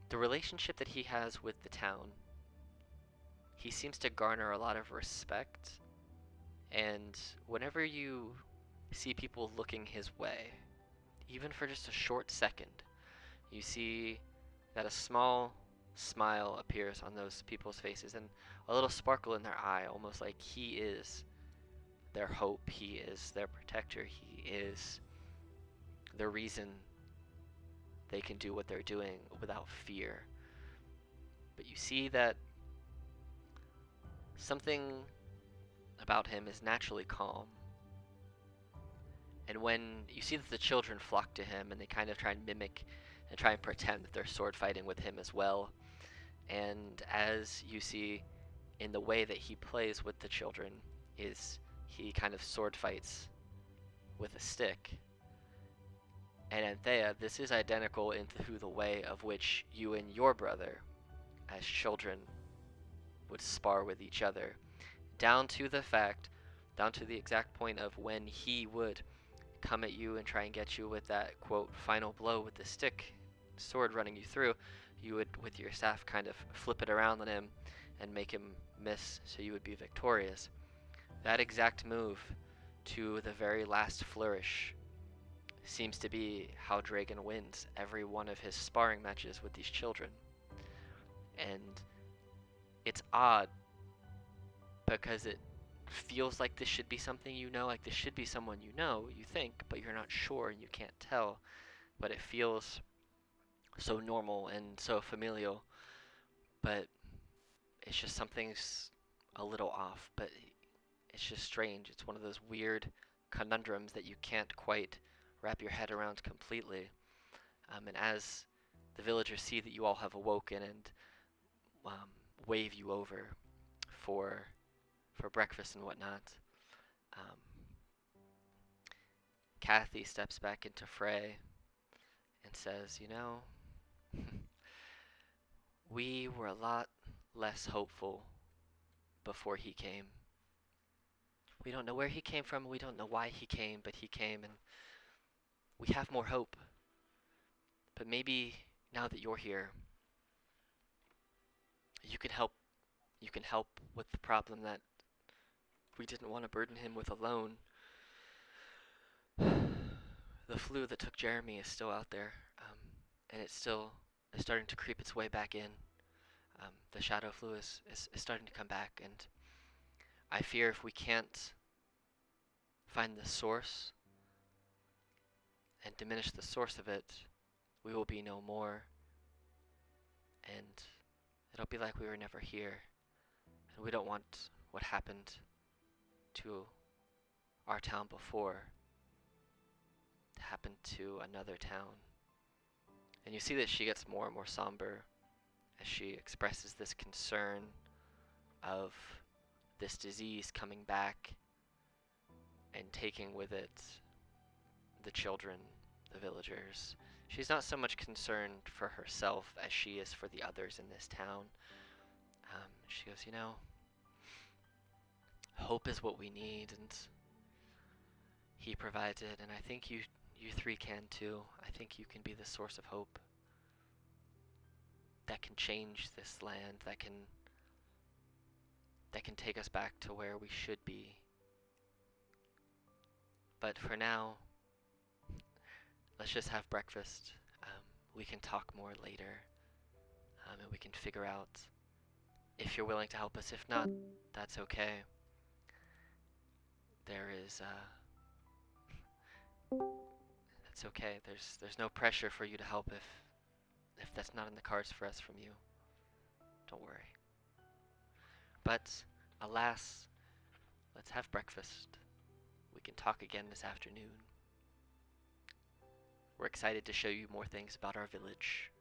the relationship that he has with the town, he seems to garner a lot of respect. And whenever you see people looking his way, even for just a short second, you see that a small smile appears on those people's faces and a little sparkle in their eye, almost like he is their hope, he is their protector, he is the reason they can do what they're doing without fear. But you see that something about him is naturally calm. And when you see that the children flock to him and they kind of try and mimic and try and pretend that they're sword fighting with him as well, and as you see in the way that he plays with the children is he kind of sword fights with a stick. And Anthea, this is identical into the way of which you and your brother, as children, would spar with each other, down to the exact point of when he would come at you and try and get you with that, quote, final blow with the stick, sword running you through, you would, with your staff, kind of flip it around on him and make him miss so you would be victorious. That exact move to the very last flourish seems to be how Dragon wins every one of his sparring matches with these children. And it's odd because it feels like this should be something you know, like this should be someone you know, you think, but you're not sure and you can't tell. But it feels so normal and so familial, but it's just something's a little off, but it's just strange. It's one of those weird conundrums that you can't quite wrap your head around completely. And as the villagers see that you all have awoken and wave you over for breakfast and whatnot, Kathy steps back into fray and says, you know, we were a lot less hopeful before he came. We don't know where he came from, we don't know why he came, but he came, and we have more hope. But maybe now that you're here, you can help with the problem that we didn't want to burden him with alone. The flu that took Jeremy is still out there, and it's starting to creep its way back in. The shadow flu is starting to come back, and I fear if we can't find the source and diminish the source of it, we will be no more, and it'll be like we were never here, and we don't want what happened to our town before to happen to another town. And you see that she gets more and more somber as she expresses this concern of this disease coming back and taking with it the children, the villagers. She's not so much concerned for herself as she is for the others in this town. She goes, you know, hope is what we need, and he provides it, and I think you three can too. I think you can be the source of hope that can change this land, that can take us back to where we should be. But for now, let's just have breakfast. We can talk more later, and we can figure out if you're willing to help us. If not, that's okay. That's okay. There's no pressure for you to help if that's not in the cards for us from you. Don't worry. But alas, let's have breakfast. We can talk again this afternoon. We're excited to show you more things about our village.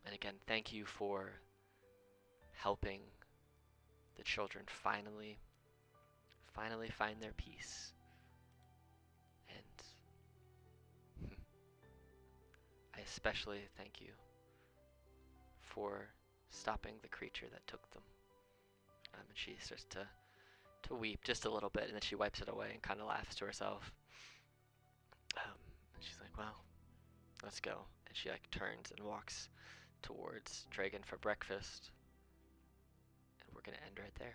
And again, thank you for helping the children finally find their peace. And I especially thank you for stopping the creature that took them. And she starts to weep just a little bit, and then she wipes it away and kind of laughs to herself. She's like, well, let's go. And she like turns and walks towards Dragon for breakfast. And we're going to end right there.